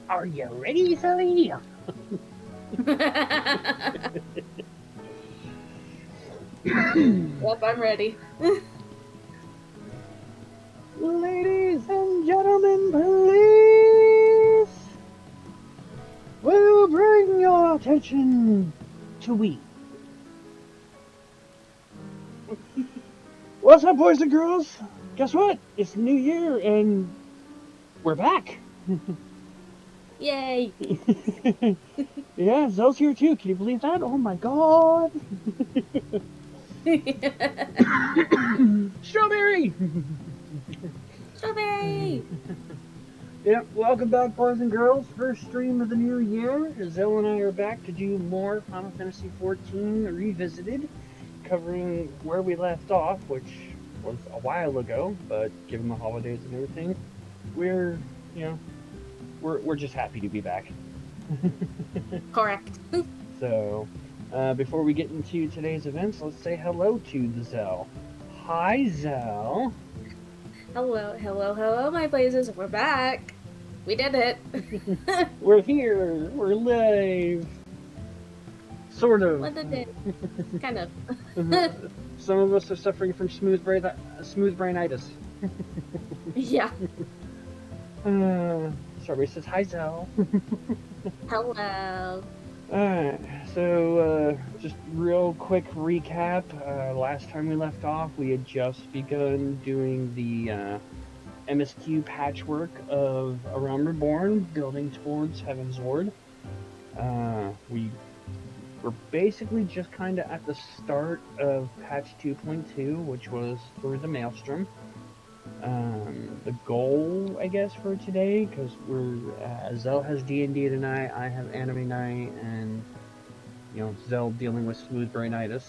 Are you ready, Sully? Yep, I'm ready. Ladies and gentlemen, please, will you bring your attention to we? What's up, boys and girls? Guess what? It's the new year and we're back. Yay! Yeah, Zel's here too. Can you believe that? Oh my god. Strawberry! Strawberry! Yeah, welcome back, boys and girls. First stream of the new year. Zel and I are back to do more Final Fantasy XIV Revisited, covering where we left off, which was a while ago, but given the holidays and everything, we're, you know, we're just happy to be back. Correct. So, before we get into today's events, let's say hello to the Zel. Hi, Zel. Hello, hello, hello, my blazes. We're back. We did it. We're here. We're live. Sort of. What did it? Kind of. Some of us are suffering from smooth brainitis. Yeah. Strawberry says hi, Zel. Hello. Alright, so just real quick recap. Last time we left off, we had just begun doing the MSQ patchwork of A Realm Reborn, building towards Heaven's Ward. We were basically just kind of at the start of patch 2.2, which was for the Maelstrom. The goal, I guess, for today, because we're Zel has D&D tonight, I have anime night, and Zel dealing with smooth brainitis.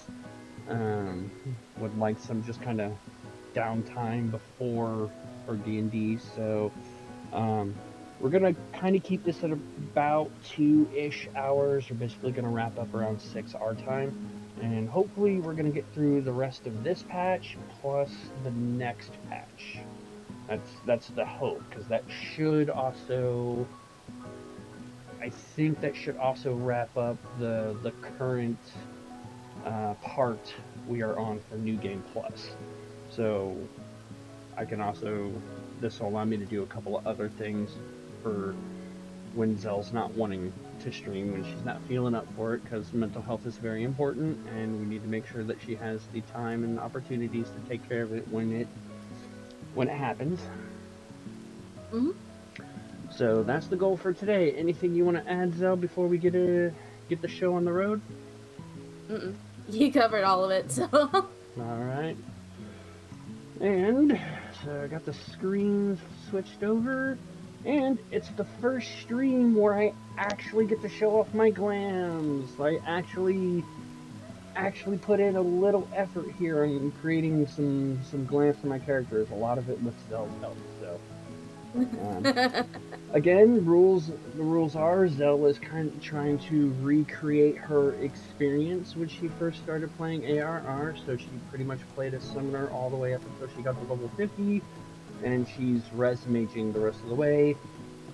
Would like some just kind of downtime before our D&D, so we're gonna kind of keep this at about 2-ish hours. We're basically gonna wrap up around 6 our time, and hopefully we're gonna get through the rest of this patch plus the next patch. That's the hope, because that should also, I think that should also wrap up the current part we are on for New Game Plus. So I can also, this will allow me to do a couple of other things for when Zel's not wanting to stream, when she's not feeling up for it, because mental health is very important, and we need to make sure that she has the time and opportunities to take care of it when it happens. Mm-hmm. So that's the goal for today. Anything you want to add, Zel, before we get the show on the road? Mm-mm. You covered all of it, so. All right. And so I got the screens switched over, and it's the first stream where I actually get to show off my glams. I actually put in a little effort here in creating some glams for my characters. A lot of it with Zel's help. So again, the rules are Zel is kind of trying to recreate her experience when she first started playing ARR, so she pretty much played a summoner all the way up until she got to level 50, and she's res-maging the rest of the way.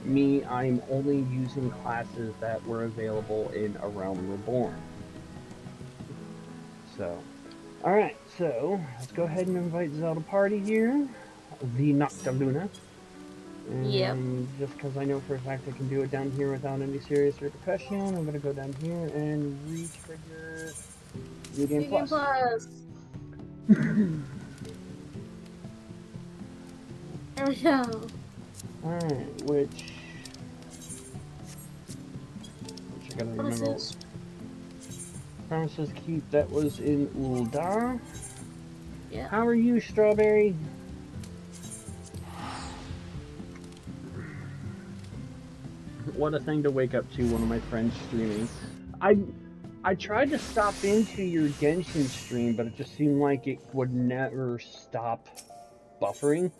Me, I'm only using classes that were available in A Realm Reborn. So, alright, so let's go ahead and invite Zel to party here. The Noctiluna. And Yep. just because I know for a fact I can do it down here without any serious repercussion, I'm going to go down here and re-trigger New Game Plus. There we go. Alright, which I gotta remember. Promises Keep, that was in Uldar. Yeah. How are you, Strawberry? What a thing to wake up to, one of my friends streaming. I tried to stop into your Genshin stream, but it just seemed like it would never stop buffering.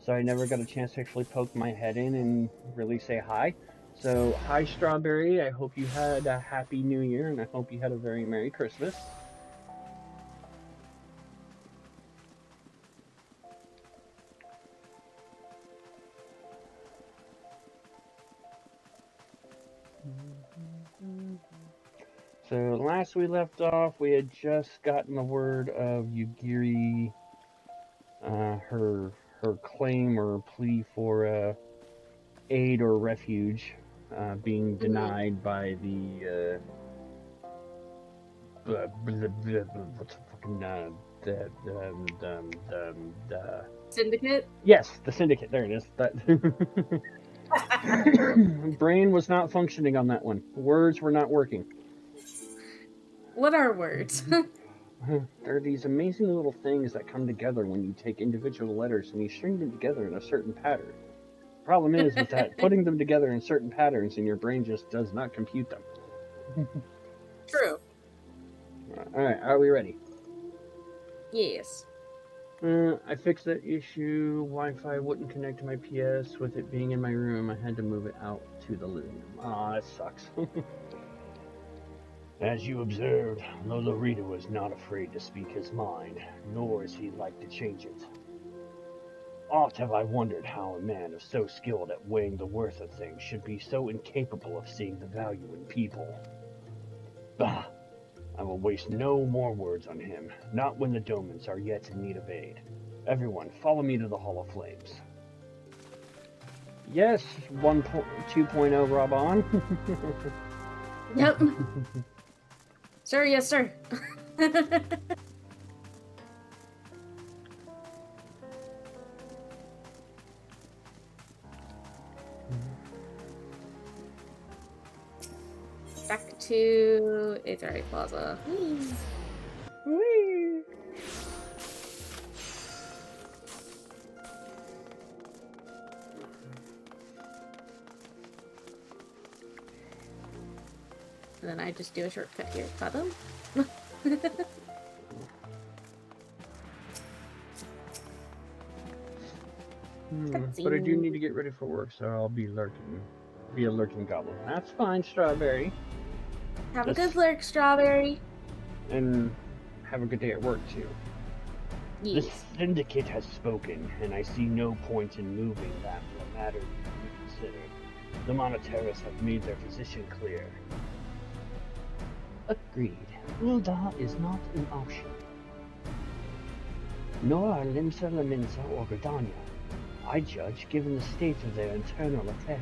So I never got a chance to actually poke my head in and really say hi. So, hi Strawberry, I hope you had a happy new year, and I hope you had a very Merry Christmas. So last we left off, we had just gotten the word of Yugiri, her claim or plea for aid or refuge being denied by the what's the fucking Syndicate? yes, the syndicate. There it is. That brain was not functioning on that one. Words were not working. What are words? There are these amazing little things that come together when you take individual letters and you string them together in a certain pattern. Problem is that putting them together in certain patterns and your brain just does not compute them. True. Alright, are we ready? Yes. I fixed that issue. Wi-Fi wouldn't connect to my PS. With it being in my room, I had to move it out to the living room. Aw, that sucks. As you observed, Lolorita was not afraid to speak his mind, nor is he like to change it. Oft have I wondered how a man so skilled at weighing the worth of things should be so incapable of seeing the value in people. Bah! I will waste no more words on him, not when the Domans are yet in need of aid. Everyone, follow me to the Hall of Flames. Yes, 2.0 Rob on. Yep. Sir, yes, sir. Back to Aetherite Plaza. Whee! And then I just do a shortcut here. Bottom. But I do need to get ready for work, so I'll be lurking. Be a lurking goblin. That's fine, Strawberry. Have a good lurk, Strawberry. And have a good day at work, too. Yes. The Syndicate has spoken, and I see no point in moving that the matter be considered. The Monoterrors have made their position clear. Agreed. Ulda is not an option. Nor are Limsa, Laminsa, or Gridania, I judge, given the state of their internal affairs.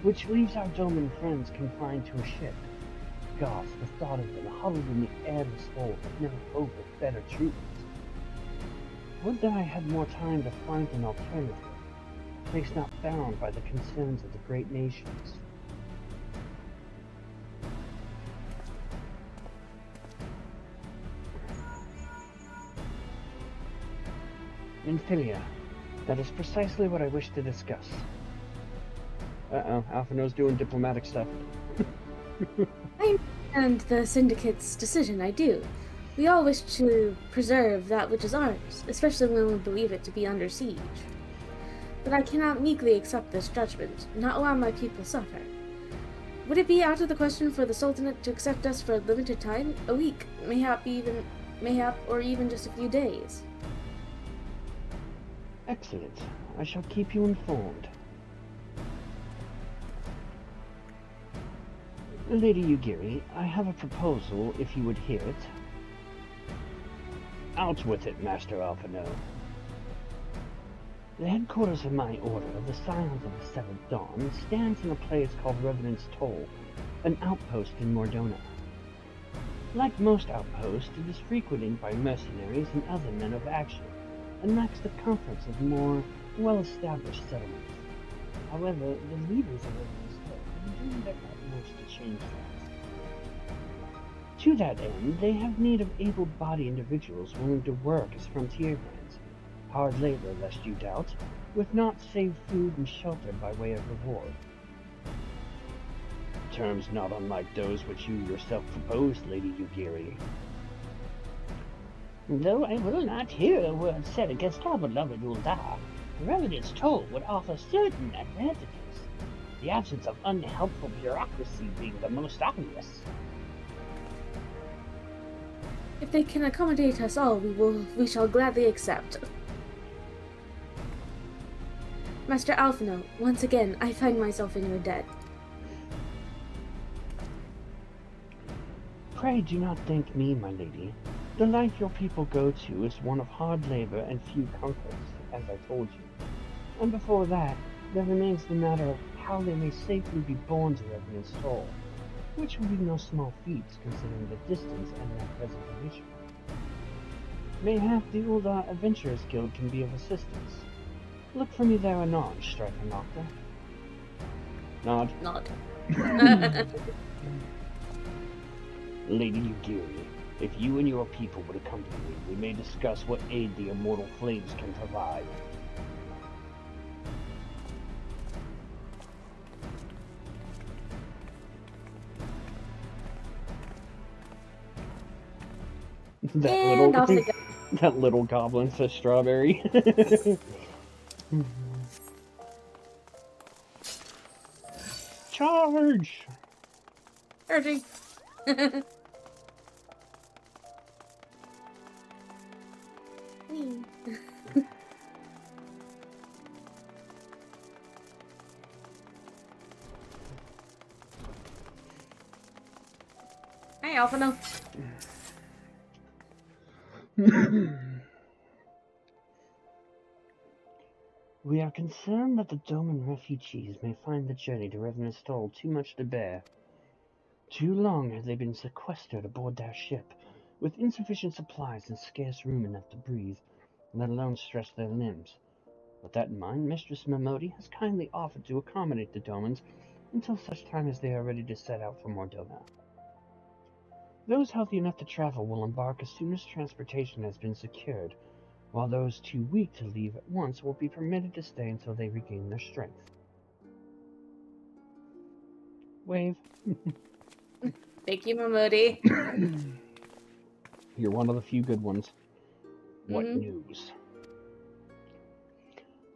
Which leaves our Doman friends confined to a ship. Gods, the thought of them huddled in the airless hold with no hope of better treatment. Would that I had more time to find an alternative, a place not bound by the concerns of the great nations. Infilia, that is precisely what I wish to discuss. Uh-oh, Alphino's doing diplomatic stuff. I understand the Syndicate's decision, I do. We all wish to preserve that which is ours, especially when we believe it to be under siege. But I cannot meekly accept this judgment, not allow my people suffer. Would it be out of the question for the Sultanate to accept us for a limited time? A week, mayhap or even just a few days. Excellent. I shall keep you informed. Lady Yugiri, I have a proposal if you would hear it. Out with it, Master Alphino. The headquarters of my order, the Scions of the Seventh Dawn, stands in a place called Revenant's Toll, an outpost in Mordona. Like most outposts, it is frequented by mercenaries and other men of action, and lacks the comforts of more well-established settlements. However, the leaders of Revenant's Toll have been doing their utmost to change that. To that end, they have need of able-bodied individuals willing to work as frontier hands, hard labor, lest you doubt, with naught save food and shelter by way of reward. Terms not unlike those which you yourself proposed, Lady Yugiri. Though I will not hear a word said against our beloved Ulda, Revenant's Toll would offer certain advantages, the absence of unhelpful bureaucracy being the most obvious. If they can accommodate us all, we shall gladly accept. Master Alphino, once again, I find myself in your debt. Pray do not thank me, my lady. The life your people go to is one of hard labor and few comforts, as I told you. And before that, there remains the matter of how they may safely be borne to Revenant's Toll, which will be no small feat considering the distance and their present condition. Mayhap the Uldar Adventurers Guild can be of assistance. Look for me there anon, Strife and Nocta. Nod. Nod. Lady Ugiri, if you and your people would accompany me, we may discuss what aid the immortal flames can provide. That little goblin says strawberry. Charge! Charging. Hey, Alphino. We are concerned that the Doman refugees may find the journey to Revenant's Toll too much to bear. Too long have they been sequestered aboard their ship, with insufficient supplies and scarce room enough to breathe, let alone stretch their limbs. With that in mind, Mistress Momodi has kindly offered to accommodate the Domans until such time as they are ready to set out for Mordona. Those healthy enough to travel will embark as soon as transportation has been secured, while those too weak to leave at once will be permitted to stay until they regain their strength. Wave. Thank you, Momodi. You're one of the few good ones. What news?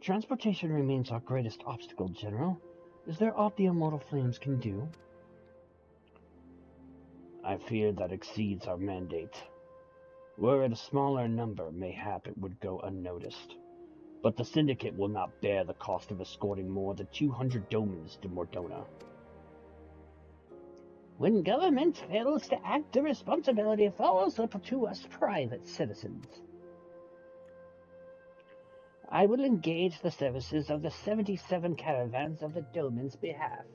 Transportation remains our greatest obstacle, General. Is there aught the immortal flames can do? I fear that exceeds our mandate. Were it a smaller number, mayhap it would go unnoticed. But the Syndicate will not bear the cost of escorting more than 200 Domans to Mordona. When government fails to act, the responsibility falls to us private citizens. I will engage the services of the 77 caravans of the Doman's behalf.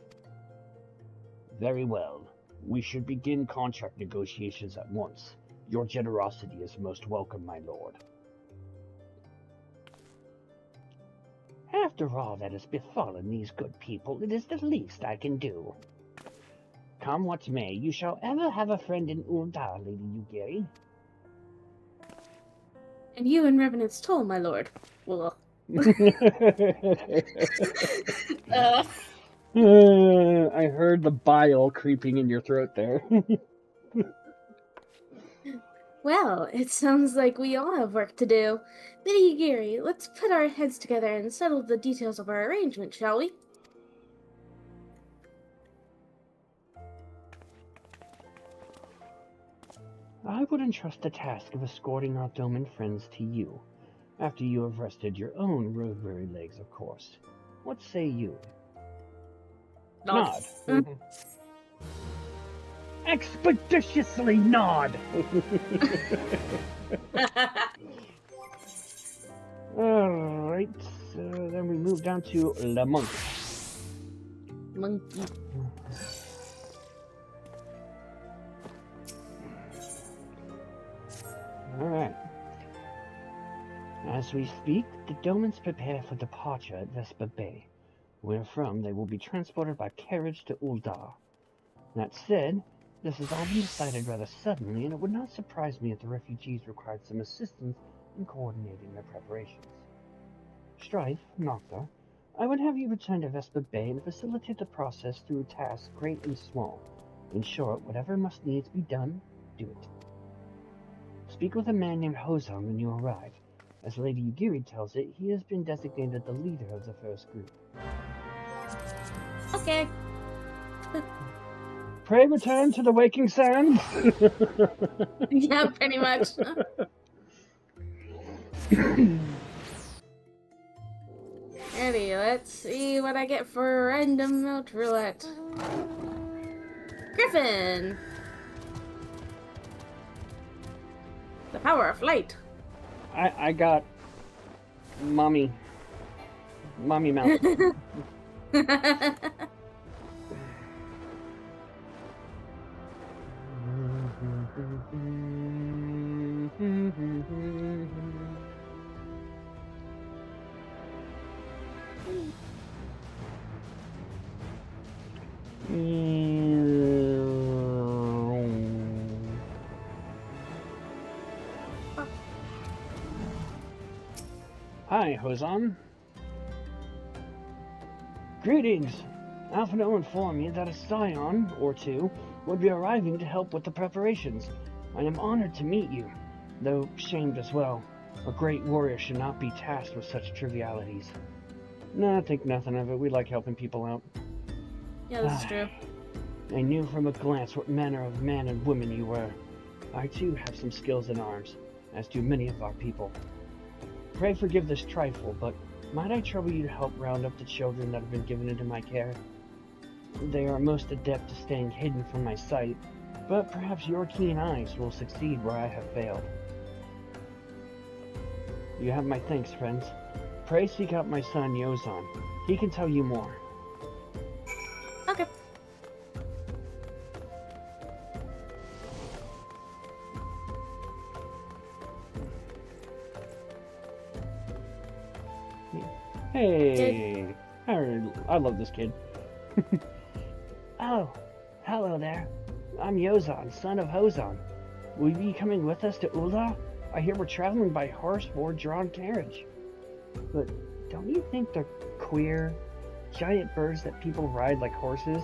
Very well. We should begin contract negotiations at once. Your generosity is most welcome, my lord. After all that has befallen these good people, it is the least I can do. Come what may, you shall ever have a friend in Uldar, Lady Ugiri. And you in Revenant's Toll, my lord. Well. I heard the bile creeping in your throat there. Well, it sounds like we all have work to do. Lady Ugiri, let's put our heads together and settle the details of our arrangement, shall we? I would entrust the task of escorting our Doman friends to you, after you have rested your own road-weary legs, of course. What say you? Nod. Expeditiously nod! Alright, so then we move down to Le Monk. Monkey. Alright. As we speak, the Domans prepare for departure at Vespa Bay, wherefrom they will be transported by carriage to Uldar. That said, this has all been decided rather suddenly, and it would not surprise me if the refugees required some assistance in coordinating their preparations. Strife, Nocta, I would have you return to Vespa Bay and facilitate the process through tasks great and small. In short, whatever must needs be done, do it. Speak with a man named Hozong when you arrive. As Lady Ugiri tells it, he has been designated the leader of the first group. Okay. Pray return to the waking sands. Yeah, pretty much. Alrighty, let's see what I get for random note roulette. Griffin! The power of light. I got mommy mouth. Hi, Hozan. Greetings. Alphino informed me that a scion or two would be arriving to help with the preparations. I am honored to meet you, though shamed as well. A great warrior should not be tasked with such trivialities. Nah, think nothing of it. We like helping people out. Yeah, this is true. I knew from a glance what manner of man and woman you were. I too have some skills in arms, as do many of our people. Pray forgive this trifle, but might I trouble you to help round up the children that have been given into my care? They are most adept at staying hidden from my sight, but perhaps your keen eyes will succeed where I have failed. You have my thanks, friends. Pray seek out my son, Yozan. He can tell you more. Okay. Hey! I love this kid. Oh, hello there. I'm Yozan, son of Hozan. Will you be coming with us to Ula? I hear we're traveling by horse or drawn carriage. But don't you think they're queer? Giant birds that people ride like horses?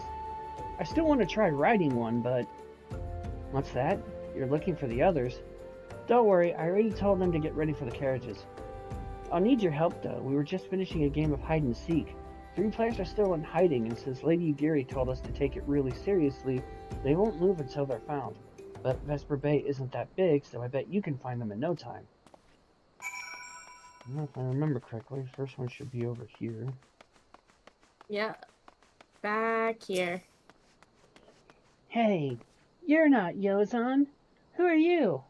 I still want to try riding one, but... What's that? You're looking for the others? Don't worry, I already told them to get ready for the carriages. I'll need your help, though. We were just finishing a game of hide and seek. 3 players are still in hiding, and since Lady Ugiri told us to take it really seriously, they won't move until they're found. But Vesper Bay isn't that big, so I bet you can find them in no time. Well, if I remember correctly, the first one should be over here. Yeah. Back here. Hey, you're not Yozan. Who are you?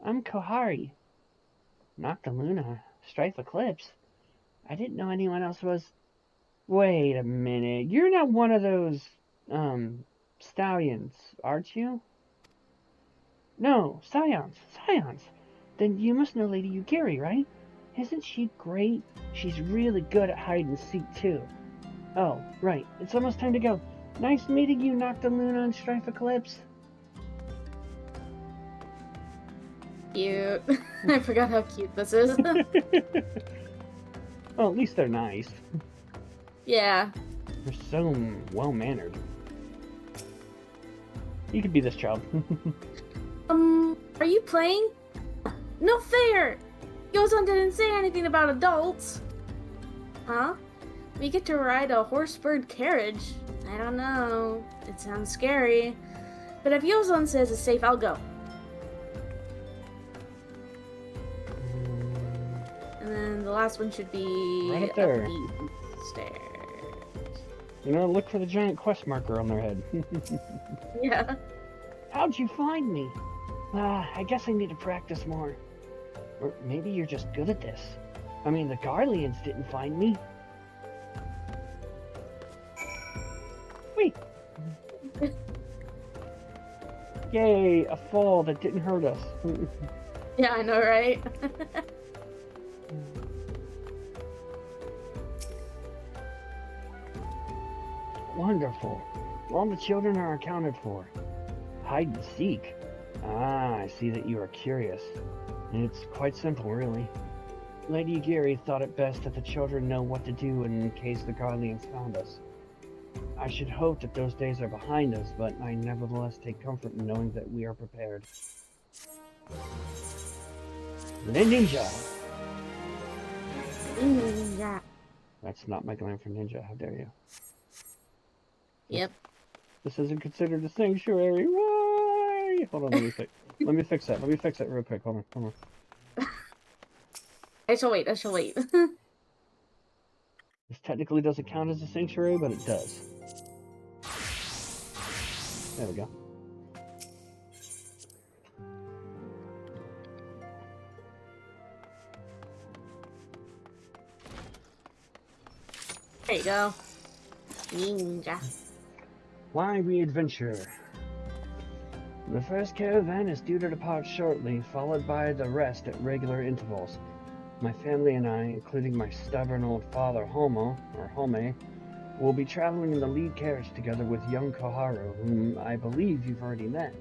I'm Kohari. Noctiluna. Strife Eclipse. I didn't know anyone else was... Wait a minute. You're not one of those, stallions, aren't you? No, scions. Scions. Then you must know Lady Ugiri, right? Isn't she great? She's really good at hide and seek, too. Oh, right. It's almost time to go. Nice meeting you, Noctiluna and Strife Eclipse. Cute. I forgot how cute this is. Well, at least they're nice. Yeah. They're so well-mannered. You could be this child. Are you playing? No fair! Yozan didn't say anything about adults. Huh? We get to ride a horse-bird carriage. I don't know. It sounds scary. But if Yozan says it's safe, I'll go. And then the last one should be Right up there. the stairs. You know, look for the giant quest marker on their head. Yeah. How'd you find me? I guess I need to practice more. Or maybe you're just good at this. I mean, the Garleans didn't find me. Wait! Yay, a fall that didn't hurt us. Yeah, I know, right? Wonderful. All the children are accounted for. Hide and seek. Ah, I see that you are curious. It's quite simple, really. Lady Ugiri thought it best that the children know what to do in case the Garleans found us. I should hope that those days are behind us, but I nevertheless take comfort in knowing that we are prepared. The ninja! Ninja. That's not my line for ninja, how dare you. Yep. This isn't considered a sanctuary. Why? Hold on, let me fix that. Let me fix that real quick. Hold on. I shall wait. This technically doesn't count as a sanctuary, but it does. There we go. There you go. Ninja. Why we adventure? The first caravan is due to depart shortly, followed by the rest at regular intervals. My family and I, including my stubborn old father Home, will be traveling in the lead carriage together with young Koharu, whom I believe you've already met.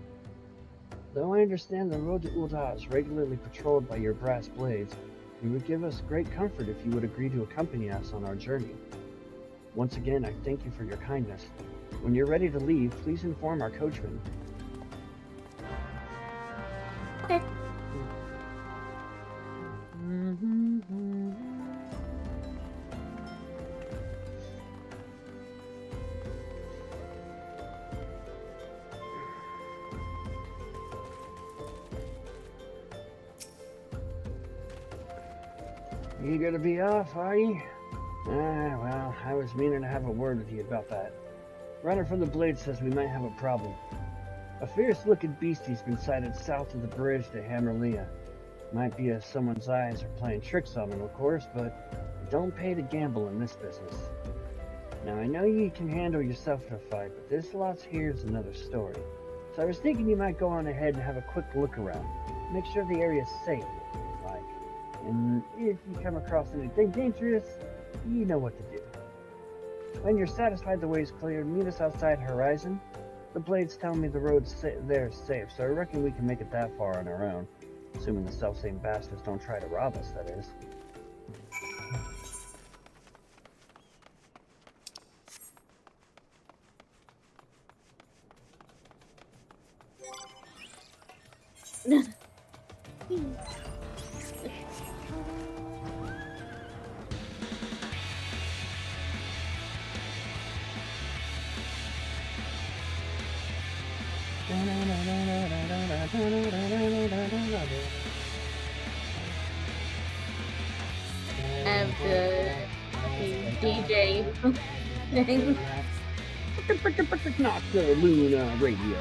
Though I understand the road to Ulta is regularly patrolled by your brass blades, it would give us great comfort if you would agree to accompany us on our journey. Once again, I thank you for your kindness. When you're ready to leave, please inform our coachman. Okay. Eager to be off, are you? Well, I was meaning to have a word with you about that. Runner from the Blade says we might have a problem. A fierce-looking beastie's been sighted south of the bridge to Hammerlea. Might be as someone's eyes are playing tricks on him, of course, but don't pay to gamble in this business. Now, I know you can handle yourself in a fight, but this lot's here's another story. So I was thinking you might go on ahead and have a quick look around. Make sure the area's safe, like. And if you come across anything dangerous, you know what to do. When you're satisfied the way's clear, meet us outside Horizon. The Blades tell me the road's there's safe, so I reckon we can make it that far on our own. Assuming the self-same bastards don't try to rob us, that is. Have the DJ thing. Not the Luna radio.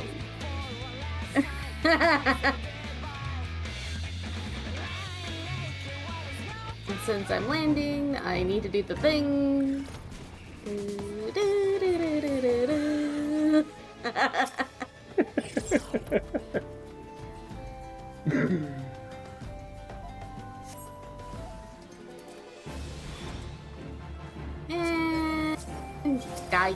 And since I'm landing, I need to do the thing. And die.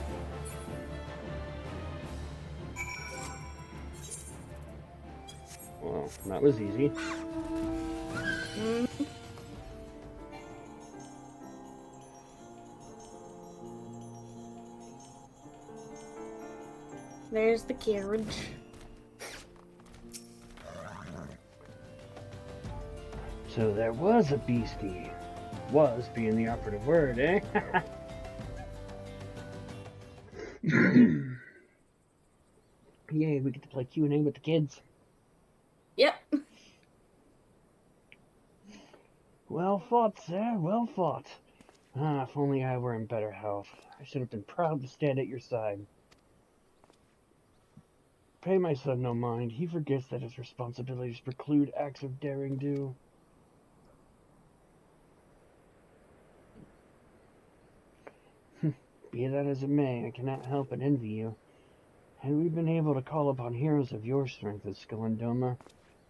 Well, that was easy. There's the carriage. So there was a beastie. Was being the operative word, eh? Yay, we get to play Q&A with the kids. Yep. Well fought, sir, well fought. If only I were in better health. I should have been proud to stand at your side. Pay my son no mind. He forgets that his responsibilities preclude acts of daring do. Be that as it may, I cannot help but envy you. Had we been able to call upon heroes of your strength at Skullendoma,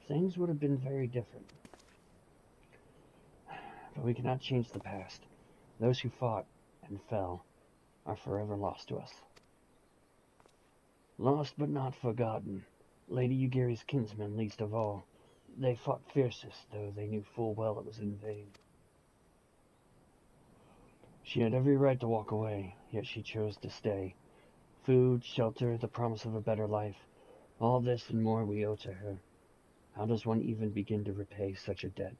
things would have been very different. But we cannot change the past. Those who fought and fell are forever lost to us. Lost but not forgotten. Lady Ugari's kinsmen least of all. They fought fiercest, though they knew full well it was in vain. She had every right to walk away, yet she chose to stay. Food, shelter, the promise of a better life. All this and more we owe to her. How does one even begin to repay such a debt?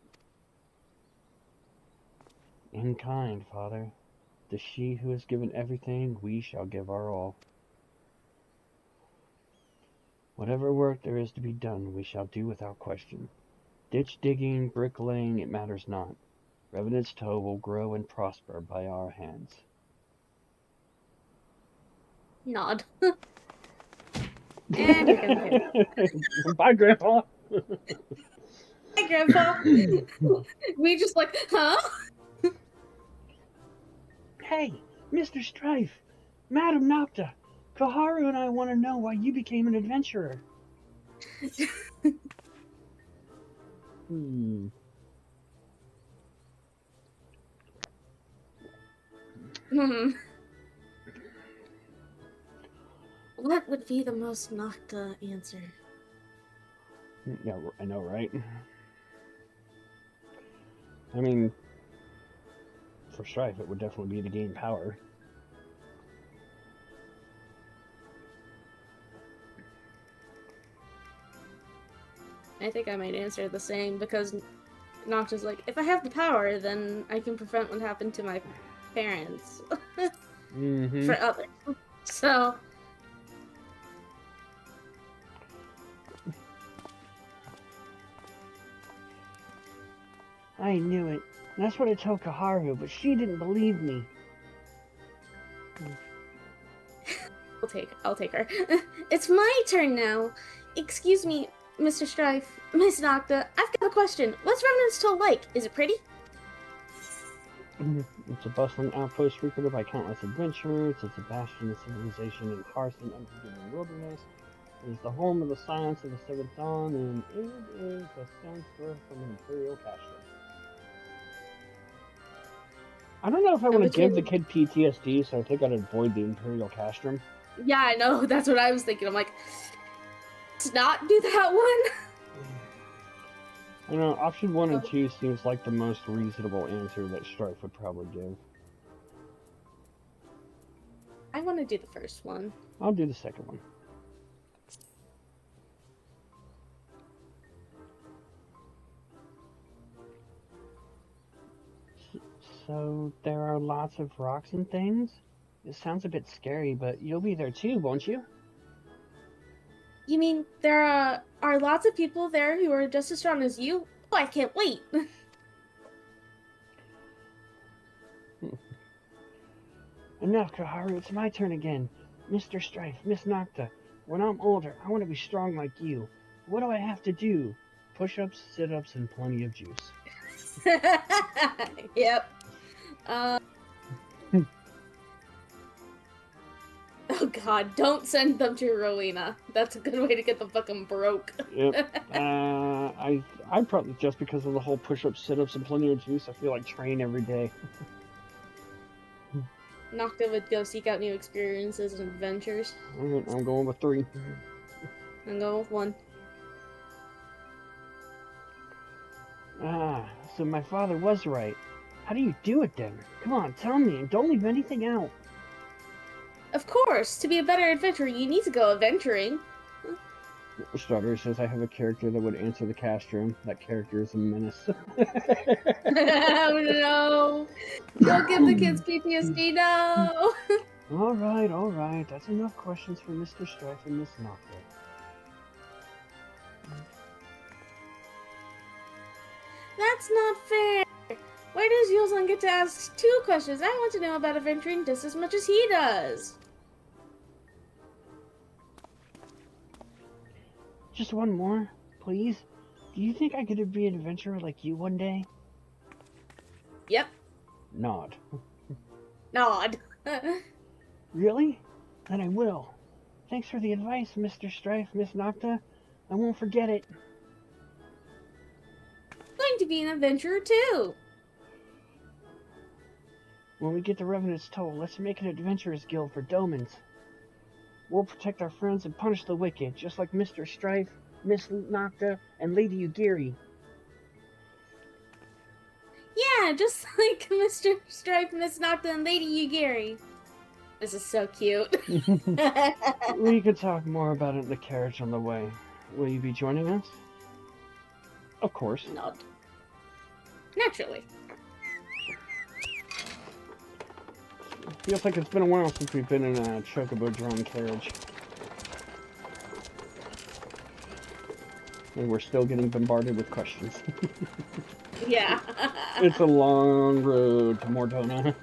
In kind, Father. To she who has given everything, we shall give our all. Whatever work there is to be done, we shall do without question. Ditch digging, bricklaying, it matters not. Revenant's toe will grow and prosper by our hands. Nod. And you're gonna hit. Bye, Grandpa. Hi, Grandpa. We just like, huh? Hey, Mr. Strife, Madam Nocta, Koharu and I want to know why you became an adventurer. Hmm. What would be the most Nocta answer? Yeah, I know, right? I mean, for Strife, it would definitely be to gain power. I think I might answer the same because Nocta's like, if I have the power, then I can prevent what happened to my parents Mm-hmm. for others. So, I knew it. That's what I told Koharu, but she didn't believe me. I'll take her. It's my turn now. Excuse me, Mr. Strife, Miss Nocta. I've got a question. What's Remnant's Toll like? Is it pretty? It's a bustling outpost frequented by countless adventurers. It's a bastion of civilization in harsh and unforgiving wilderness. It is the home of the Science of the Seventh Dawn, and it is a stone's throw from an Imperial castle. I don't know if I want to give the kid PTSD, so I think I'd avoid the Imperial Castrum. Yeah, I know. That's what I was thinking. I'm like, let's not do that one. I know, option 1 and 2 seems like the most reasonable answer that Strife would probably give. I want to do the first one. I'll do the second one. So, there are lots of rocks and things? It sounds a bit scary, but you'll be there too, won't you? You mean there are lots of people there who are just as strong as you? Oh, I can't wait. And now, Koharu, it's my turn again. Mr. Strife, Miss Nocta, when I'm older, I want to be strong like you. What do I have to do? Push-ups, sit-ups, and plenty of juice. Yep. Oh god, don't send them to Rowena. That's a good way to get them fucking broke. Yep. I probably, just because of the whole push-ups, sit-ups, and plenty of juice, I feel like train every day. Nocta would go seek out new experiences and adventures. Alright, I'm going with 3. I'm going with 1. So my father was right. How do you do it then? Come on, tell me, and don't leave anything out. Of course! To be a better adventurer, you need to go adventuring. Strawberry says I have a character that would answer the castrum. That character is a menace. Oh no! Don't give the kids PTSD, no! Alright. That's enough questions for Mr. Strife and Miss Nocta. That's not fair! Why does Yulzon get to ask 2 questions? I want to know about adventuring just as much as he does! Just one more, please. Do you think I could be an adventurer like you one day? Yep. Nod. Nod. Really? Then I will. Thanks for the advice, Mr. Strife, Miss Nocta. I won't forget it. I'm going to be an adventurer too! When we get the Revenant's Toll, let's make an adventurers guild for Domans. We'll protect our friends and punish the wicked, just like Mr. Strife, Miss Nocta, and Lady Ugiri. Yeah, just like Mr. Strife, Miss Nocta, and Lady Ugiri. This is so cute. We could talk more about it in the carriage on the way. Will you be joining us? Of course. Nod. Naturally. Feels like it's been a while since we've been in a chocobo-drawn carriage. And we're still getting bombarded with questions. Yeah. It's a long road to Mordona.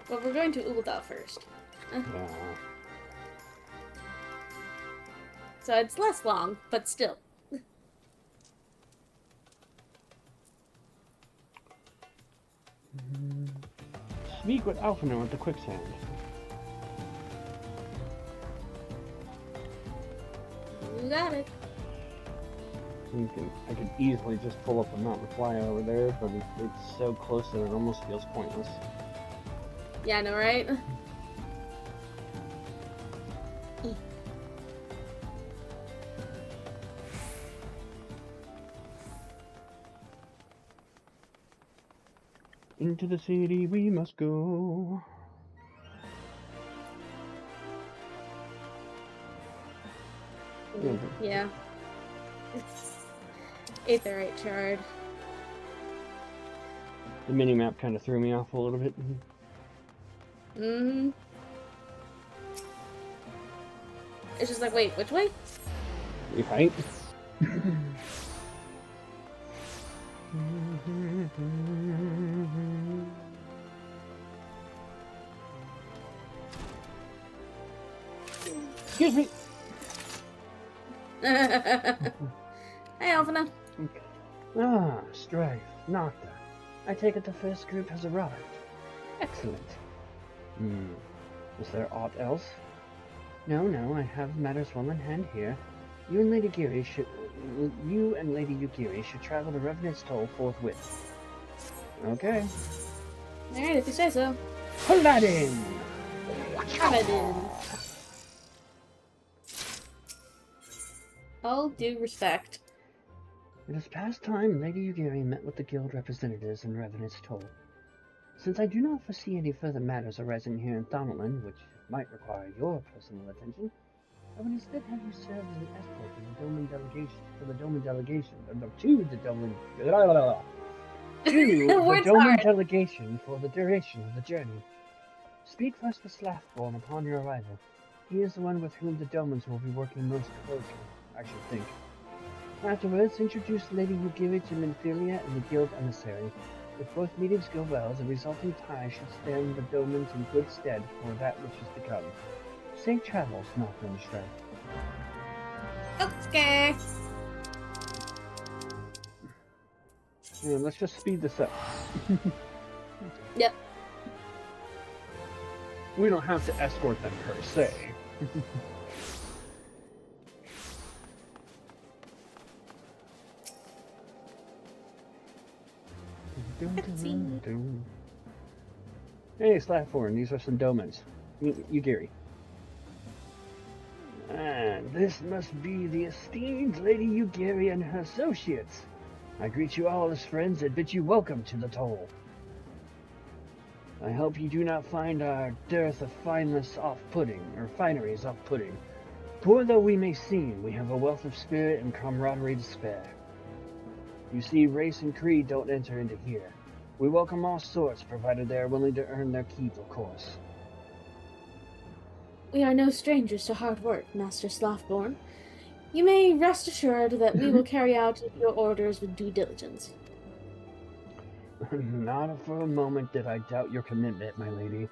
Well, we're going to Ul'dah first. Yeah. So it's less long, but still. speak with Alphino at the quicksand. You got it. I could easily just pull up a map and fly over there, but it's so close that it almost feels pointless. Yeah, I know, right? Into the city we must go. Yeah. Aetherite shard. The mini-map kind of threw me off a little bit. Mm-hmm. It's just like, wait, which way? You right? Excuse me. Hey, Alphina. Ah, Strife, Nocta. I take it the first group has arrived. Excellent. Is there aught else? No, I have matters well in hand here. You and Lady Yugiri should travel to Revenant's Toll forthwith. Okay. Alright, if you say so. Paladin! Paladin. All due respect. It is past time Lady Yugiri met with the guild representatives in Revenant's Toll. Since I do not foresee any further matters arising here in Thonolin, which might require your personal attention, I would instead have you serve as an escort to the Doman delegation, to the Doman delegation for the duration of the journey. Speak first with Slathborn upon your arrival. He is the one with whom the Domans will be working most closely, I should think. Afterwards, introduce Lady Yugiri to Minfilia and the guild emissary. If both meetings go well, the resulting tie should stand the Domans in good stead for that which is to come. Safe travels, Nocta and Strife. Okay. Yeah, let's just speed this up. Yep. We don't have to escort them per se. Hey, Slathborn, these are some Domans. Yugiri. And this must be the esteemed Lady Yugiri and her associates. I greet you all as friends and bid you welcome to the Toll. I hope you do not find our dearth of fineries off-putting. Poor though we may seem, we have a wealth of spirit and camaraderie to spare. You see, race and creed don't enter into here. We welcome all sorts, provided they are willing to earn their keep, of course. We are no strangers to hard work, Master Slathborn. You may rest assured that we will carry out your orders with due diligence. Not for a moment did I doubt your commitment, my lady.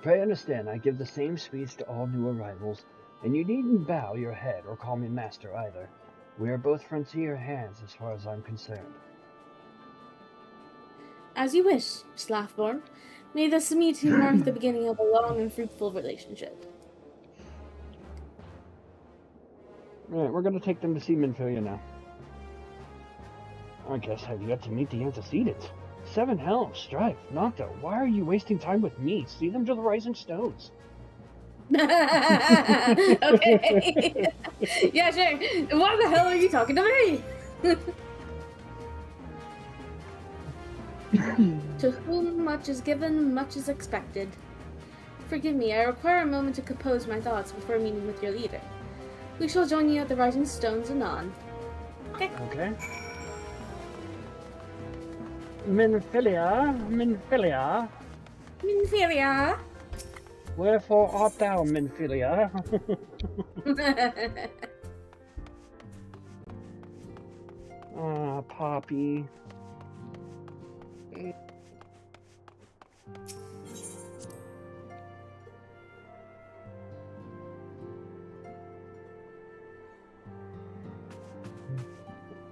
Pray understand, I give the same speech to all new arrivals, and you needn't bow your head or call me master either. We are both frontier hands as far as I'm concerned. As you wish, Slathborn. May this meeting mark the beginning of a long and fruitful relationship. Alright, we're gonna take them to see Minfilia now. I guess I've yet to meet the antecedents. Seven helms, Strife, Nocta, why are you wasting time with me? See them to the rising stones. Okay. Yeah, sure. Why the hell are you talking to me? To whom much is given, much is expected. Forgive me, I require a moment to compose my thoughts before meeting with your leader. We shall join you at the Rising Stones anon. Okay. Okay. Minfilia. Minfilia. Wherefore art thou, Minfilia? Ah, Poppy.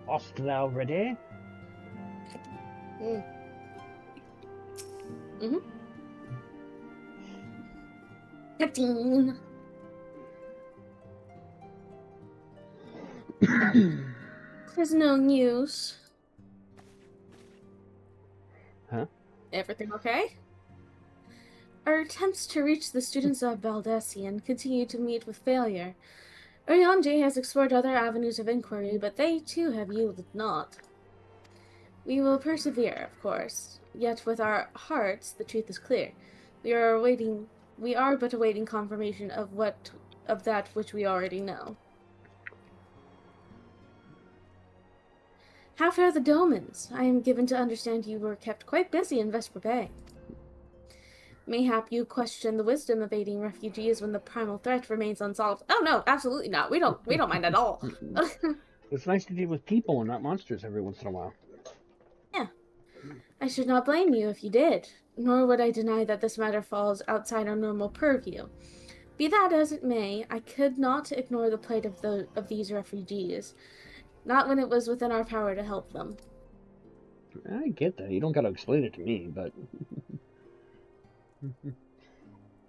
Art thou ready? Mm-hmm. Captain. There's no news. Huh? Everything okay? Our attempts to reach the students of Baldessian continue to meet with failure. Oriange has explored other avenues of inquiry, but they too have yielded naught. We will persevere, of course, yet with our hearts the truth is clear. We are but awaiting confirmation of that which we already know. How fare the Domans? I am given to understand you were kept quite busy in Vesper Bay. Mayhap you question the wisdom of aiding refugees when the primal threat remains unsolved. Oh no, absolutely not. We don't mind at all. It's nice to deal with people and not monsters every once in a while. Yeah. I should not blame you if you did, nor would I deny that this matter falls outside our normal purview. Be that as it may, I could not ignore the plight of these refugees, not when it was within our power to help them. I get that. You don't gotta explain it to me, but...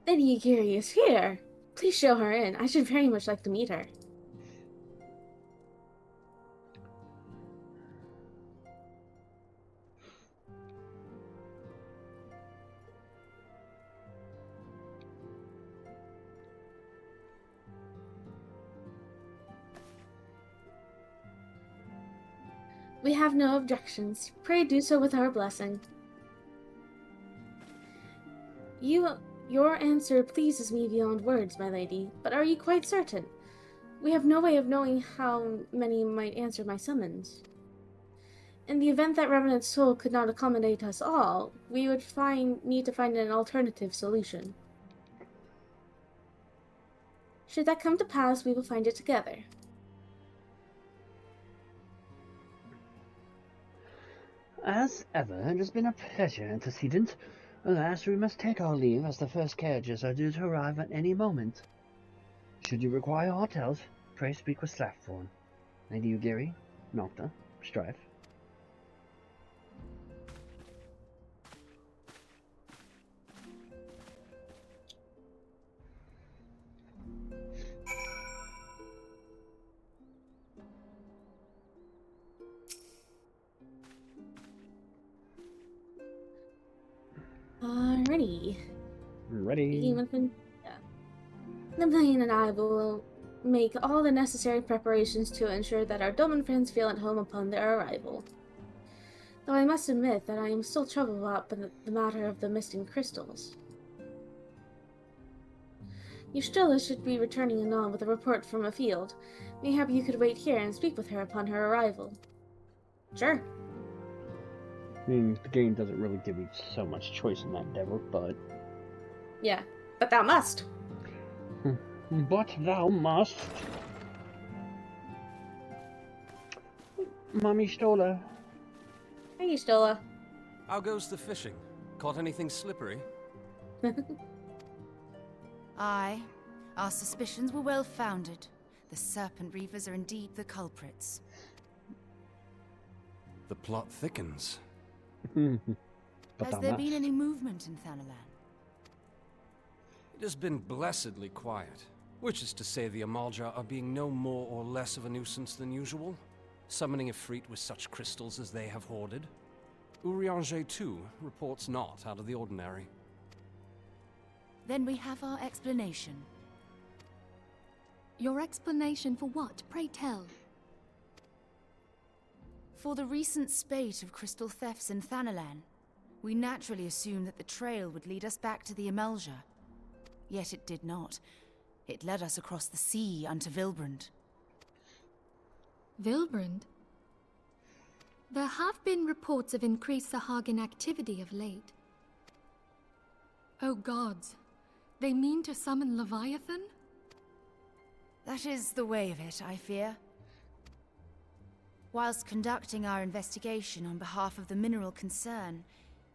Lady Agiri is here. Please show her in. I should very much like to meet her. We have no objections. Pray do so with our blessing. Your answer pleases me beyond words, my lady, but are you quite certain? We have no way of knowing how many might answer my summons. In the event that Revenant's soul could not accommodate us all, we would need to find an alternative solution. Should that come to pass, we will find it together. As ever, it has been a pleasure, antecedent. Alas, we must take our leave, as the first carriages are due to arrive at any moment. Should you require aught else, pray speak with Slaffthorn. Lady Ugiri, Nocta, Strife. Alrighty. Ready. Napoleon and I will make all the necessary preparations to ensure that our Doman friends feel at home upon their arrival. Though I must admit that I am still troubled about the matter of the missing crystals. Eustrella should be returning anon with a report from a field. Mayhap you could wait here and speak with her upon her arrival. Sure. I mean, the game doesn't really give you so much choice in that endeavor, but... Yeah, but thou must. But thou must. Mommy Stola. Hey, Stola. How goes the fishing? Caught anything slippery? Aye. Our suspicions were well founded. The Serpent Reavers are indeed the culprits. The plot thickens. Has there been any movement in Thanalan? It has been blessedly quiet. Which is to say the Amalja are being no more or less of a nuisance than usual, summoning a Efreet with such crystals as they have hoarded. Urianger, too, reports not out of the ordinary. Then we have our explanation. Your explanation for what, pray tell? For the recent spate of crystal thefts in Thanalan, we naturally assumed that the trail would lead us back to the Amalja. Yet it did not. It led us across the sea unto Vilbrand. Vilbrand? There have been reports of increased Sahagin activity of late. Oh gods, they mean to summon Leviathan? That is the way of it, I fear. Whilst conducting our investigation on behalf of the mineral concern,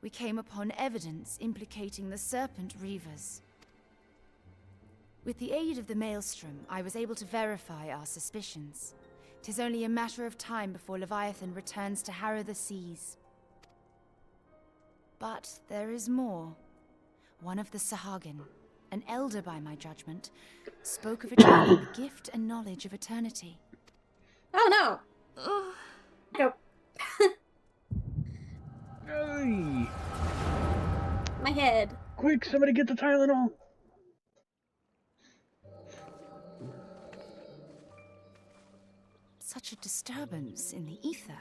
we came upon evidence implicating the Serpent Reavers. With the aid of the Maelstrom, I was able to verify our suspicions. 'Tis only a matter of time before Leviathan returns to harrow the seas. But there is more. One of the Sahagin, an elder by my judgment, spoke of attaining the gift and knowledge of eternity. Oh no! Go. Hey! My head. Quick, somebody get the Tylenol! Such a disturbance in the ether.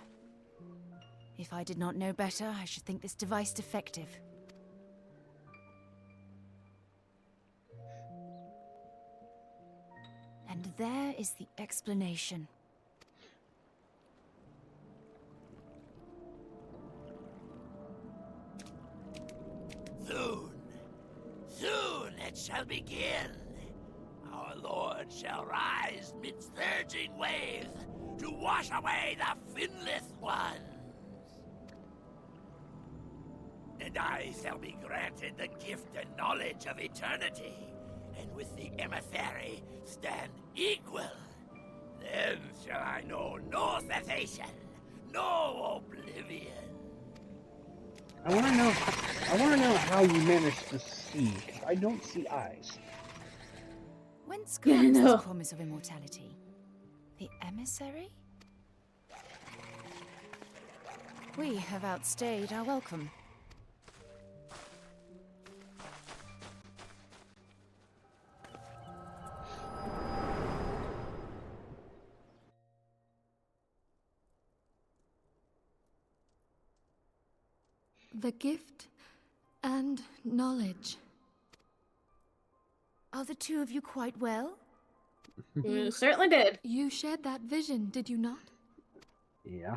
If I did not know better, I should think this device defective. And there is the explanation. Soon it shall begin. Our Lord shall rise midst surging waves to wash away the finless ones. And I shall be granted the gift and knowledge of eternity, and with the emissary stand equal. Then shall I know no cessation, no oblivion. I want to know how you managed to see, 'cause I don't see eyes. Whence Yeah, I comes know. this promise of immortality? The emissary? We have outstayed our welcome. The gift and knowledge. Are the two of you quite well? You certainly did. You shared that vision, did you not? Yeah.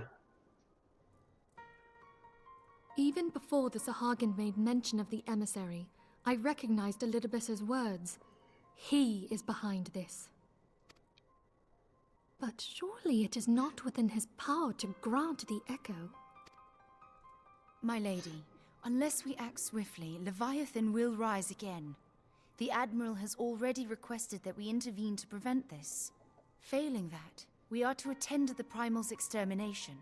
Even before the Sahagin made mention of the emissary, I recognized Elidibus's words. He is behind this. But surely it is not within his power to grant the echo. My lady, unless we act swiftly, Leviathan will rise again. The Admiral has already requested that we intervene to prevent this. Failing that, we are to attend to the Primal's extermination.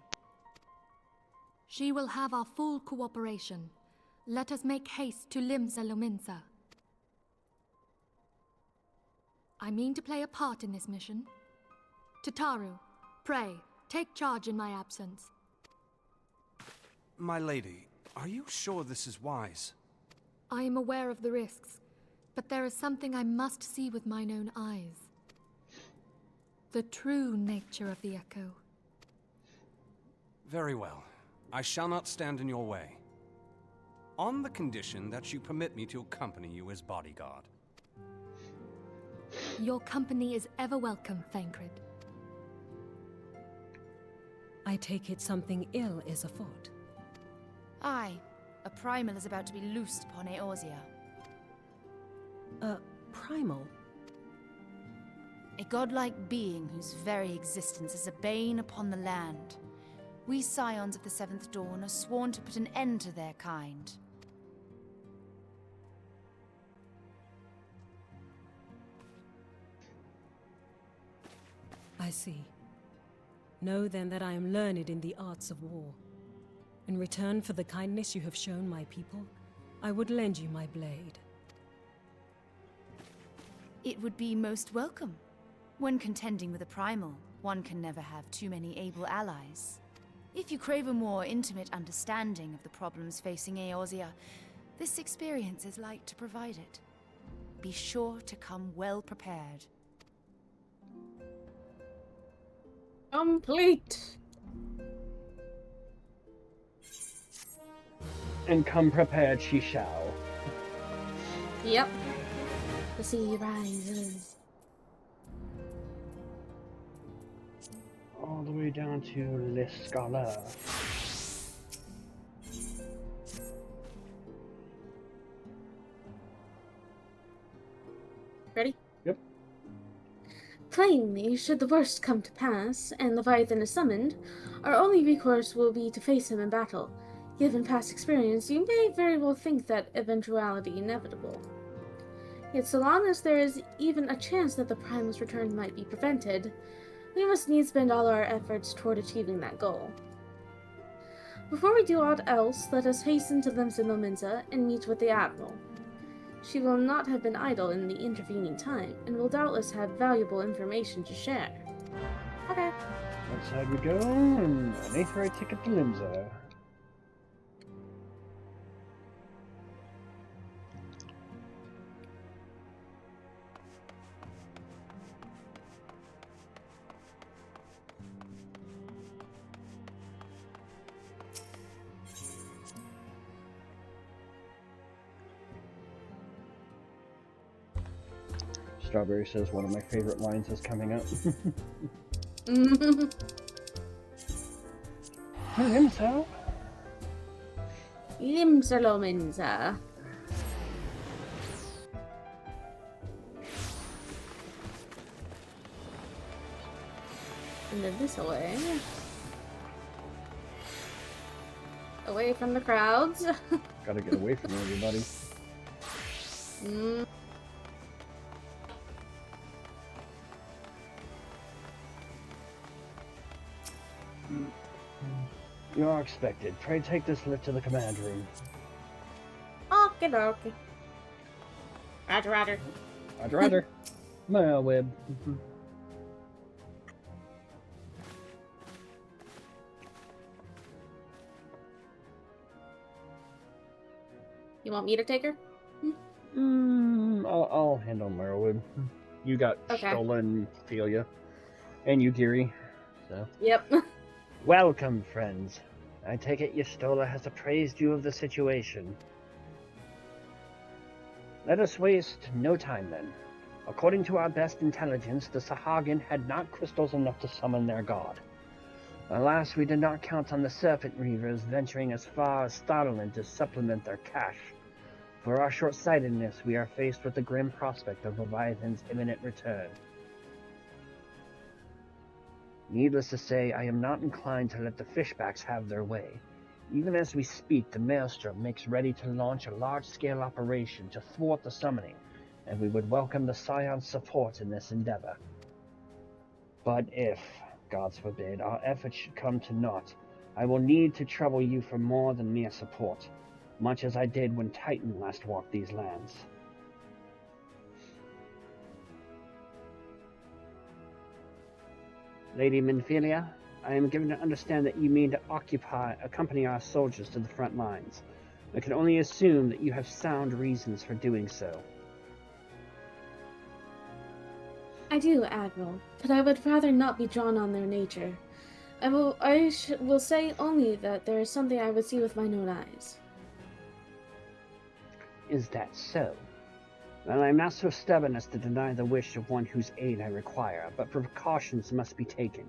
She will have our full cooperation. Let us make haste to Limsa Lominsa. I mean to play a part in this mission. Tataru, pray, take charge in my absence. My lady, are you sure this is wise? I am aware of the risks, but there is something I must see with mine own eyes. The true nature of the echo. Very well. I shall not stand in your way. On the condition that you permit me to accompany you as bodyguard. Your company is ever welcome, Thancred. I take it something ill is afoot. Aye, a Primal is about to be loosed upon Eorzea. A primal? A godlike being whose very existence is a bane upon the land. We scions of the Seventh Dawn are sworn to put an end to their kind. I see. Know then that I am learned in the arts of war. In return for the kindness you have shown my people, I would lend you my blade. It would be most welcome. When contending with a Primal, one can never have too many able allies. If you crave a more intimate understanding of the problems facing Eorzea, this experience is like to provide it. Be sure to come well prepared. Complete. And come prepared she shall. Yep. The sea rises. All the way down to Le Scala. Ready? Yep. Plainly, should the worst come to pass, and Leviathan is summoned, our only recourse will be to face him in battle. Given past experience, you may very well think that eventuality inevitable. Yet so long as there is even a chance that the Primal's return might be prevented, we must needs spend all our efforts toward achieving that goal. Before we do aught else, let us hasten to Limsa Lominsa and meet with the Admiral. She will not have been idle in the intervening time, and will doubtless have valuable information to share. Okay. Outside we go, and an Aetheryte ticket to Limsa. Strawberry says one of my favorite lines is coming up. Limsa. Limsa. And then this away. Away from the crowds. Gotta get away from everybody. You are expected. Pray take this lift to the command room. Okie dokie. Roger, roger. Roger, roger. My web. You want me to take her? I'll handle Merylwood. You got stolen, Ophelia, and you, Geary. So. Yep. Welcome, friends. I take it Yestola has appraised you of the situation. Let us waste no time then. According to our best intelligence, the Sahagin had not crystals enough to summon their god. Alas, we did not count on the Serpent Reavers venturing as far as Starland to supplement their cache. For our short-sightedness, we are faced with the grim prospect of Leviathan's imminent return. Needless to say, I am not inclined to let the fishbacks have their way. Even as we speak, the Maelstrom makes ready to launch a large-scale operation to thwart the summoning, and we would welcome the Scion's support in this endeavor. But if, gods forbid, our efforts should come to naught, I will need to trouble you for more than mere support, much as I did when Titan last walked these lands. Lady Minfilia, I am given to understand that you mean to accompany our soldiers to the front lines. I can only assume that you have sound reasons for doing so. I do, Admiral, but I would rather not be drawn on their nature. I will say only that there is something I would see with my own eyes. Is that so? Well, I am not so stubborn as to deny the wish of one whose aid I require, but precautions must be taken.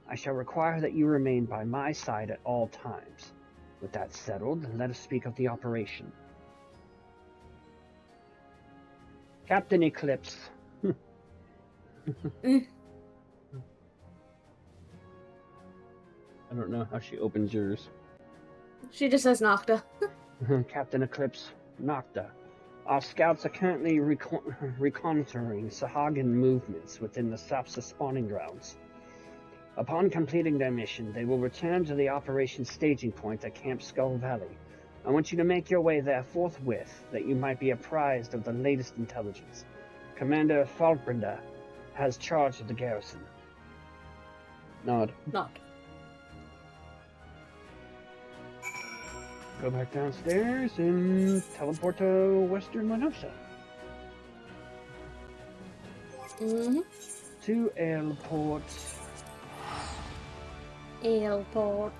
I shall require that you remain by my side at all times. With that settled, let us speak of the operation. Captain Eclipse. I don't know how she opens yours. She just says Nocta. Captain Eclipse, Nocta. Our scouts are currently reconnoitering Sahagin movements within the Sapsa spawning grounds. Upon completing their mission, they will return to the operation staging point at Camp Skull Valley. I want you to make your way there forthwith, that you might be apprised of the latest intelligence. Commander Falkbrinder has charge of the garrison. Nod. Nod. Go back downstairs and teleport to Western Minosa. To Airport. Airport.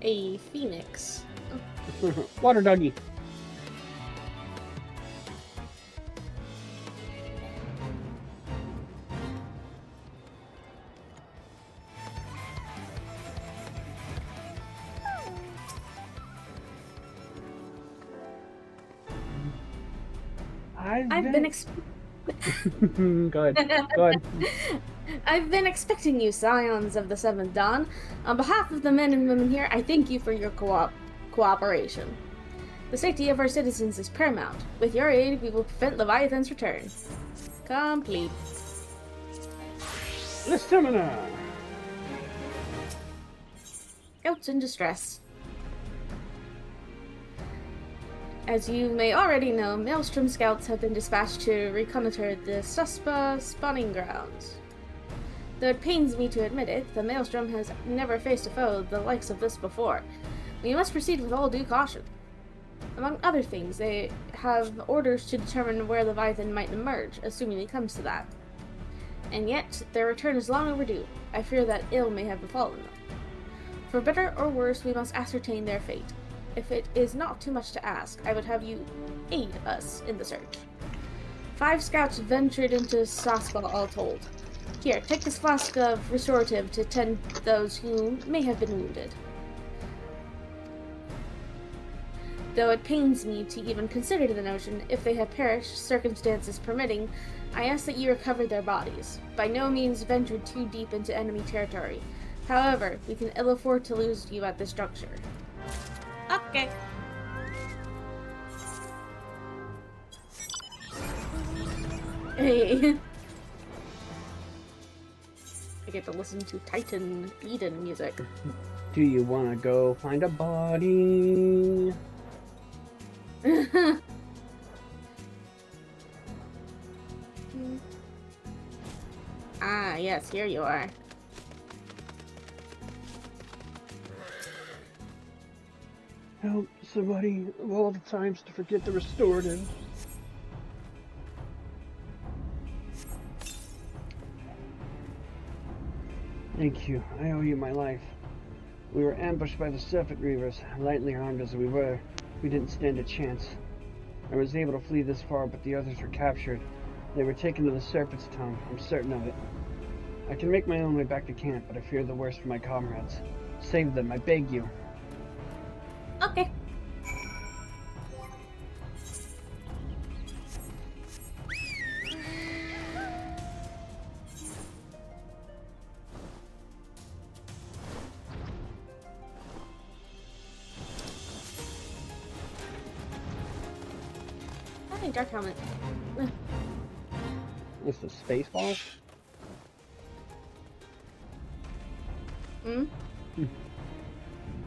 A phoenix. Water doggy. I've been Go ahead. I've been expecting you, Scions of the Seventh Dawn. On behalf of the men and women here, I thank you for your cooperation. The safety of our citizens is paramount. With your aid, we will prevent Leviathan's return. Complete. Stamina! Scouts in distress. As you may already know, Maelstrom scouts have been dispatched to reconnoiter the Suspa spawning grounds. Though it pains me to admit it, the Maelstrom has never faced a foe the likes of this before. We must proceed with all due caution. Among other things, they have orders to determine where Leviathan might emerge, assuming it comes to that. And yet, their return is long overdue. I fear that ill may have befallen them. For better or worse, we must ascertain their fate. If it is not too much to ask, I would have you aid us in the search. 5 scouts ventured into Saspa all told. Here, take this flask of restorative to tend those who may have been wounded. Though it pains me to even consider the notion, if they have perished, circumstances permitting, I ask that you recover their bodies. By no means venture too deep into enemy territory. However, we can ill afford to lose you at this juncture. Okay. Hey. I get to listen to Titan Eden music. Do you want to go find a body? Ah, yes, here you are. Help somebody of all the times to forget the restorative. Thank you. I owe you my life. We were ambushed by the Serpent Reavers. Lightly armed as we were, we didn't stand a chance. I was able to flee this far, but the others were captured. They were taken to the Serpent's Tongue. I'm certain of it. I can make my own way back to camp, but I fear the worst for my comrades. Save them, I beg you. Okay. Hey, Dark Helmet. This is Spaceballs? Hmm?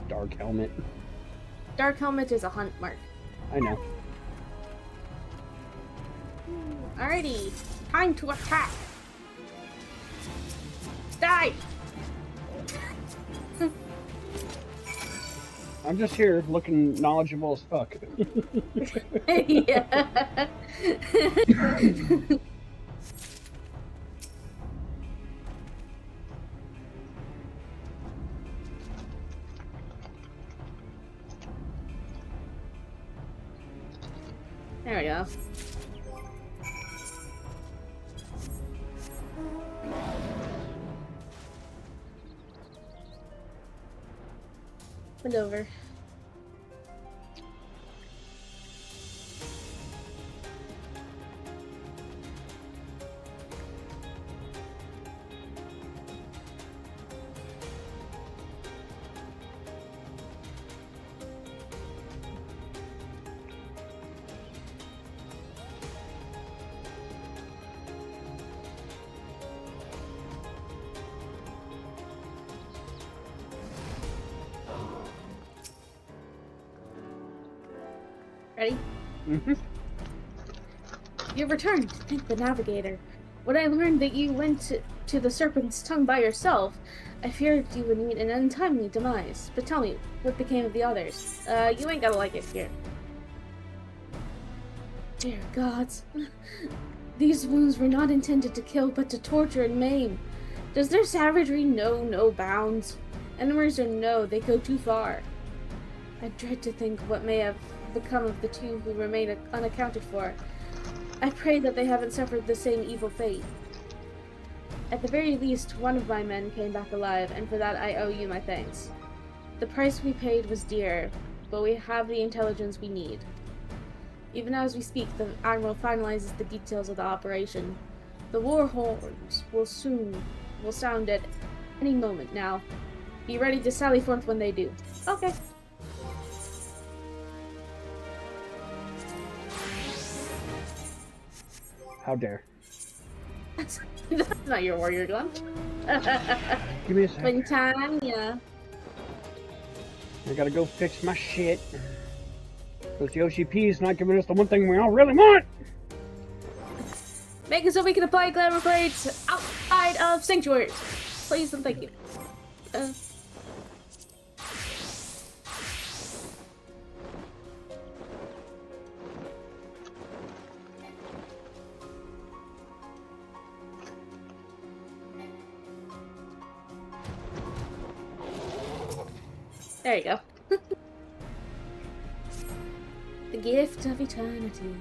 Dark Helmet. Dark Helmet is a hunt mark. I know. Alrighty, time to attack. Die! I'm just here looking knowledgeable as fuck. Yeah. There we go. Put over. Ready? Mm-hmm. You've returned. Thank the Navigator. When I learned that you went to the Serpent's Tongue by yourself, I feared you would meet an untimely demise. But tell me, what became of the others? You ain't gotta like it here. Dear gods. These wounds were not intended to kill, but to torture and maim. Does their savagery know no bounds? Enemies or no, they go too far. I dread to think what may have become of the two who remain unaccounted for. I pray that they haven't suffered the same evil fate. At the very least, one of my men came back alive, and for that I owe you my thanks. The price we paid was dear, but we have the intelligence we need. Even as we speak, the Admiral finalizes the details of the operation. The war horns will sound at any moment now. Be ready to sally forth when they do. Okay. How dare. That's not your warrior gun. Give me a sec. One time, yeah. I gotta go fix my shit. Because Yoshi P's not giving us the one thing we all really want! Make it so we can apply glamour plates outside of sanctuaries. Please and thank you. There you go. The gift of eternity.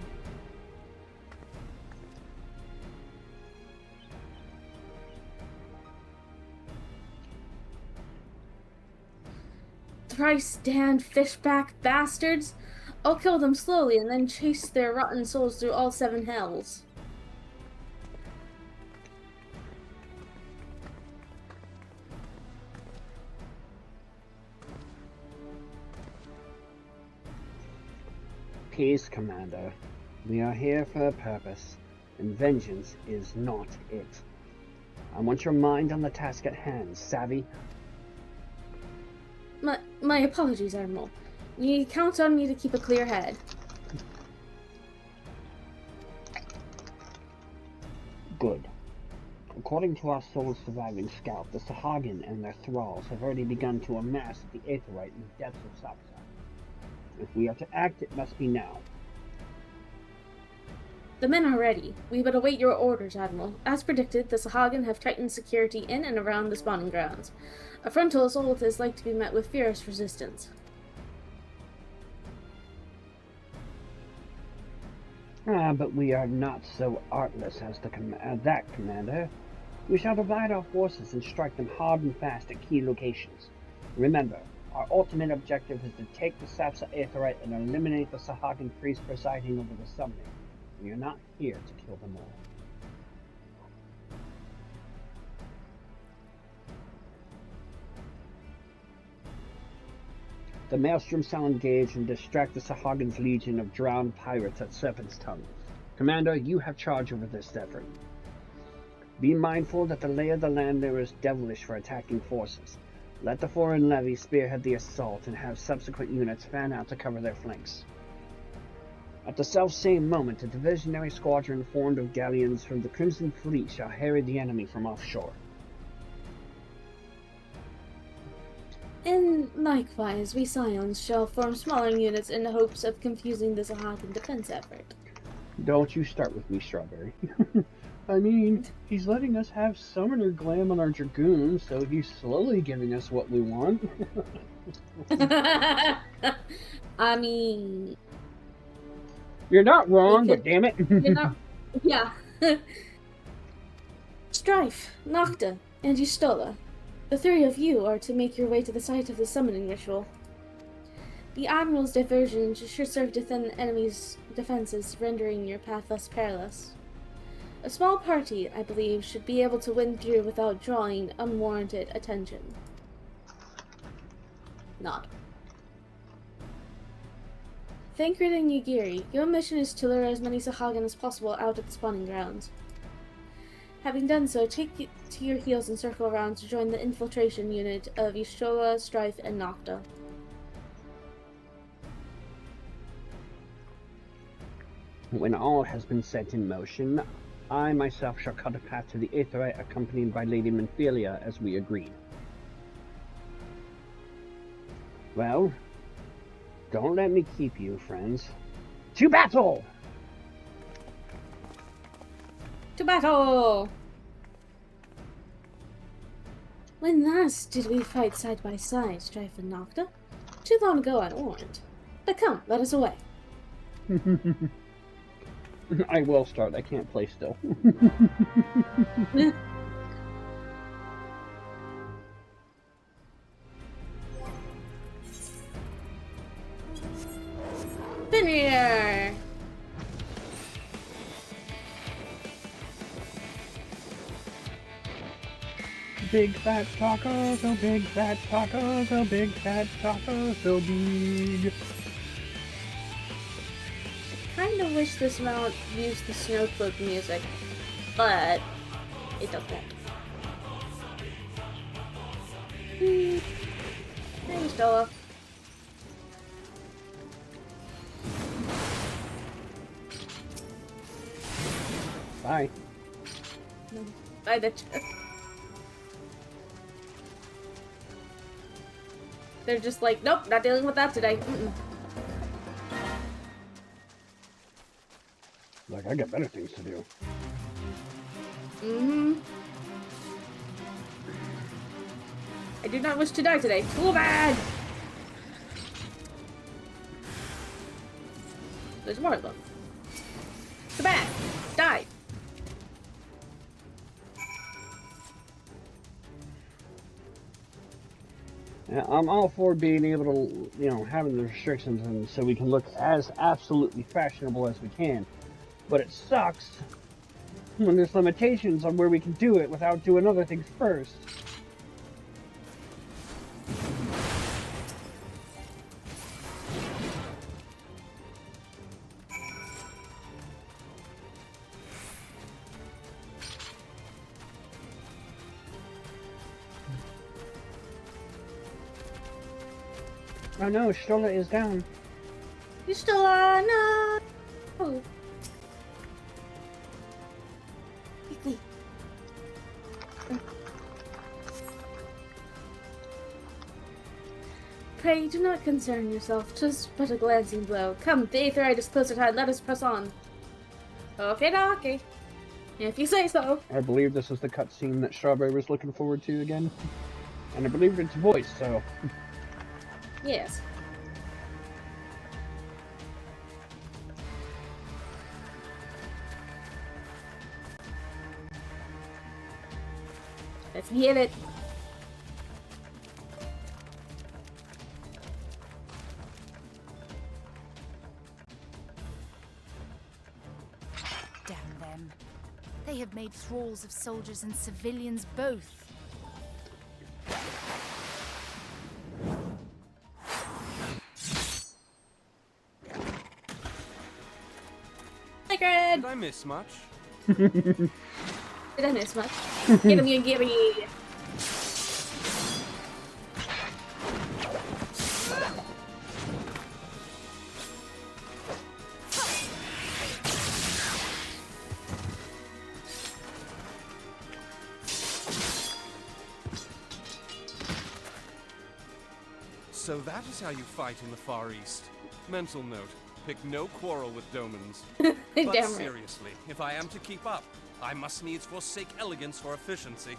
Thrice damned fishback bastards! I'll kill them slowly and then chase their rotten souls through all 7 hells. Peace, Commander. We are here for a purpose, and vengeance is not it. I want your mind on the task at hand, savvy? My apologies, Admiral. You count on me to keep a clear head. Good. According to our sole surviving scout, the Sahagin and their thralls have already begun to amass at the Aetherite in the depths of Sapsa. If we are to act, it must be now. The men are ready. We but await your orders, Admiral. As predicted, the Sahagin have tightened security in and around the spawning grounds. A frontal assault is like to be met with fierce resistance. But we are not so artless as that, Commander. We shall divide our forces and strike them hard and fast at key locations. Remember, our ultimate objective is to take the Sapsa Aetherite and eliminate the Sahagin priest presiding over the summoning. We are not here to kill them all. The Maelstrom shall engage and distract the Sahagin's legion of drowned pirates at Serpent's Tongue. Commander, you have charge over this effort. Be mindful that the lay of the land there is devilish for attacking forces. Let the foreign levy spearhead the assault and have subsequent units fan out to cover their flanks. At the self-same moment, a divisionary squadron formed of galleons from the Crimson Fleet shall harry the enemy from offshore. And likewise, we Scions shall form smaller units in the hopes of confusing the Sahagin defense effort. Don't you start with me, Strawberry. I mean, he's letting us have summoner glam on our Dragoons, so he's slowly giving us what we want. I mean... You're not wrong, but damn it. You're not... Yeah. Strife, Nocta, and Y'shtola. The 3 of you are to make your way to the site of the summoning ritual. The Admiral's diversion should serve to thin the enemy's defenses, rendering your path less perilous. A small party, I believe, should be able to win through without drawing unwarranted attention. Nod. Thancred and Yugiri, your mission is to lure as many Sahagin as possible out of the spawning grounds. Having done so, take to your heels and circle around to join the infiltration unit of Y'shtola, Strife, and Nocta. When all has been set in motion, I myself shall cut a path to the Aetherite accompanied by Lady Menphelia as we agreed. Well, don't let me keep you, friends. To battle! To battle! When last did we fight side by side, Strife and Nocta? Too long ago, I warned. But come, let us away. I will start. I can't play still. Fenrir! Big fat tacos, oh big fat tacos, oh big fat tacos, so big. Kind of wish this mount used the Snowcloak music, but it doesn't. Hey, Stella. Bye. Bye, bitch. They're just like, nope, not dealing with that today. Like, I got better things to do. I do not wish to die today. Too bad! There's more of them. Too bad! Die! Yeah, I'm all for being able to, you know, having the restrictions and so we can look as absolutely fashionable as we can. But it sucks when there's limitations on where we can do it without doing other things first. Oh no, Stola is down. You still are no. Quickly. Pray do not concern yourself. 'Tis but a glancing blow. Come, the Aetherite is close at hand. Let us press on. Okay, dokie. If you say so. I believe this is the cutscene that Strawberry was looking forward to again. And I believe it's voice, so... Yes. Let's get it. Damn them. They have made thralls of soldiers and civilians both. Sacred! Did I miss much? Did I miss much? Get him, you gibby! So that is how you fight in the Far East. Mental note, pick no quarrel with Domans. But Damn right. seriously, if I am to keep up, I must needs forsake elegance for efficiency.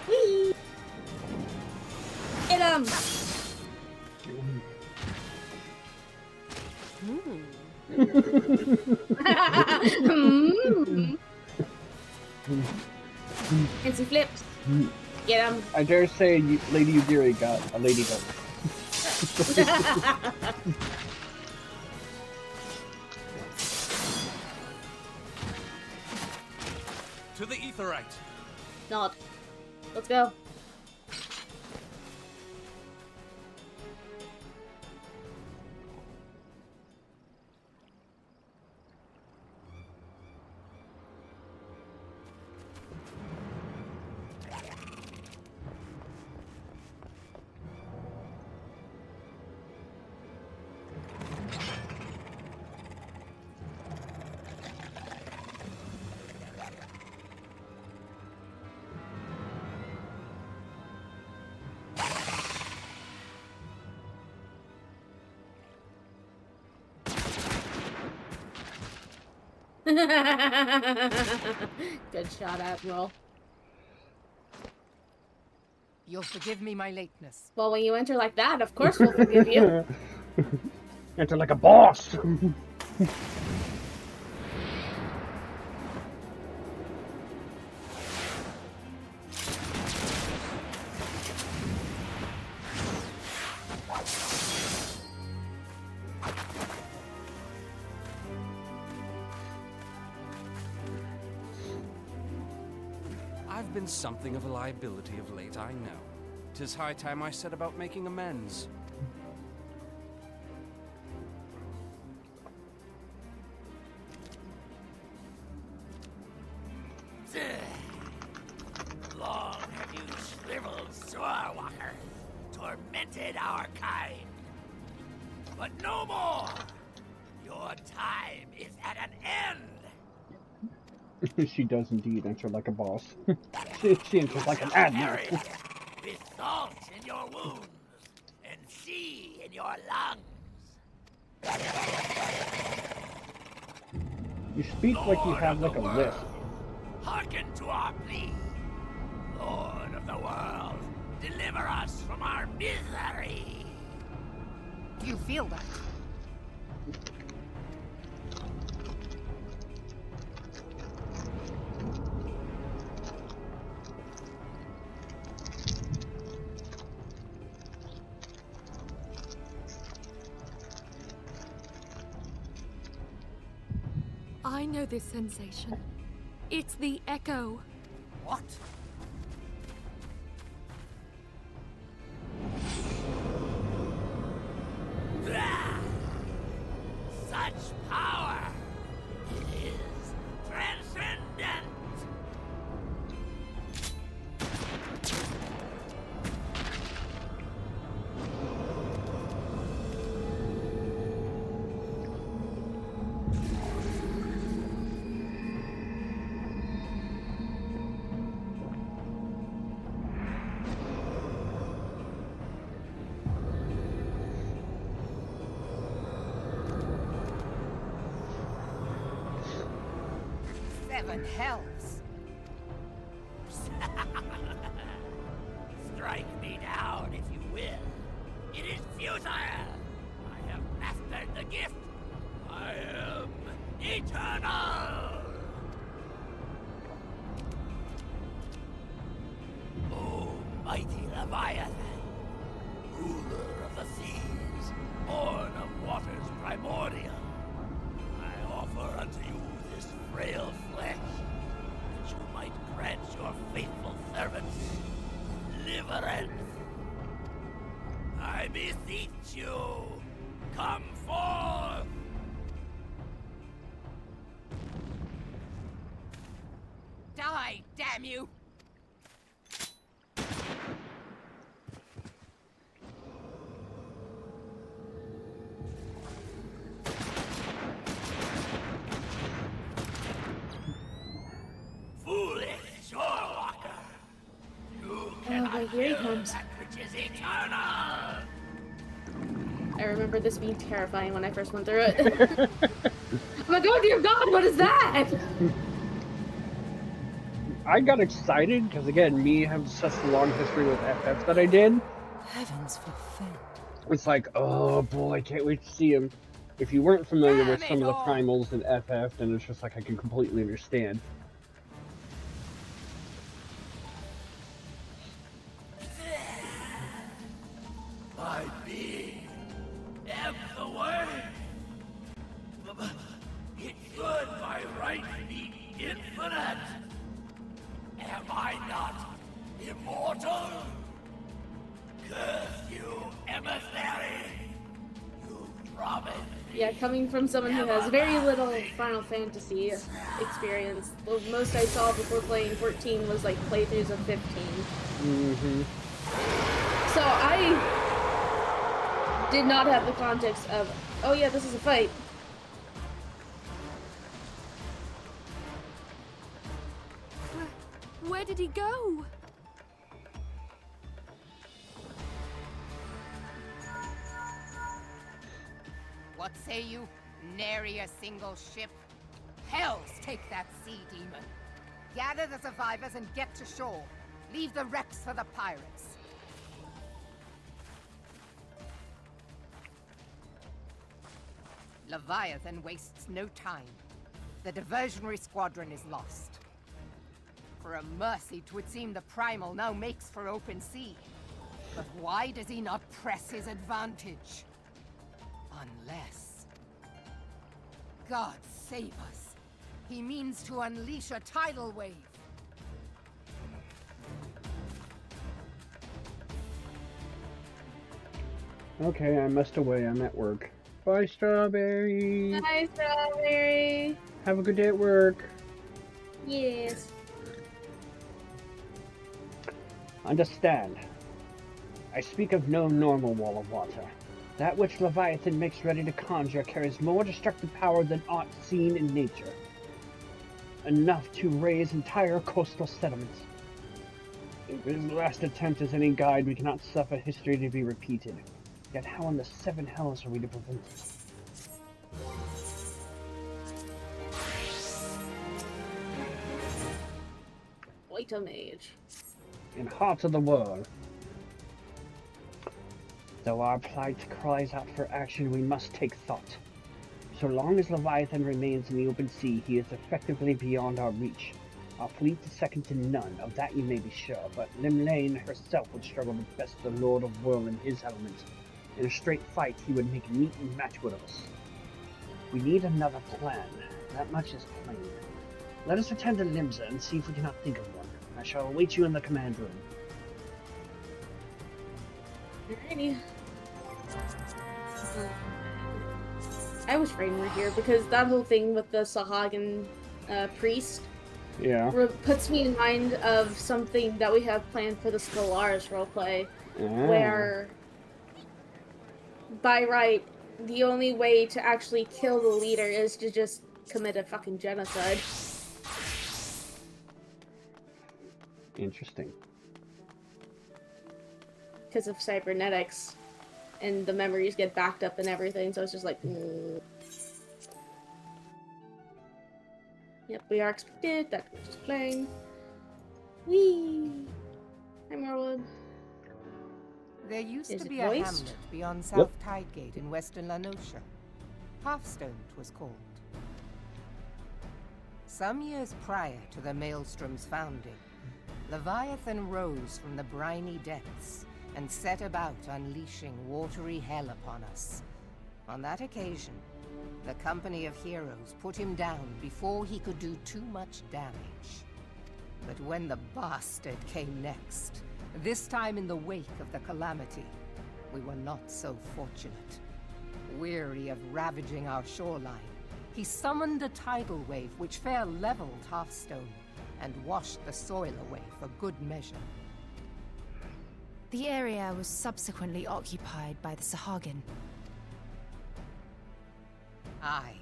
Whee! Get him! Fancy flips. Get him. I dare say Lady Udiri got a lady goat. To the Aetherite! Nod. Let's go. Good shot, Admiral. You'll forgive me my lateness. Well, when you enter like that, of course we'll forgive you. Enter like a boss! I've been something of a liability of late, I know. 'Tis high time I set about making amends. Long have you shriveled Sorewalker, tormented our kind. But no more! Your time is at an end! She does indeed enter like a boss. she enters like an admiral. With salt in your wounds and sea in your lungs. You speak like you have like a lisp. Hearken to our plea. Lord of the world, deliver us from our misery. Do you feel that? I know this sensation. It's the echo. What? Such power! It is transcendent! Seven hells. Strike me down if you will. It is futile! I have mastered the gift. I am eternal! O mighty Leviathan, ruler of the seas, born of waters primordial, I offer unto you this frail flesh, that you might grant your faithful servants deliverance. I beseech you, come forth! Die, damn you! Foolish shorewalker! You cannot but here he kill comes. that which is eternal! I remember this being terrifying when I first went through it. I'm like, oh dear God, what is that? I got excited because, again, me have such a long history with FF that I did. Heavens forfend. It's like, oh boy, I can't wait to see him. If you weren't familiar with some of the primals in FF, then it's just like I can completely understand. My being ebbs away. It should by right be infinite. Am I not immortal? Curse you, emissary! You promised me. Yeah, coming from someone who has very little Final Fantasy experience, the most I saw before playing 14 was like playthroughs of 15. Mm-hmm. So I did not have the context of, oh yeah, this is a fight. Where did he go? What say you? Nary a single ship? Hells take that sea demon. Gather the survivors and get to shore. Leave the wrecks for the pirates. Leviathan wastes no time. The diversionary squadron is lost. For a mercy, 'twould seem the Primal now makes for open sea. But why does he not press his advantage? Unless... God save us. He means to unleash a tidal wave. Okay, I must away. I'm at work. Bye, Strawberry. Hi, Strawberry. Have a good day at work. Yes. Understand. I speak of no normal wall of water. That which Leviathan makes ready to conjure carries more destructive power than aught seen in nature. Enough to raise entire coastal settlements. If his last attempt is any guide, we cannot suffer history to be repeated. Yet how in the seven hells are we to prevent it? White mage. In heart of the world. Though our plight cries out for action, we must take thought. So long as Leviathan remains in the open sea, he is effectively beyond our reach. Our fleet is second to none, of that you may be sure, but Limlane herself would struggle to best the Lord of Will in his element. In a straight fight, he would make meat and match with us. We need another plan. That much is plain. Let us return to Limsa and see if we cannot think of one. I shall await you in the command room. Alrighty. I wish Rain were here because that whole thing with the Sahagin priest puts me in mind of something that we have planned for the Stellaris roleplay, where by right, the only way to actually kill the leader is to just commit a fucking genocide. Interesting. Because of cybernetics, and the memories get backed up and everything, so it's just like... Yep, we are expected. That's just playing. Whee! Hi, Marwood. There used Is to it be a voiced? hamlet beyond South Tidegate in western Lanosha. Halfstone it was called. Some years prior to the Maelstrom's founding, Leviathan rose from the briny depths and set about unleashing watery hell upon us. On that occasion, the Company of Heroes put him down before he could do too much damage. But when the bastard came next, this time in the wake of the calamity, we were not so fortunate. Weary of ravaging our shoreline, he summoned a tidal wave which fair leveled Halfstone and washed the soil away for good measure. The area was subsequently occupied by the Sahagin. Aye,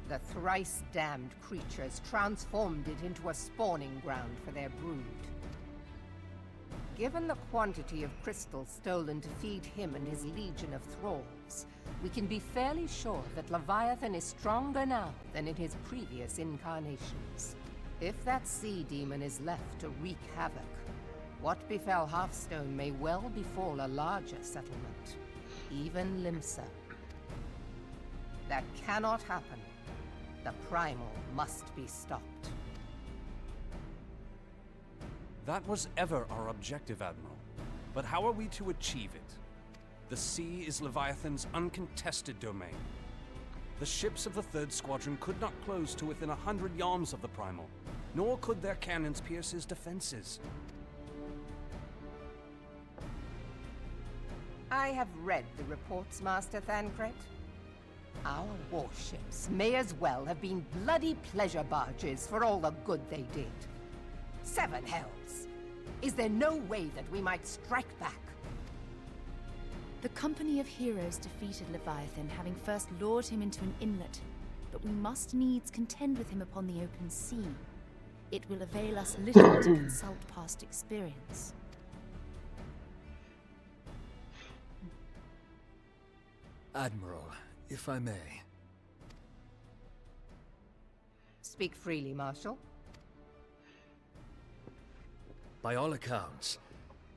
the thrice-damned creatures transformed it into a spawning ground for their brood. Given the quantity of crystal stolen to feed him and his legion of thralls, we can be fairly sure that Leviathan is stronger now than in his previous incarnations. If that sea demon is left to wreak havoc, what befell Halfstone may well befall a larger settlement, even Limsa. That cannot happen. The primal must be stopped. That was ever our objective, Admiral. But how are we to achieve it? The sea is Leviathan's uncontested domain. The ships of the 3rd Squadron could not close to within 100 yards of the primal, nor could their cannons pierce his defenses. I have read the reports, Master Thancred. Our warships may as well have been bloody pleasure barges for all the good they did. 7 hells! Is there no way that we might strike back? The Company of Heroes defeated Leviathan, having first lured him into an inlet, but we must needs contend with him upon the open sea. It will avail us little to consult past experience. Admiral, if I may. Speak freely, Marshal. By all accounts,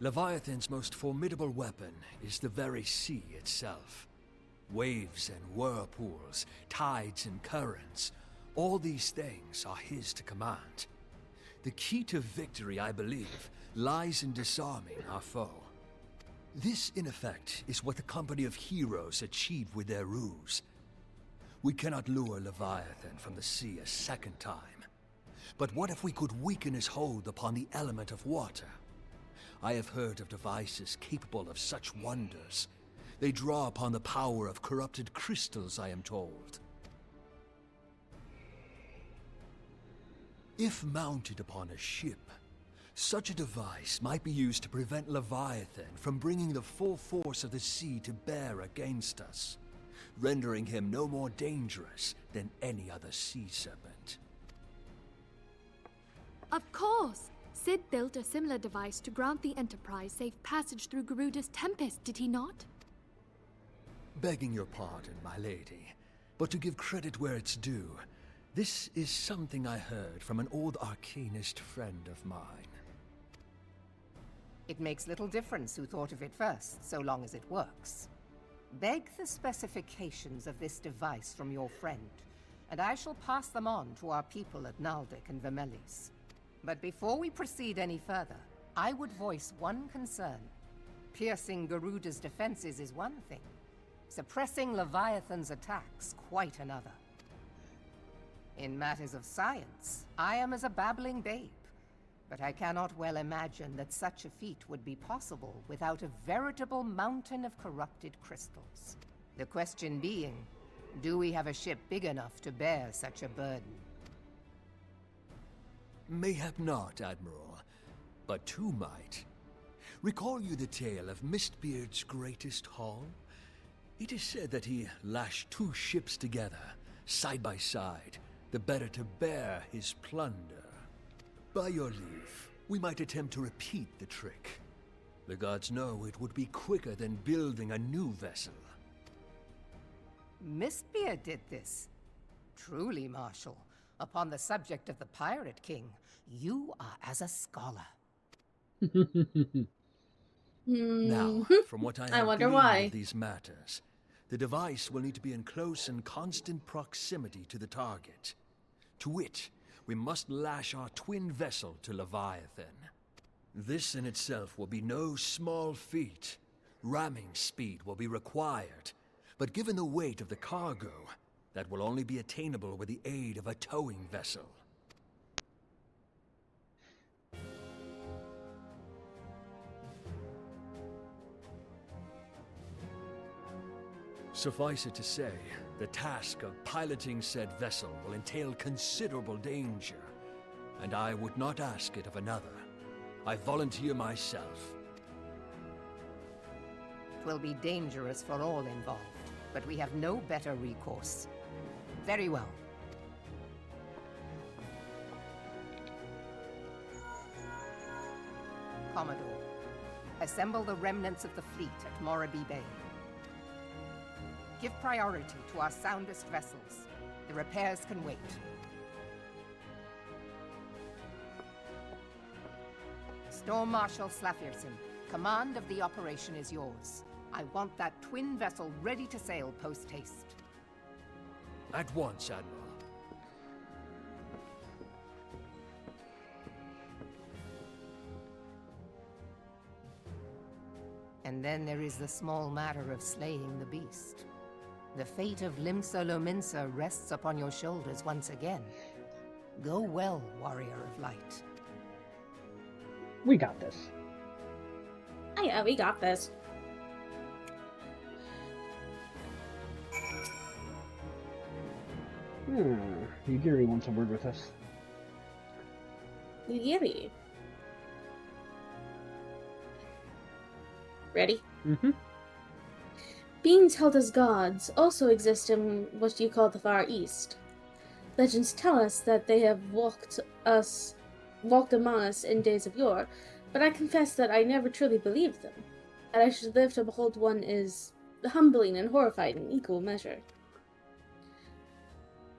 Leviathan's most formidable weapon is the very sea itself. Waves and whirlpools, tides and currents, all these things are his to command. The key to victory, I believe, lies in disarming our foe. This, in effect, is what the Company of Heroes achieved with their ruse. We cannot lure Leviathan from the sea a second time. But what if we could weaken his hold upon the element of water? I have heard of devices capable of such wonders. They draw upon the power of corrupted crystals, I am told. If mounted upon a ship, such a device might be used to prevent Leviathan from bringing the full force of the sea to bear against us, rendering him no more dangerous than any other sea serpent. Of course! Sid built a similar device to grant the Enterprise safe passage through Garuda's Tempest, did he not? Begging your pardon, my lady, but to give credit where it's due, this is something I heard from an old arcanist friend of mine. It makes little difference who thought of it first, so long as it works. Beg the specifications of this device from your friend, and I shall pass them on to our people at Naldic and Vermelis. But before we proceed any further, I would voice one concern. Piercing Garuda's defenses is one thing. Suppressing Leviathan's attacks, quite another. In matters of science, I am as a babbling babe, but I cannot well imagine that such a feat would be possible without a veritable mountain of corrupted crystals. The question being, do we have a ship big enough to bear such a burden? Mayhap not, Admiral, but two might. Recall you the tale of Mistbeard's greatest haul? It is said that he lashed two ships together, side by side, the better to bear his plunder. By your leave, we might attempt to repeat the trick. The gods know it would be quicker than building a new vessel. Mistbeard did this. Truly, Marshal, upon the subject of the Pirate King, you are as a scholar. Now, from what I have wonder gleaned why. of these matters, the device will need to be in close and constant proximity to the target. To wit, we must lash our twin vessel to Leviathan. This in itself will be no small feat. Ramming speed will be required, but given the weight of the cargo, that will only be attainable with the aid of a towing vessel. Suffice it to say, the task of piloting said vessel will entail considerable danger, and I would not ask it of another. I volunteer myself. It will be dangerous for all involved, but we have no better recourse. Very well. Commodore, assemble the remnants of the fleet at Morabee Bay. Give priority to our soundest vessels. The repairs can wait. Storm Marshal Slafirson, command of the operation is yours. I want that twin vessel ready to sail post-haste. At once, Admiral. And then there is the small matter of slaying the beast. The fate of Limsa Lominsa rests upon your shoulders once again. Go well, Warrior of Light. We got this. Oh yeah, we got this. Yugiri wants a word with us. Yuri. Ready? Mm-hmm. Beings held as gods also exist in what you call the Far East. Legends tell us that they have walked among us in days of yore, but I confess that I never truly believed them. That I should live to behold one is humbling and horrifying in equal measure.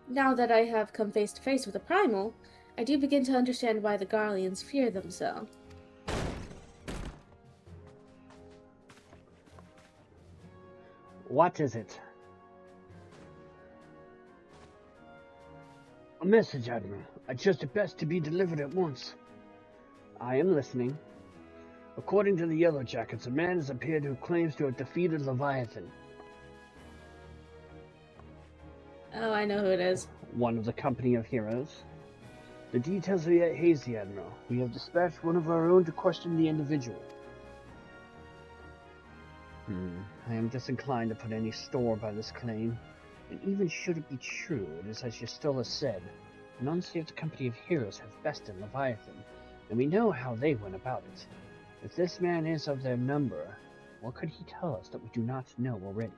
Now that I have come face to face with a primal, I do begin to understand why the Garleans fear them so. What is it? A message, Admiral. I trust it best to be delivered at once. I am listening. According to the Yellow Jackets, a man has appeared who claims to have defeated Leviathan. Oh, I know who it is. One of the company of heroes. The details are yet hazy, Admiral. We have dispatched one of our own to question the individual. I am disinclined to put any store by this claim, and even should it be true, it is as Ystola said, an unsaved company of heroes have bested Leviathan, and we know how they went about it. If this man is of their number, what could he tell us that we do not know already?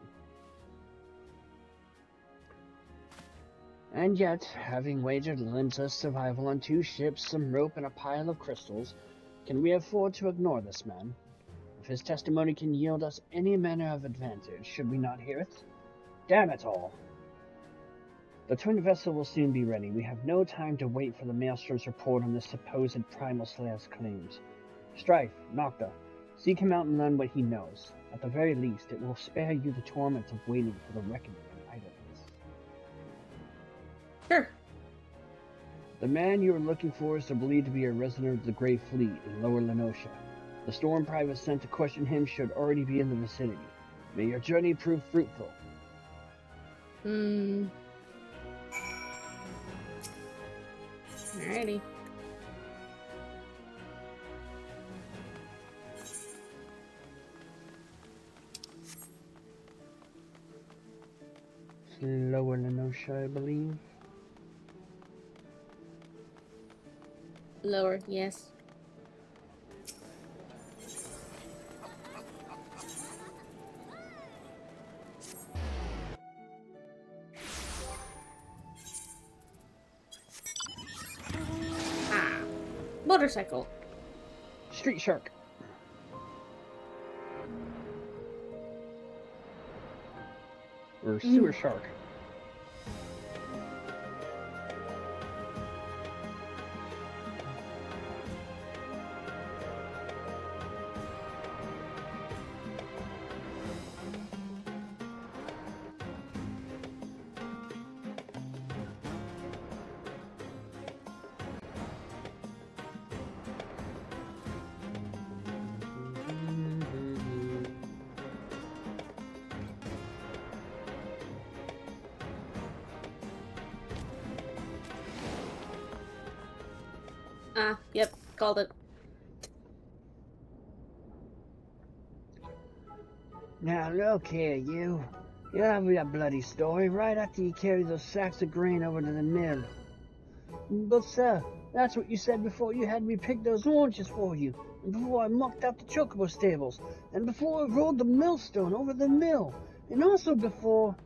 And yet, having wagered Limsa's survival on 2 ships, some rope, and a pile of crystals, can we afford to ignore this man? If his testimony can yield us any manner of advantage, should we not hear it? Damn it all! The twin vessel will soon be ready. We have no time to wait for the Maelstrom's report on this supposed Primal Slayer's claims. Strife, Nocta, seek him out and learn what he knows. At the very least, it will spare you the torment of waiting for the reckoning of idleness. Sure. The man you are looking for is believed to be a resident of the Grey Fleet in Lower Lenosha. The Storm Private sent to question him should already be in the vicinity. May your journey prove fruitful. Alrighty. Lower Lenosha, I believe. Lower, yes. Motorcycle. Street Shark. Or Sewer Shark. Yep, called it. Now look here, you. You'll have your bloody story right after you carry those sacks of grain over to the mill. But sir, that's what you said before you had me pick those oranges for you, and before I mucked out the chocobo stables, and before I rolled the millstone over the mill, and also before...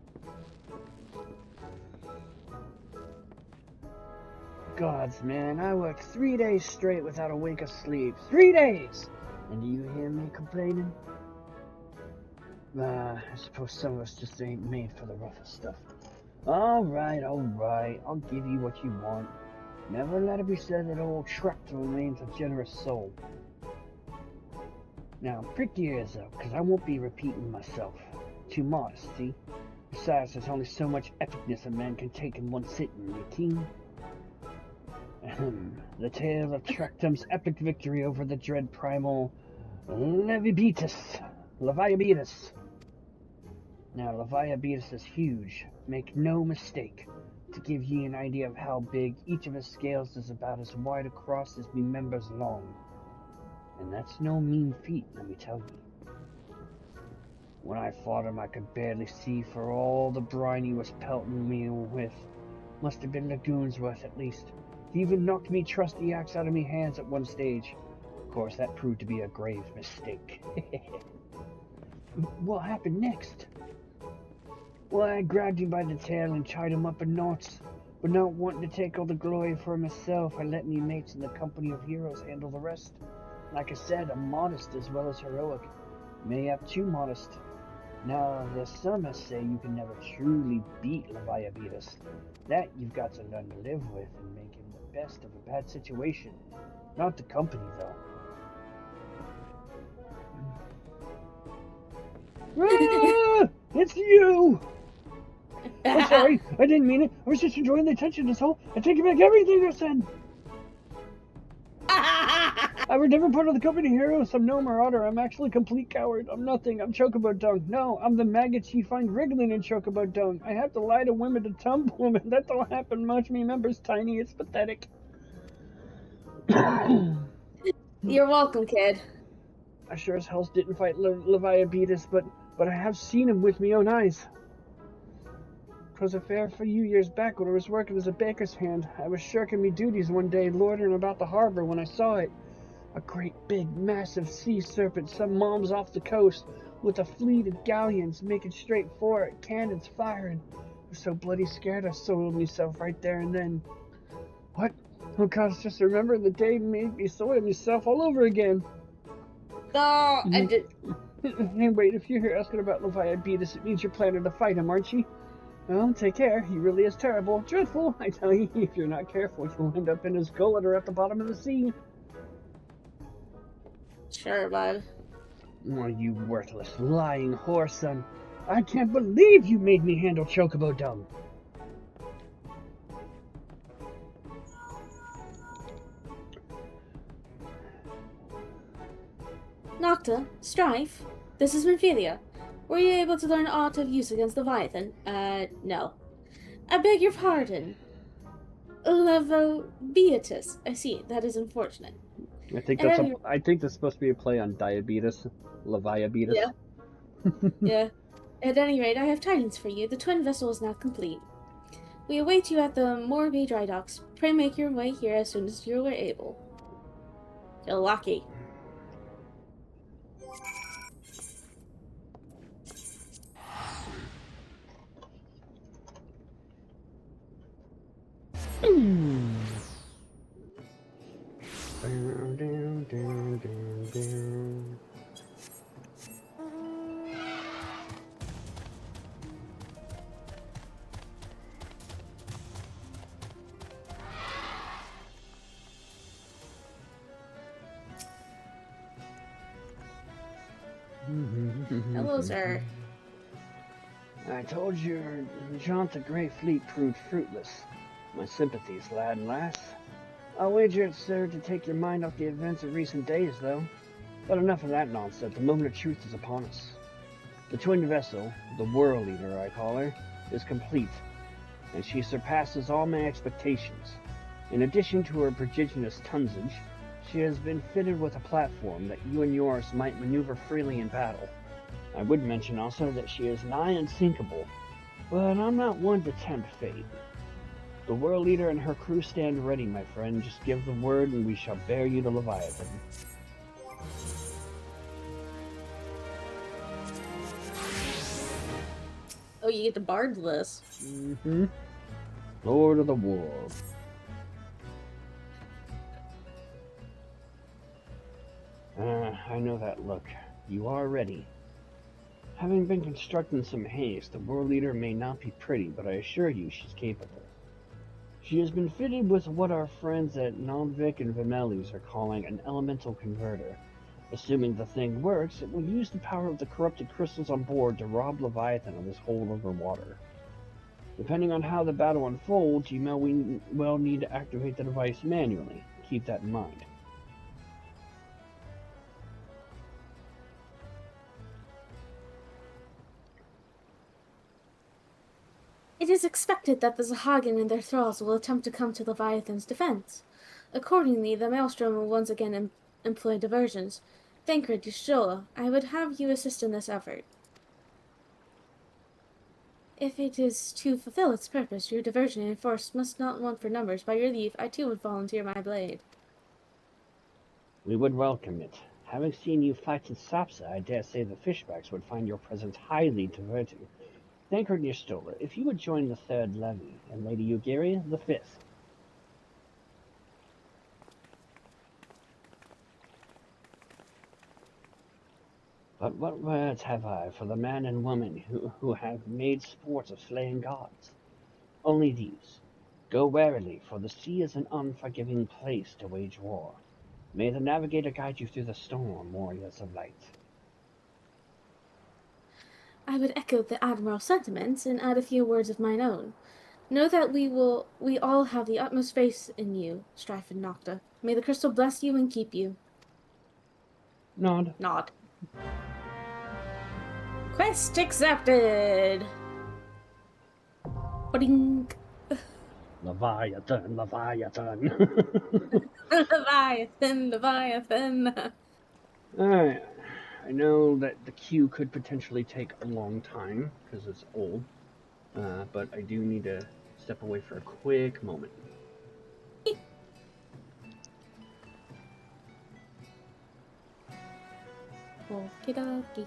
Gods, man, I worked 3 days straight without a wink of sleep. 3 days! And do you hear me complaining? I suppose some of us just ain't made for the rougher stuff. Alright, I'll give you what you want. Never let it be said that old Tractor remains a generous soul. Now, prick your ears out, because I won't be repeating myself. Too modest, see? Besides, there's only so much epicness a man can take in one sitting, you keen? The tale of Tractum's epic victory over the dread primal Leviabetus. Now, Leviabetus is huge, make no mistake. To give ye an idea of how big, each of his scales is about as wide across as me members long. And that's no mean feat, let me tell you. When I fought him, I could barely see for all the brine he was pelting me with. Must have been lagoons worth at least. He even knocked me trusty axe out of me hands at one stage. Of course, that proved to be a grave mistake. What happened next? Well, I grabbed him by the tail and tied him up in knots. But not wanting to take all the glory for myself, I let me mates in the company of heroes handle the rest. Like I said, I'm modest as well as heroic. May have too modest. Now, there's some that say you can never truly beat Leviabetus. That you've got to learn to live with and make him the best of a bad situation. Not the company, though. It's you! I'm sorry, I didn't mean it. I was just enjoying the attention, that's all. I take back everything I said. I was never part of the company heroes. I'm no marauder. I'm actually a complete coward. I'm nothing. I'm chocobo dung. No, I'm the maggots you find wriggling in chocobo dung. I have to lie to women to tumble women. That don't happen much. Me members tiny. It's pathetic. You're welcome, kid. I sure as hell didn't fight Leviathan, but I have seen him with me own eyes. 'Twas a fair few years back when I was working as a baker's hand. I was shirking me duties one day, loitering about the harbor, when I saw it. A great big, massive sea serpent some miles off the coast, with a fleet of galleons making straight for it, cannons firing. I was so bloody scared I soiled myself right there and then. What? Oh God, just remembering the day made me soil myself all over again. Oh, I did. Hey, wait, if you're here asking about Leviathan, it means you're planning to fight him, aren't you? Well, take care. He really is terrible. Dreadful, I tell you. If you're not careful, you'll end up in his gullet or at the bottom of the sea. Sure, bud. Oh, you worthless, lying whore, son. I can't believe you made me handle Chocobo dung. Nocta, Strife, this is Minfilia. Were you able to learn aught of use against Leviathan? No. I beg your pardon. Levobeatus. I see, that is unfortunate. I think that's supposed to be a play on diabetes. Leviathan. Yeah. Yeah. At any rate, I have tidings for you. The twin vessel is now complete. We await you at the Morbay dry docks. Pray make your way here as soon as you are able. You're lucky. Hello, sir. I told you your jaunt to Grey Fleet proved fruitless. My sympathies, lad and lass. I'll wager it served to take your mind off the events of recent days, though. But enough of that nonsense. The moment of truth is upon us. The twin vessel, the World Eater I call her, is complete, and she surpasses all my expectations. In addition to her prodigious tonnage, she has been fitted with a platform that you and yours might maneuver freely in battle. I would mention also that she is nigh unsinkable, but I'm not one to tempt fate. The World Leader and her crew stand ready, my friend. Just give the word and we shall bear you to Leviathan. Oh, you get the bard list. Mm-hmm. Lord of the World. I know that look. You are ready. Having been constructing some haste, the World Leader may not be pretty, but I assure you she's capable. She has been fitted with what our friends at Nalvik and Vimelis are calling an elemental converter. Assuming the thing works, it will use the power of the corrupted crystals on board to rob Leviathan of his hold over water. Depending on how the battle unfolds, you may well need to activate the device manually. Keep that in mind. It is expected that the Zahagan and their thralls will attempt to come to Leviathan's defense. Accordingly, the Maelstrom will once again employ diversions. Thancred Y'shtola, I would have you assist in this effort. If it is to fulfill its purpose, your diversion and force must not want for numbers. By your leave, I too would volunteer my blade. We would welcome it. Having seen you fight in Sapsa, I dare say the fishbacks would find your presence highly diverting. Thancred Y'shtola, if you would join the third levy, and Lady Ugaria, the fifth. But what words have I for the man and woman who have made sport of slaying gods? Only these. Go warily, for the sea is an unforgiving place to wage war. May the navigator guide you through the storm, warriors of light. I would echo the Admiral's sentiments and add a few words of mine own. Know that we all have the utmost faith in you, Strife and Nocta. May the crystal bless you and keep you. Nod. Nod. Quest accepted! Ba-ding. Leviathan, Leviathan. Leviathan, Leviathan. Alright, I know that the queue could potentially take a long time because it's old, but I do need to step away for a quick moment. Okie dokie.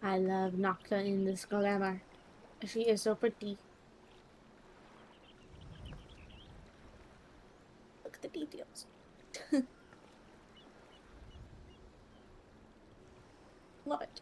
I love Nocta in this glamour. She is so pretty. Look at the details. Love it.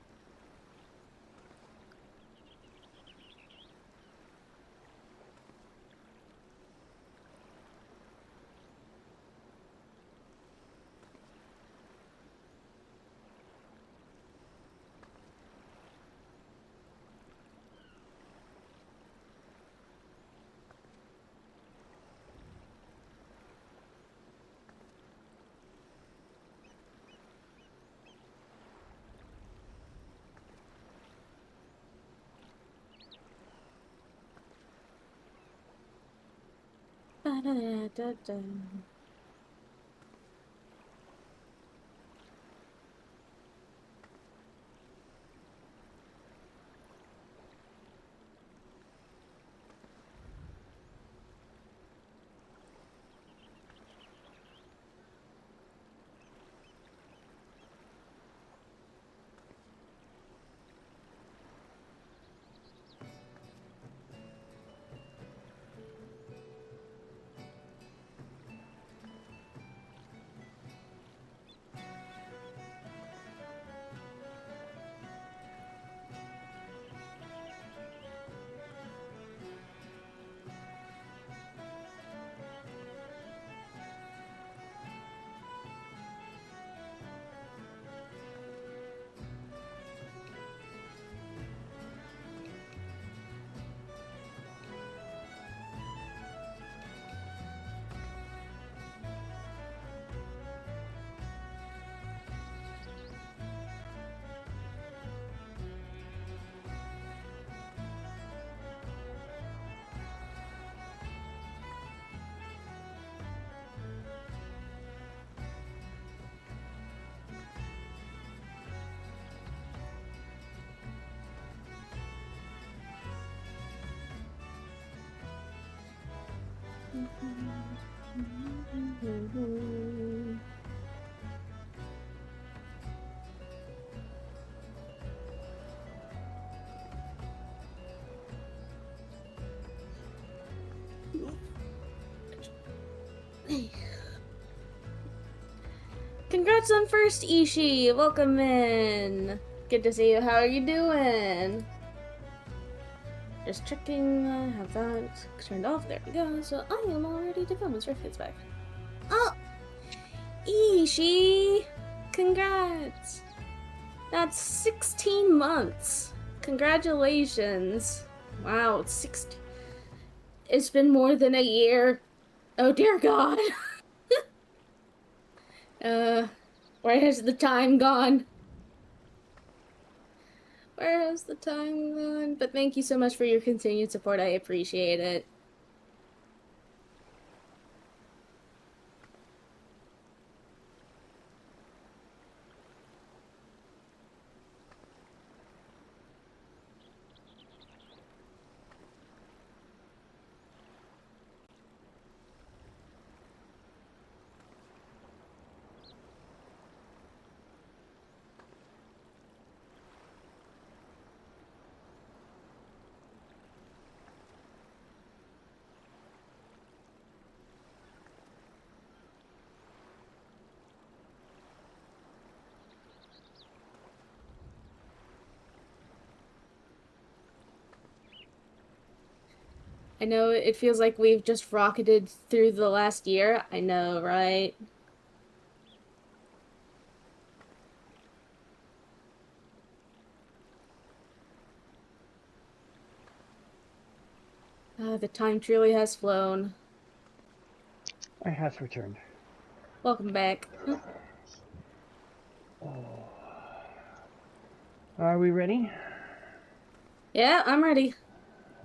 Ba-da-da-da-da. Congrats on first, Ishi. Welcome in. Good to see you. How are you doing? Just checking. Have that turned off. There we go. So I am all ready to go when Strife gets back. Ishi! Congrats! That's 16 months. Congratulations. Wow, it's been more than a year. Oh dear God. Where has the time gone? Where has the time gone? But thank you so much for your continued support. I appreciate it. I know it feels like we've just rocketed through the last year. I know, right? The time truly has flown. I has returned. Welcome back. Are we ready? Yeah, I'm ready.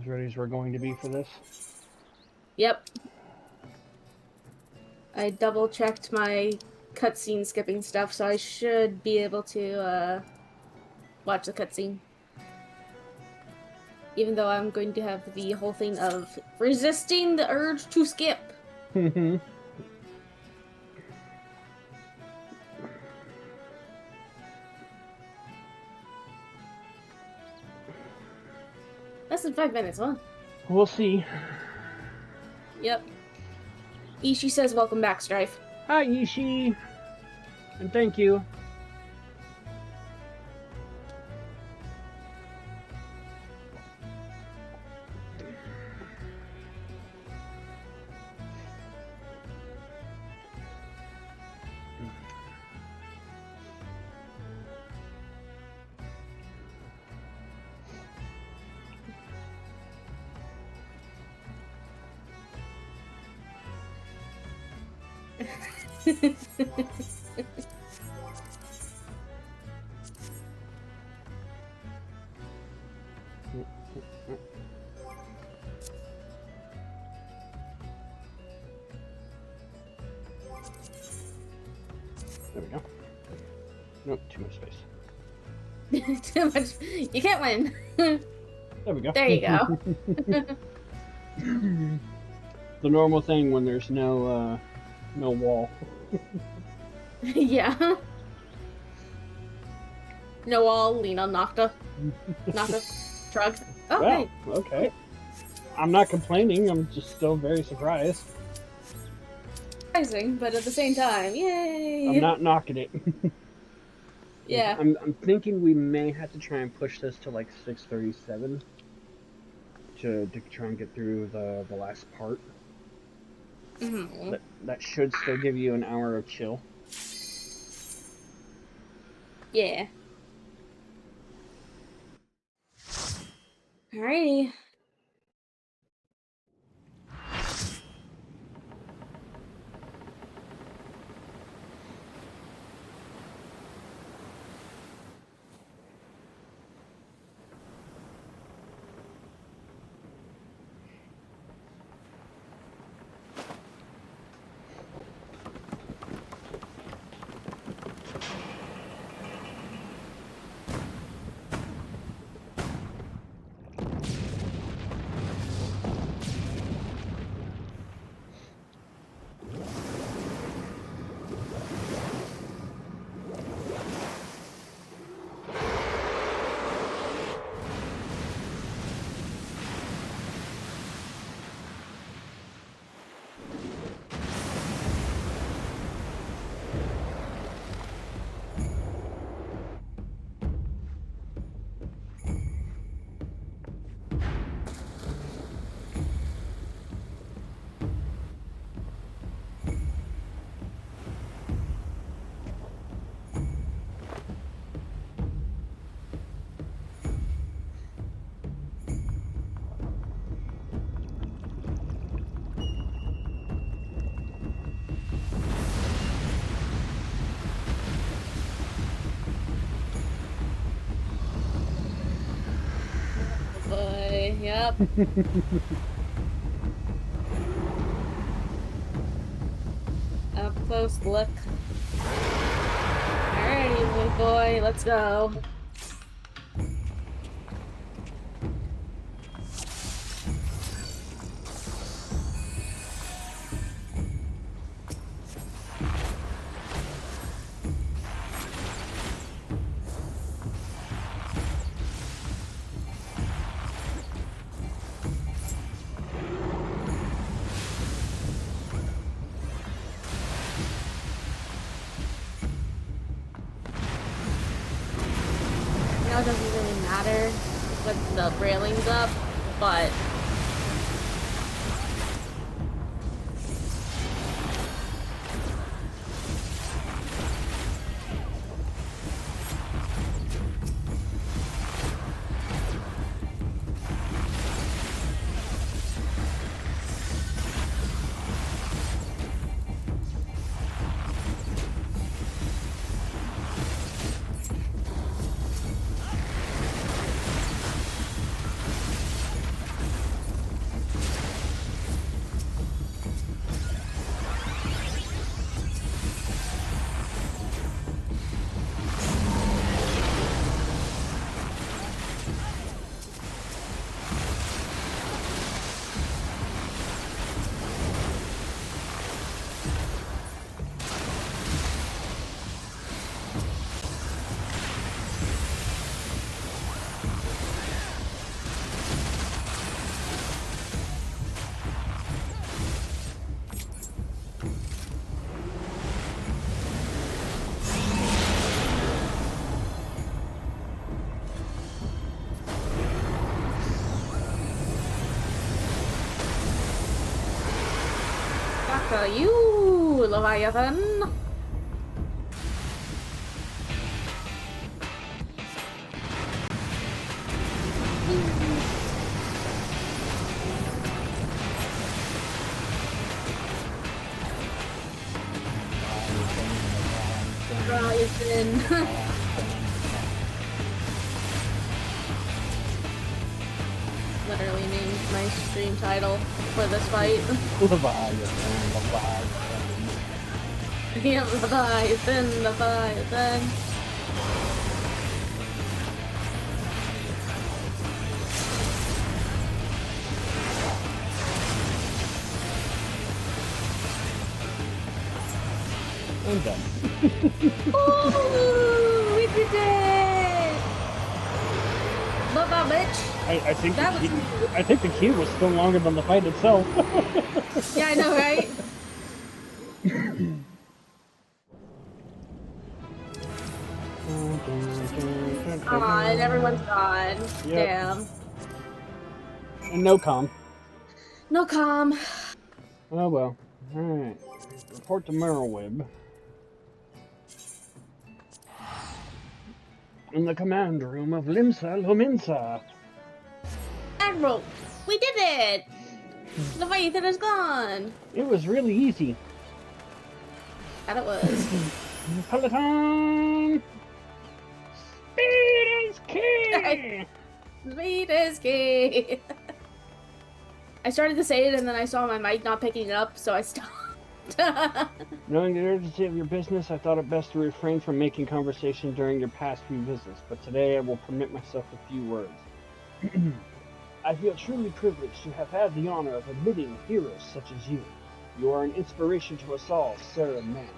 As ready as we're going to be for this? Yep. I double-checked my cutscene skipping stuff, so I should be able to, watch the cutscene. Even though I'm going to have the whole thing of resisting the urge to skip. Less than 5 minutes, huh? We'll see. Yep. Ishi says welcome back, Strife. Hi, Ishi! And thank you. There we go. Nope, too much space. Too much. You can't win. There we go. There you go. The normal thing when there's no wall. Yeah. No wall, lean on Nocta. Nocta. Shrug. Oh, Well, hey. okay. I'm not complaining, I'm just still very surprised. Surprising, but at the same time, yay! I'm not knocking it. Yeah. I'm thinking we may have to try and push this to like 6:37 to try and get through the last part. Mm-hmm. That should still give you an hour of chill. Yeah. Alrighty. Yep. Up close look. Alrighty, little boy, let's go. Now it doesn't really matter with the railings up, but back to you, Leviathan. Leviathan. Literally named my stream title for this fight. Leviathan. Yeah, Leviathan. I'm done. Ooh, we did it! Love that bitch. I think That was... I think the queue was still longer than the fight itself. Yeah, I know, right? Aw, and everyone's gone. Yep. Damn. And no calm. No calm. Oh well. Alright. Report to Merweb. In the command room of Limsa Lominsa. Admiral, we did it! Leviathan is gone. It was really easy. That it was. Peloton! Speed is key! Speed is key. I started to say it and then I saw my mic not picking up, so I stopped. Knowing the urgency of your business, I thought it best to refrain from making conversation during your past few visits, but today I will permit myself a few words. I feel truly privileged to have had the honor of admitting heroes such as you. You are an inspiration to us all, sir and man.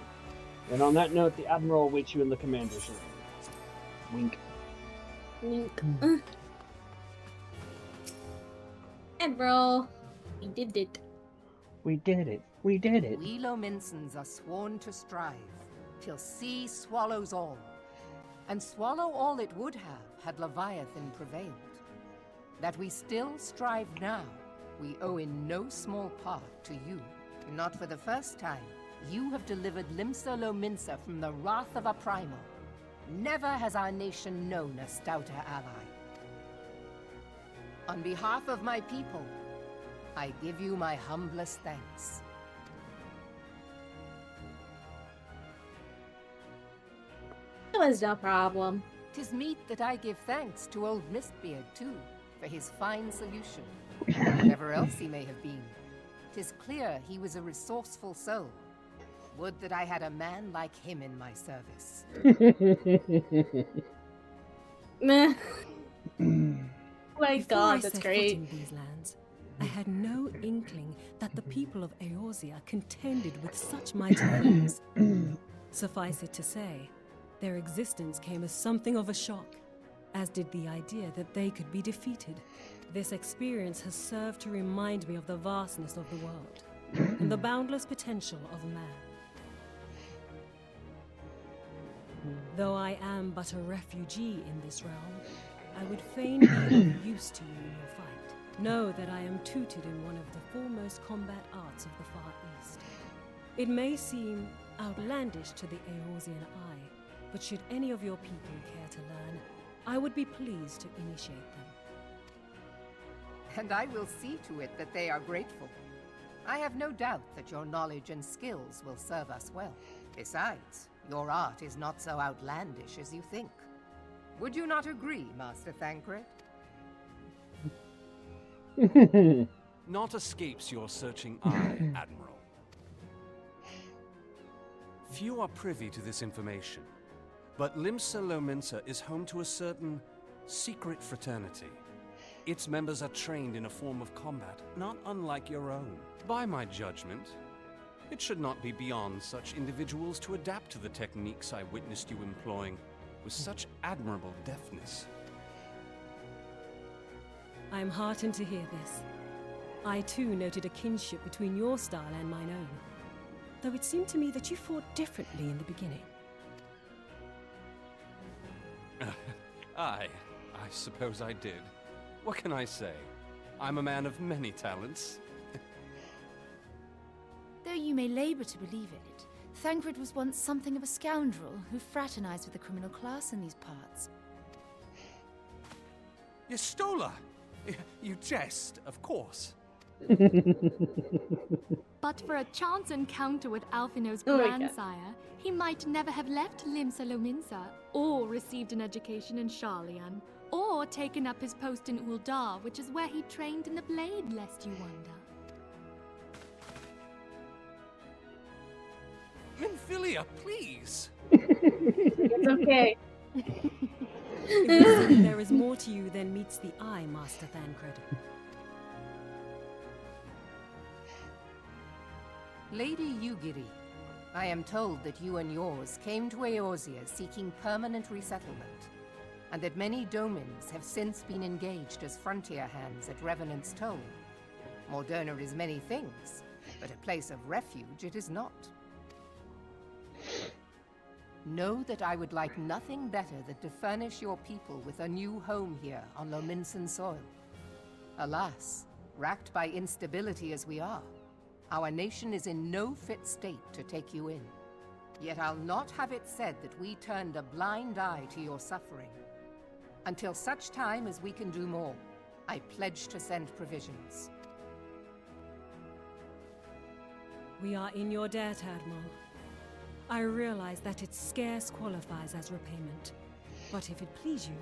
And on that note, the Admiral awaits you in the commander's room. Wink. Wink. Admiral, we did it. We did it. We did it. We Lominsons are sworn to strive, till sea swallows all. And swallow all it would have, had Leviathan prevailed. That we still strive now, we owe in no small part to you. Not for the first time, you have delivered Limsa Lominsa from the wrath of a primal. Never has our nation known a stouter ally. On behalf of my people, I give you my humblest thanks. It was no problem. 'Tis meet that I give thanks to old Mistbeard, too. for his fine solution. Whatever else he may have been, 'tis clear he was a resourceful soul. Would that I had a man like him in my service. Meh. My Before I god, that's set great. foot in these lands, I had no inkling that the people of Eorzea contended with such mighty foes. Suffice it to say, their existence came as something of a shock, as did the idea that they could be defeated. This experience has served to remind me of the vastness of the world, and the boundless potential of man. Though I am but a refugee in this realm, I would fain be of use to you in your fight. Know that I am tutored in one of the foremost combat arts of the Far East. It may seem outlandish to the Eorzean eye, but should any of your people care to learn, I would be pleased to initiate them. And I will see to it that they are grateful. I have no doubt that your knowledge and skills will serve us well. Besides, your art is not so outlandish as you think. Would you not agree, Master Thancred? Naught escapes your searching eye, Admiral. Few are privy to this information, but Limsa Lominsa is home to a certain secret fraternity. Its members are trained in a form of combat not unlike your own. By my judgment, it should not be beyond such individuals to adapt to the techniques I witnessed you employing with such admirable deftness. I am heartened to hear this. I too noted a kinship between your style and mine own, though it seemed to me that you fought differently in the beginning. I suppose I did. What can I say? I'm a man of many talents. Though you may labor to believe it, Thancred was once something of a scoundrel who fraternized with the criminal class in these parts. Yestola! You jest, of course. But for a chance encounter with Alphino's Oh my God. grandsire, he might never have left Limsa Lominsa, or received an education in Sharlayan, or taken up his post in Uldar, which is where he trained in the blade, lest you wonder. Minfilia, please! It's okay. It would seem there is more to you than meets the eye, Master Thancred. Lady Yugiri, I am told that you and yours came to Eorzea seeking permanent resettlement, and that many domins have since been engaged as frontier hands at Revenant's Toll. Morderna is many things, but a place of refuge it is not. Know that I would like nothing better than to furnish your people with a new home here on Lominsan soil. Alas, racked by instability as we are, our nation is in no fit state to take you in. Yet I'll not have it said that we turned a blind eye to your suffering. Until such time as we can do more, I pledge to send provisions. We are in your debt, Admiral. I realize that it scarce qualifies as repayment, but if it please you,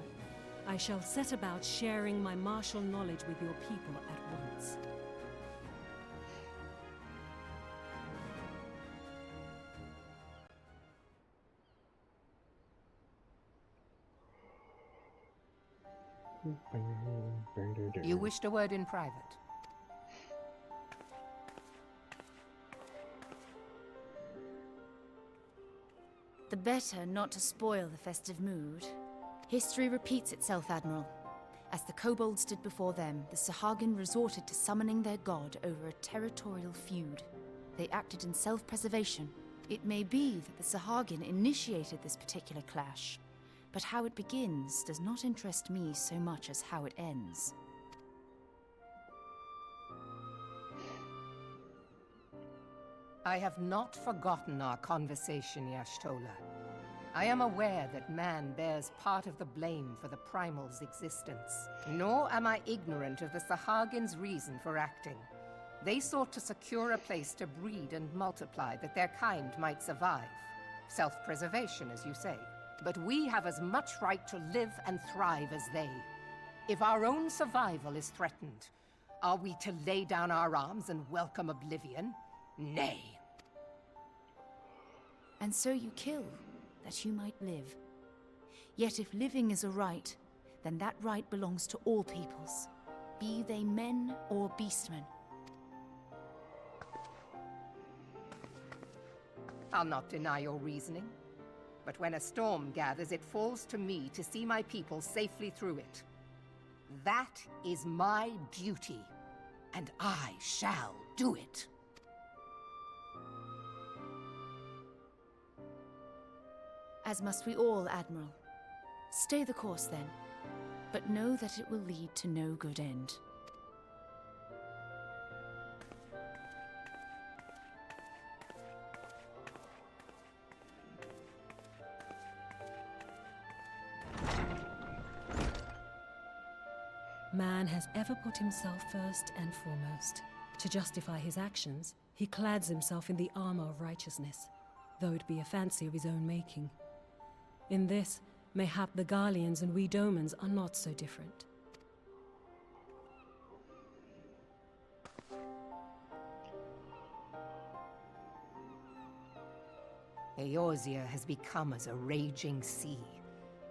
I shall set about sharing my martial knowledge with your people at once. You wished a word in private. The better not to spoil the festive mood. History repeats itself, Admiral. As the kobolds did before them, the Sahagin resorted to summoning their god over a territorial feud. They acted in self-preservation. It may be that the Sahagin initiated this particular clash, but how it begins does not interest me so much as how it ends. I have not forgotten our conversation, Y'shtola. I am aware that man bears part of the blame for the Primal's existence. Nor am I ignorant of the Sahagins' reason for acting. They sought to secure a place to breed and multiply that their kind might survive. Self-preservation, as you say. But we have as much right to live and thrive as they. If our own survival is threatened, are we to lay down our arms and welcome oblivion? Nay. And so you kill, that you might live. Yet if living is a right, then that right belongs to all peoples, be they men or beastmen. I'll not deny your reasoning. But when a storm gathers, it falls to me to see my people safely through it. That is my duty, and I shall do it. As must we all, Admiral. Stay the course then, but know that it will lead to no good end. Man has ever put himself first and foremost. To justify his actions, he clads himself in the armor of righteousness, though it be a fancy of his own making. In this, mayhap the Garleans and we Domans are not so different. Eorzea has become as a raging sea.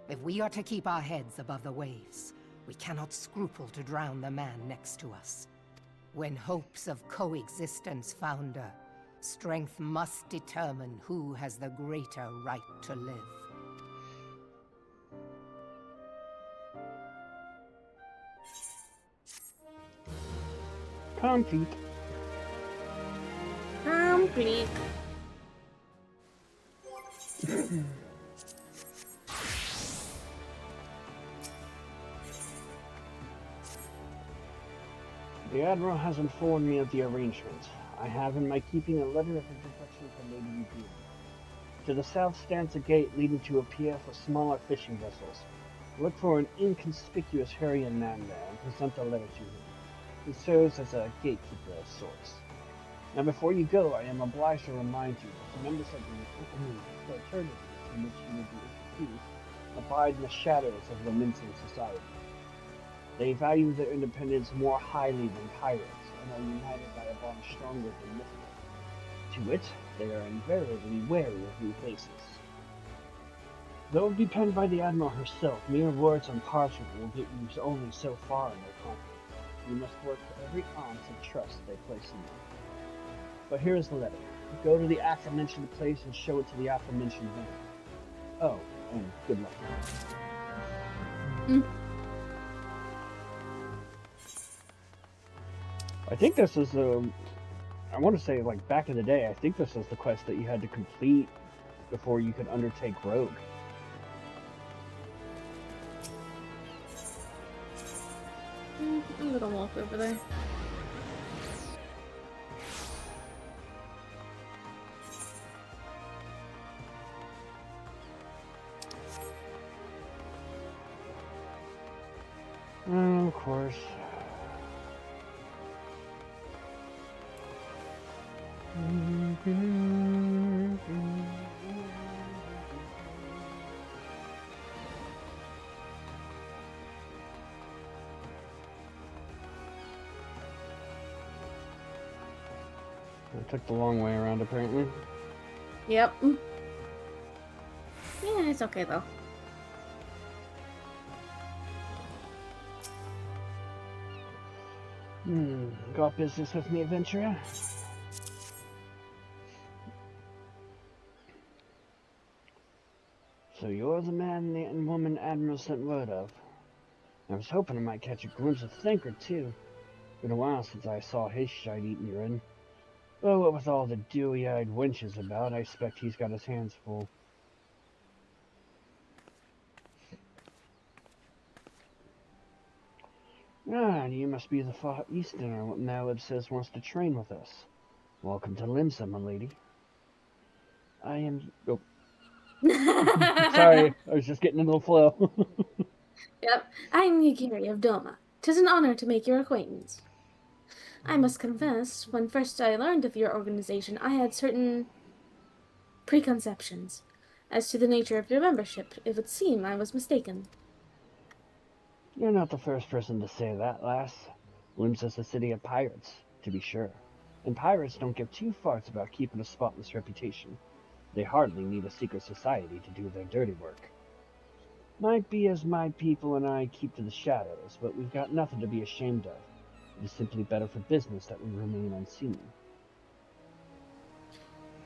If we are to keep our heads above the waves, we cannot scruple to drown the man next to us. When hopes of coexistence founder, strength must determine who has the greater right to live. Complete. Complete. The Admiral has informed me of the arrangement. I have in my keeping a letter of introduction from Lady Reborn. To the south stands a gate leading to a pier for smaller fishing vessels. Look for an inconspicuous Hurrian man there and present the letter to him. He serves as a gatekeeper of sorts. Now before you go, I am obliged to remind you that the members of the fraternity in which you will be introduced abide in the shadows of the mincing society. They value their independence more highly than pirates, and are united by a bond stronger than mythical. To wit, they are invariably wary of new faces. Though it be penned by the Admiral herself, mere words on parchment will get you only so far in their confidence. You must work for every ounce of trust they place in you. But here is the letter. Go to the aforementioned place and show it to the aforementioned man. Oh, and good luck. I think this is I want to say, like, back in the day, I think this was the quest that you had to complete before you could undertake Rogue. I'm gonna walk over there. Of course. I took the long way around, apparently. Yep. Yeah, it's okay though. Got business with me, adventurer? So you're the man the woman Admiral sent word of. I was hoping I might catch a glimpse of Thinker, too. Been a while since I saw his shite-eaten urine. But what with all the dewy-eyed wenches about, I expect he's got his hands full. Ah, and you must be the Far Easterner Malib says wants to train with us. Welcome to Limsa, my lady. I am... Oh. Sorry, I was just getting into the flow. Yep, I'm Yagiri of Doma. 'Tis an honor to make your acquaintance. I must confess, when first I learned of your organization, I had certain preconceptions as to the nature of your membership. It would seem I was mistaken. You're not the first person to say that, lass. Lim's is a city of pirates, to be sure. And pirates don't give two farts about keeping a spotless reputation. They hardly need a secret society to do their dirty work. Might be as my people and I keep to the shadows, but we've got nothing to be ashamed of. It is simply better for business that we remain unseen.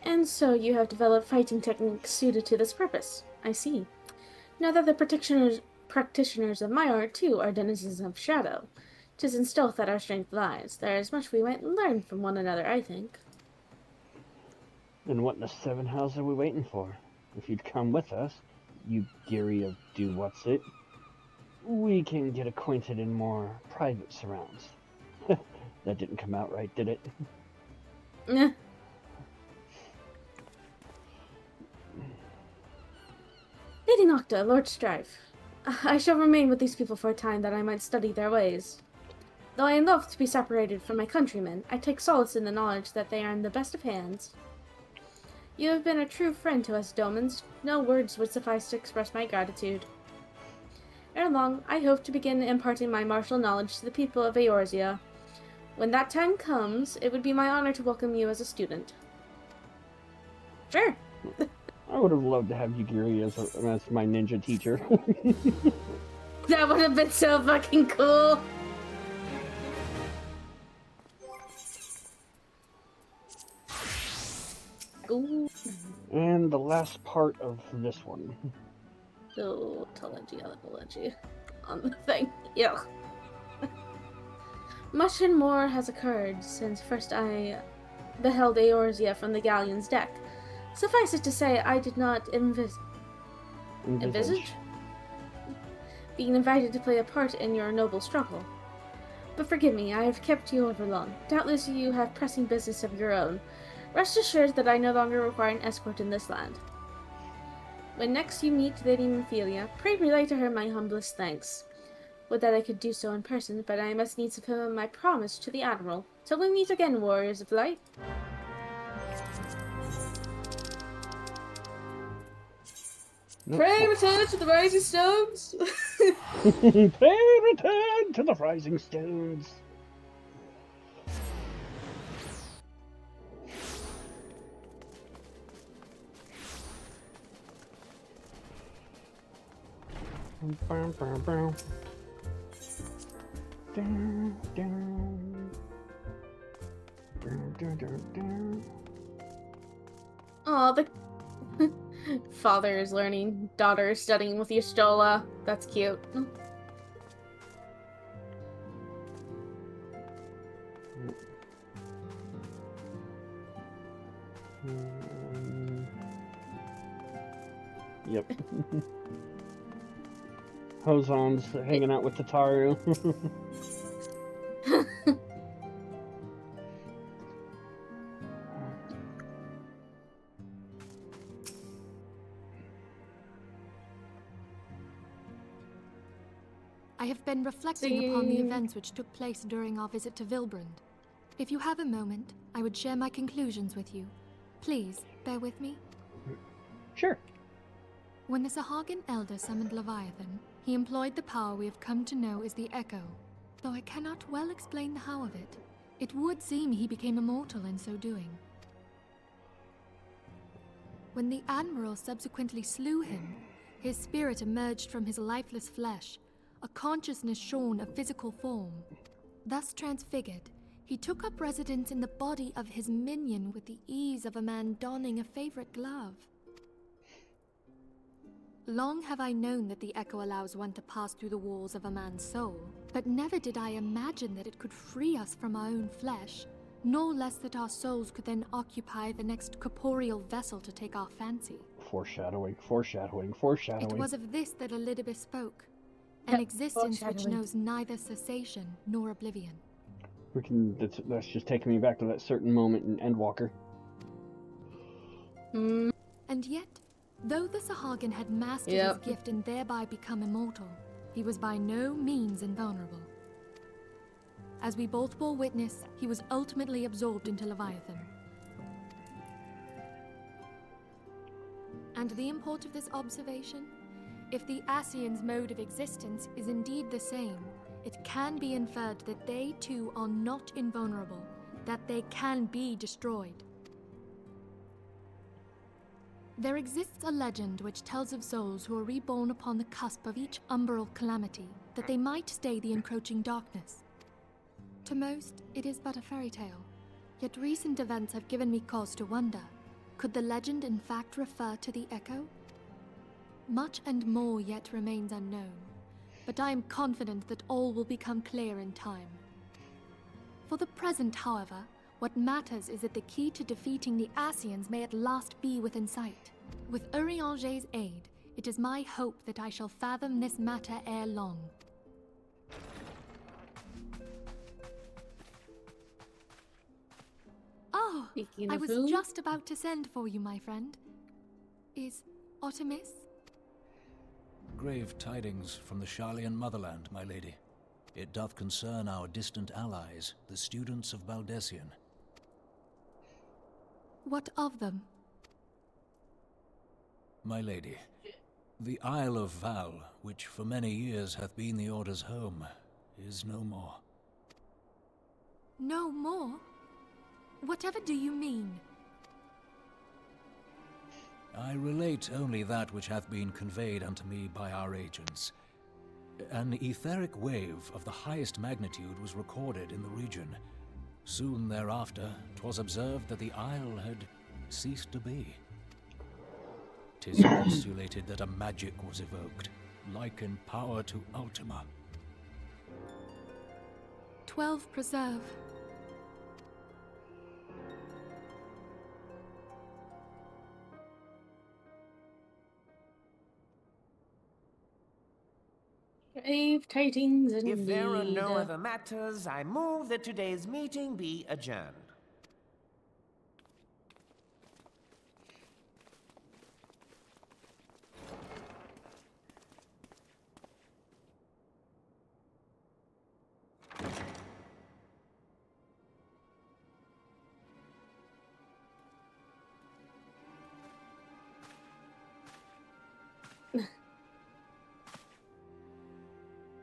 And so you have developed fighting techniques suited to this purpose. I see. Now that the practitioners of my art, too, are denizens of shadow, 'tis in stealth that our strength lies. There is much we might learn from one another, I think. Then what in the seven hells are we waiting for? If you'd come with us, you geary of do-what's-it, we can get acquainted in more private surrounds. That didn't come out right, did it? Eh. Lady Nocta, Lord Strife. I shall remain with these people for a time that I might study their ways. Though I am loath to be separated from my countrymen, I take solace in the knowledge that they are in the best of hands. You have been a true friend to us, Domans. No words would suffice to express my gratitude. Ere long, I hope to begin imparting my martial knowledge to the people of Eorzea. When that time comes, it would be my honor to welcome you as a student. Sure. I would have loved to have Yugiri as my ninja teacher. That would have been so fucking cool. Ooh. And the last part of this one. Oh, Telegy on the thing. Yeah. Much and more has occurred since first I beheld Eorzea from the galleon's deck. Suffice it to say, I did not envisage being invited to play a part in your noble struggle. But forgive me, I have kept you over long. Doubtless you have pressing business of your own. Rest assured that I no longer require an escort in this land. When next you meet Lady Ophelia, pray relay to her my humblest thanks. Would that I could do so in person, but I must needs fulfill my promise to the Admiral. Till we meet again, warriors of light. Nope. Pray return to the Rising Stones! Pray return to the Rising Stones! Aw, the father is learning, daughter is studying with Y'shtola. That's cute. Yep. Hozon's hanging out with Tataru. I have been reflecting upon the events which took place during our visit to Vilbrand. If you have a moment, I would share my conclusions with you. Please, bear with me. Sure. When the Sahagin Elder summoned Leviathan, he employed the power we have come to know as the Echo. Though I cannot well explain the how of it, it would seem he became immortal in so doing. When the Admiral subsequently slew him, his spirit emerged from his lifeless flesh, a consciousness shorn of physical form. Thus transfigured, he took up residence in the body of his minion with the ease of a man donning a favorite glove. Long have I known that the Echo allows one to pass through the walls of a man's soul, but never did I imagine that it could free us from our own flesh, nor less that our souls could then occupy the next corporeal vessel to take our fancy. Foreshadowing, foreshadowing, foreshadowing. It was of this that Elidibeth spoke, an existence which knows neither cessation nor oblivion. That's just taking me back to that certain moment in Endwalker. And yet, though the Sahagin had mastered his gift and thereby become immortal, he was by no means invulnerable. As we both bore witness, he was ultimately absorbed into Leviathan. And the import of this observation If the Ascians' mode of existence is indeed the same, it can be inferred that they too are not invulnerable, that they can be destroyed. There exists a legend which tells of souls who are reborn upon the cusp of each umbral calamity, that they might stay the encroaching darkness. To most, it is but a fairy tale, yet recent events have given me cause to wonder, could the legend in fact refer to the Echo? Much and more yet remains unknown, but I am confident that all will become clear in time. For the present, however, what matters is that the key to defeating the Ascians may at last be within sight. With Urianger's aid, it is my hope that I shall fathom this matter ere long. Oh, Speaking I of was who? just about to send for you, my friend. Is Artemis? Grave tidings from the Sharlayan motherland, my lady. It doth concern our distant allies, the students of Baldessian. What of them? My lady, the Isle of Val, which for many years hath been the Order's home, is no more. No more? Whatever do you mean? I relate only that which hath been conveyed unto me by our agents. An etheric wave of the highest magnitude was recorded in the region. Soon thereafter, 'twas observed that the isle had ceased to be. 'Tis postulated that a magic was evoked, like in power to Ultima. 12 preserve. Grave tidings indeed. If there are no other matters, I move that today's meeting be adjourned.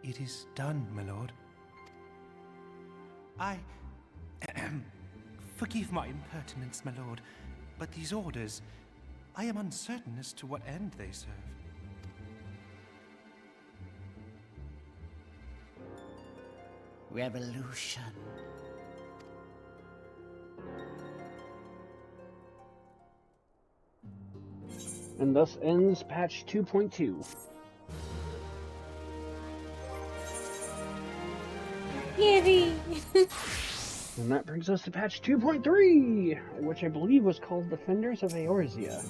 It is done, my lord. Forgive my impertinence, my lord, but these orders, I am uncertain as to what end they serve. Revolution. And thus ends patch 2.2. Yay! And that brings us to patch 2.3, which I believe was called Defenders of Eorzea.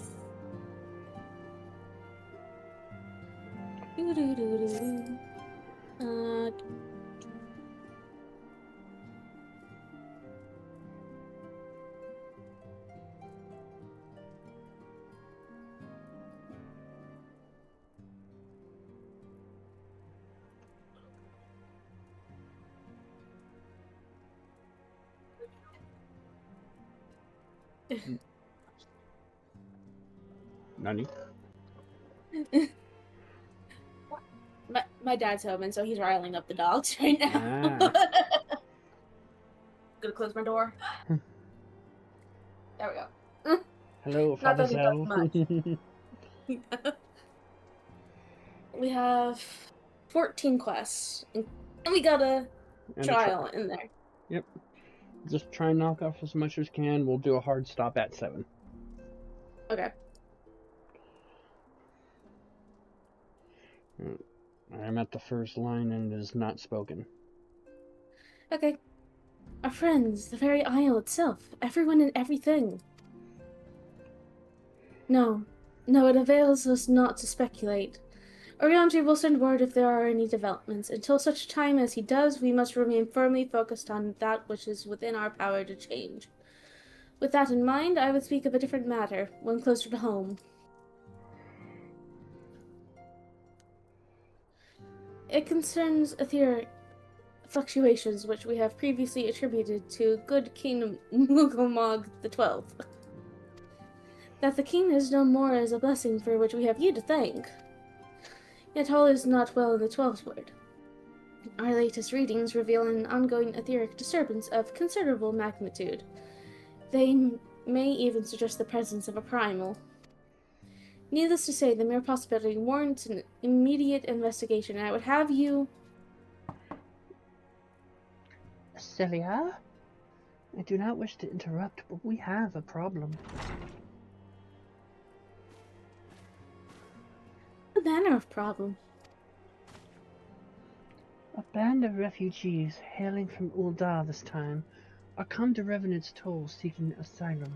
Doo-doo-doo-doo-doo. Nani? My dad's home, and so he's riling up the dogs right now. Ah. Gonna close my door. There we go. Hello, Not Father that he does Zel. much. We have 14 quests, and we got a trial in there. Yep. Just try and knock off as much as can. We'll do a hard stop at 7. Okay. I'm at the first line and it is not spoken. Okay. Our friends, the very isle itself, everyone and everything. No, it avails us not to speculate. Urianger will send word if there are any developments. Until such time as he does, we must remain firmly focused on that which is within our power to change. With that in mind, I would speak of a different matter, one closer to home. It concerns etheric fluctuations which we have previously attributed to good King Mughal the 12th. That the king is no more is a blessing for which we have you to thank. Yet all is not well in the 12th ward. Our latest readings reveal an ongoing etheric disturbance of considerable magnitude. They may even suggest the presence of a primal. Needless to say, the mere possibility warrants an immediate investigation, and I would have you... Celia? I do not wish to interrupt, but we have a problem. What manner of problem? A band of refugees hailing from Ul'dah this time are come to Revenant's Toll seeking asylum.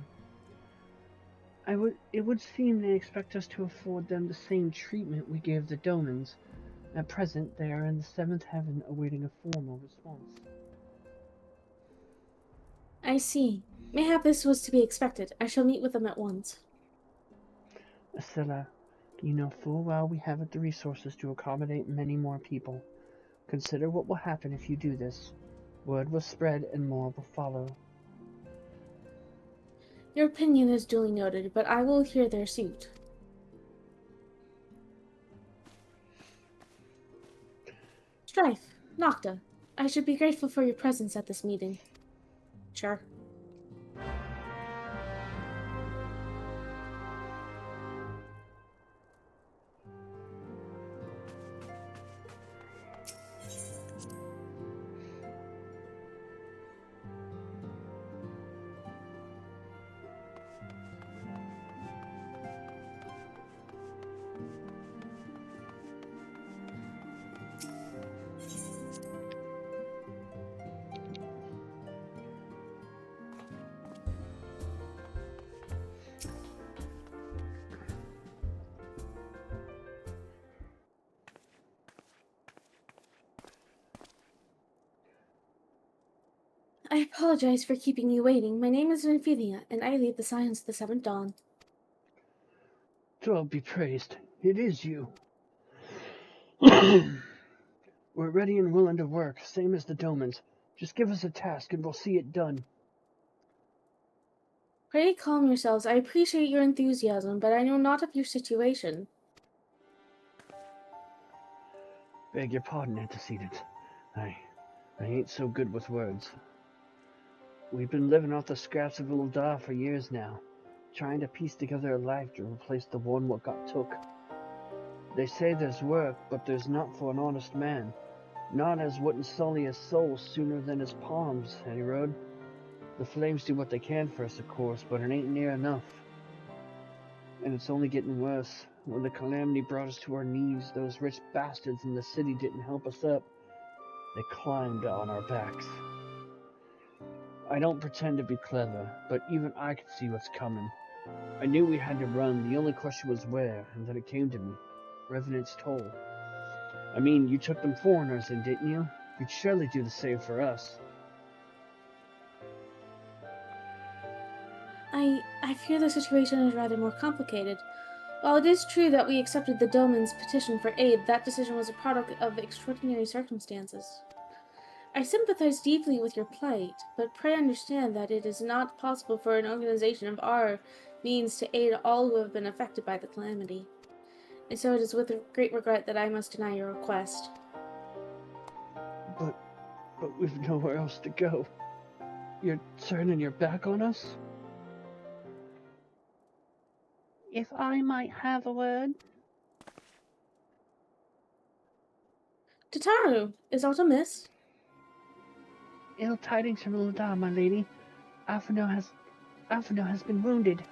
It would seem they expect us to afford them the same treatment we gave the Domans. At present, they are in the 7th heaven awaiting a formal response. I see. Mayhap this was to be expected. I shall meet with them at once. Asilla, you know full well we haven't the resources to accommodate many more people. Consider what will happen if you do this. Word will spread and more will follow. Your opinion is duly noted, but I will hear their suit. Strife, Nocta, I should be grateful for your presence at this meeting. Sure. I apologize for keeping you waiting. My name is Ophelia, and I lead the Scions of the Seventh Dawn. God be praised. It is you. We're ready and willing to work, same as the Domans. Just give us a task and we'll see it done. Pray calm yourselves. I appreciate your enthusiasm, but I know not of your situation. Beg your pardon, antecedent. I ain't so good with words. We've been living off the scraps of Ul'dah for years now, trying to piece together a life to replace the one what got took. They say there's work, but there's not for an honest man. Not as wouldn't sully his soul sooner than his palms, eh, Road? The flames do what they can for us, of course, but it ain't near enough. And it's only getting worse. When the calamity brought us to our knees, those rich bastards in the city didn't help us up. They climbed on our backs. I don't pretend to be clever, but even I could see what's coming. I knew we had to run, the only question was where, and then it came to me. Revenant's Toll. I mean, you took them foreigners in, didn't you? You'd surely do the same for us. I fear the situation is rather more complicated. While it is true that we accepted the Doman's petition for aid, that decision was a product of extraordinary circumstances. I sympathize deeply with your plight, but pray understand that it is not possible for an organization of our means to aid all who have been affected by the calamity. And so it is with great regret that I must deny your request. But we've nowhere else to go. You're turning your back on us? If I might have a word? Tataru, is aught amiss? Ill tidings from Ul'dah, my lady. Alphino has been wounded.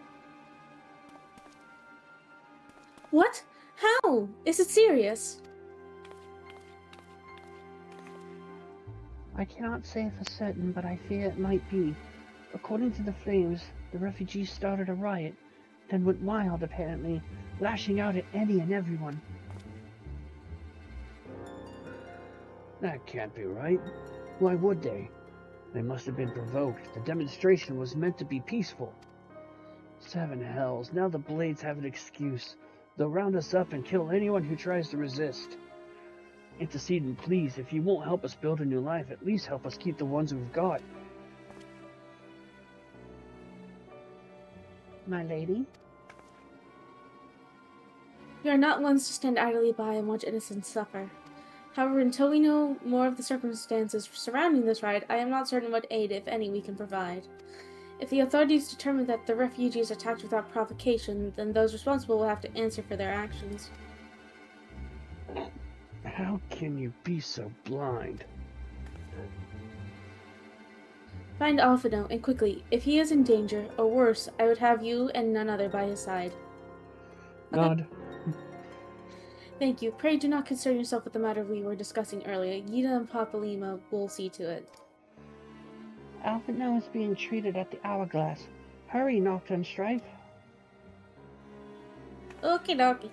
What? How? Is it serious? I cannot say for certain, but I fear it might be. According to the flames, the refugees started a riot, then went wild apparently, lashing out at any and everyone. That can't be right. Why would they? They must have been provoked. The demonstration was meant to be peaceful. 7 hells, now the Blades have an excuse. They'll round us up and kill anyone who tries to resist. Antecedent, please, if you won't help us build a new life, at least help us keep the ones we've got. My lady? We are not ones to stand idly by and watch innocents suffer. However, until we know more of the circumstances surrounding this riot, I am not certain what aid, if any, we can provide. If the authorities determine that the refugees attacked without provocation, then those responsible will have to answer for their actions. How can you be so blind? Find Alphino, and quickly. If he is in danger, or worse, I would have you and none other by his side. Okay. Nod. Thank you. Pray do not concern yourself with the matter we were discussing earlier. Yida and Papalima will see to it. Alphino is being treated at the Hourglass. Hurry, Nocta and Strife. Okie dokie.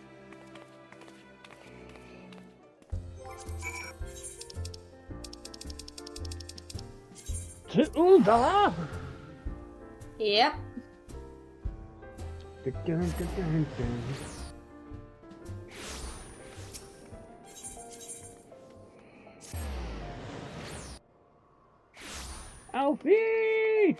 To Ulda! Yep. Alfie!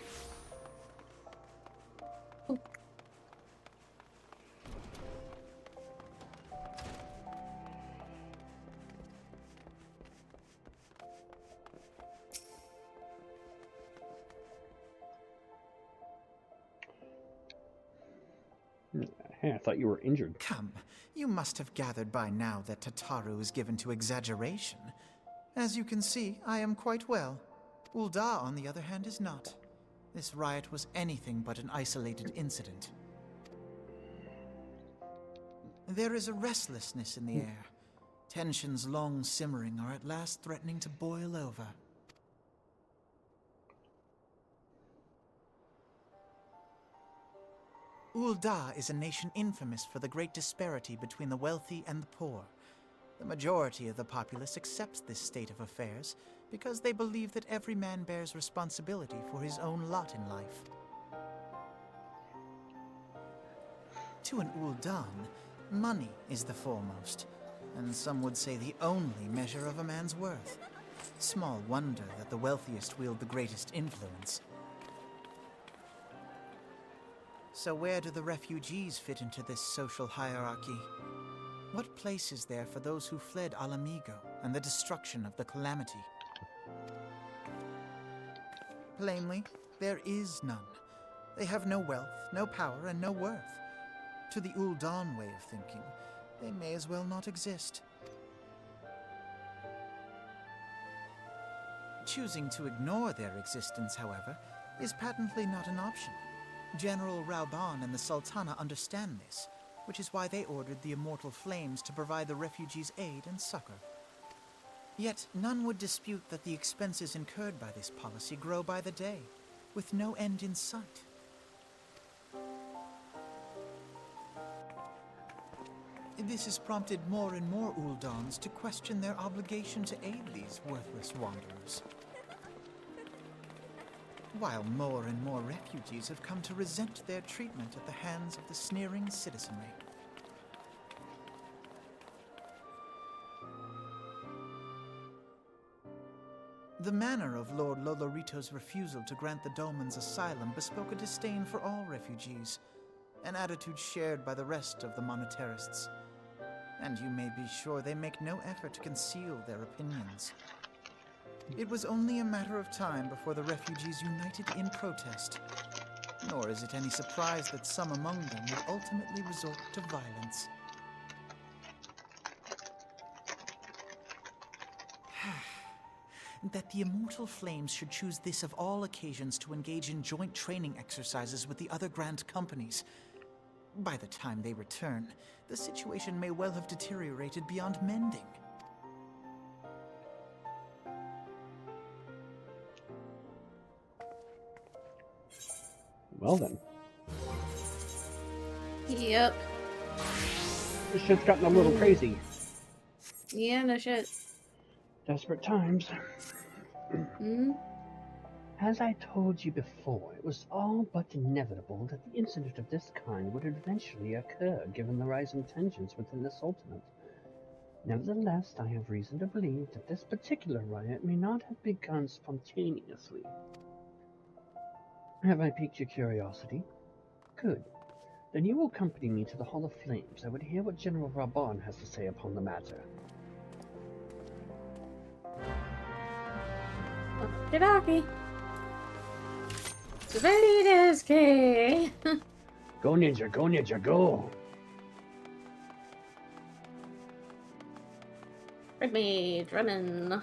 Hey, I thought you were injured. Come, you must have gathered by now that Tataru is given to exaggeration. As you can see, I am quite well. Ulda, on the other hand, is not. This riot was anything but an isolated incident. There is a restlessness in the air. Tensions long simmering are at last threatening to boil over. Ulda is a nation infamous for the great disparity between the wealthy and the poor. The majority of the populace accepts this state of affairs because they believe that every man bears responsibility for his own lot in life. To an Uldan, money is the foremost, and some would say the only measure of a man's worth. Small wonder that the wealthiest wield the greatest influence. So where do the refugees fit into this social hierarchy? What place is there for those who fled Alamigo and the destruction of the Calamity? Plainly, there is none. They have no wealth, no power, and no worth. To the Uldan way of thinking, they may as well not exist. Choosing to ignore their existence, however, is patently not an option. General Rauban and the Sultana understand this, which is why they ordered the Immortal Flames to provide the refugees aid and succor. Yet none would dispute that the expenses incurred by this policy grow by the day, with no end in sight. This has prompted more and more Uldans to question their obligation to aid these worthless wanderers. While more and more refugees have come to resent their treatment at the hands of the sneering citizenry. The manner of Lord Lolorito's refusal to grant the Dolmens asylum bespoke a disdain for all refugees, an attitude shared by the rest of the monetarists. And you may be sure they make no effort to conceal their opinions. It was only a matter of time before the refugees united in protest. Nor is it any surprise that some among them would ultimately resort to violence. That the Immortal Flames should choose this of all occasions to engage in joint training exercises with the other Grand Companies. By the time they return, the situation may well have deteriorated beyond mending. Well then. Yep. This shit's gotten a little crazy. Yeah, no shit. Desperate times. Hmm? As I told you before, it was all but inevitable that the incident of this kind would eventually occur, given the rising tensions within the Sultanate. Nevertheless, I have reason to believe that this particular riot may not have begun spontaneously. Have I piqued your curiosity? Good. Then you will accompany me to the Hall of Flames. I would hear what General Raban has to say upon the matter. Okey-dokey. Ready, Go ninja, go ninja, go! Red Mage, running.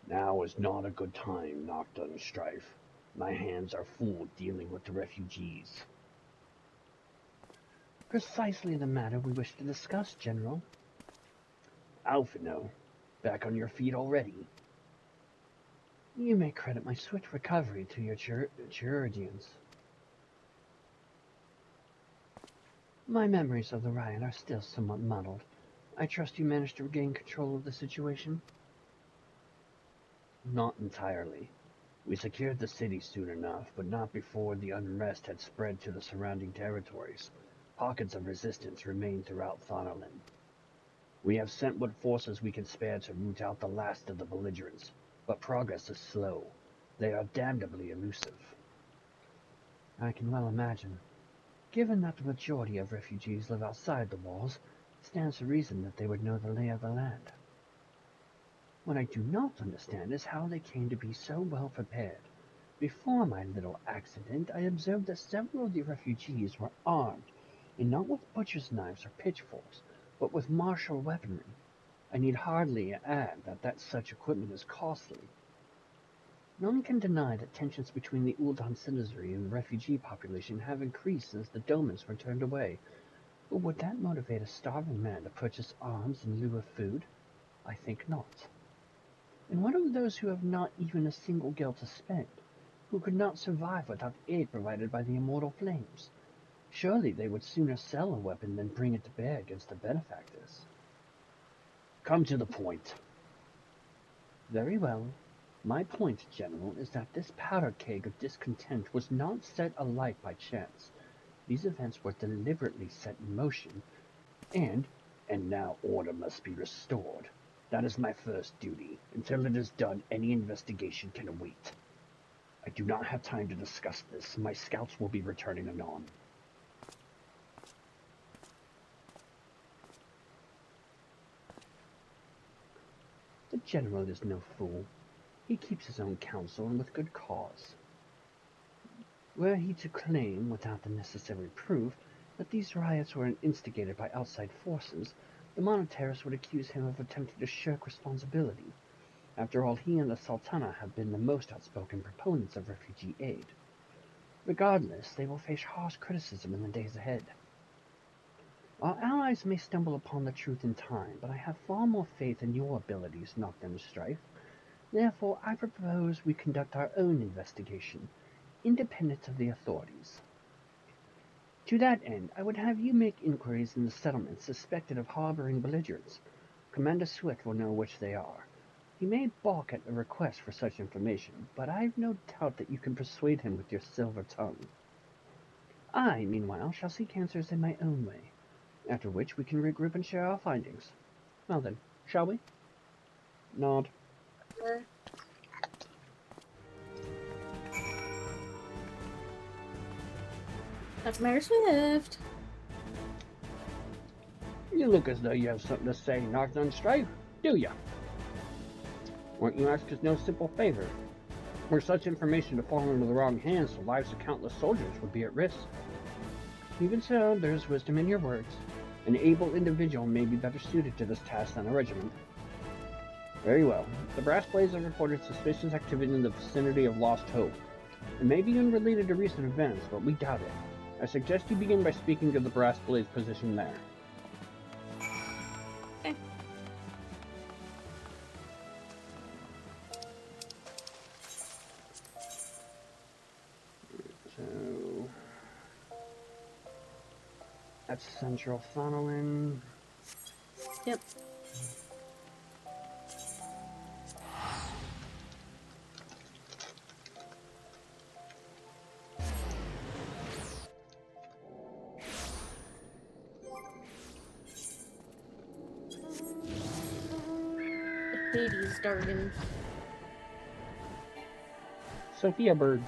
Now is not a good time, Nocturne Strife. My hands are full dealing with the refugees. Precisely the matter we wish to discuss, General. Alphino, back on your feet already. You may credit my swift recovery to your Chirurgians. My memories of the riot are still somewhat muddled. I trust you managed to regain control of the situation? Not entirely. We secured the city soon enough, but not before the unrest had spread to the surrounding territories. Pockets of resistance remain throughout Thanalan. We have sent what forces we can spare to root out the last of the belligerents, but progress is slow. They are damnably elusive. I can well imagine. Given that the majority of refugees live outside the walls, it stands to reason that they would know the lay of the land. What I do not understand is how they came to be so well prepared. Before my little accident, I observed that several of the refugees were armed, and not with butcher's knives or pitchforks, but with martial weaponry. I need hardly add that such equipment is costly. None can deny that tensions between the Uldan citizenry and the refugee population have increased since the Domans were turned away. But would that motivate a starving man to purchase arms in lieu of food? I think not. And what of those who have not even a single gil to spend, who could not survive without the aid provided by the immortal flames? Surely they would sooner sell a weapon than bring it to bear against the benefactors. Come to the point. Very well. My point, General, is that this powder keg of discontent was not set alight by chance. These events were deliberately set in motion, and now order must be restored. That is my first duty. Until it is done, any investigation can await. I do not have time to discuss this. My scouts will be returning anon. The General is no fool. He keeps his own counsel, and with good cause. Were he to claim, without the necessary proof, that these riots were instigated by outside forces, the monetarists would accuse him of attempting to shirk responsibility. After all, he and the Sultana have been the most outspoken proponents of refugee aid. Regardless, they will face harsh criticism in the days ahead. Our allies may stumble upon the truth in time, but I have far more faith in your abilities, Nocturne Strife. Therefore, I propose we conduct our own investigation, independent of the authorities. To that end, I would have you make inquiries in the settlements suspected of harboring belligerents. Commander Swift will know which they are. He may balk at a request for such information, but I have no doubt that you can persuade him with your silver tongue. I, meanwhile, shall seek answers in my own way, after which we can regroup and share our findings. Well then, shall we? Nod. That's Mayor Swift. You look as though you have something to say, Nocturne Strife, do ya? Won't you ask us no simple favor? Were such information to fall into the wrong hands, the lives of countless soldiers would be at risk. Even so, there is wisdom in your words. An able individual may be better suited to this task than a regiment. Very well. The Brass Blades have reported suspicious activity in the vicinity of Lost Hope. It may be unrelated to recent events, but we doubt it. I suggest you begin by speaking to the Brass Blades position there. Okay. So that's Central Thanalan. Yep. Hades jargon. Sophia Bird.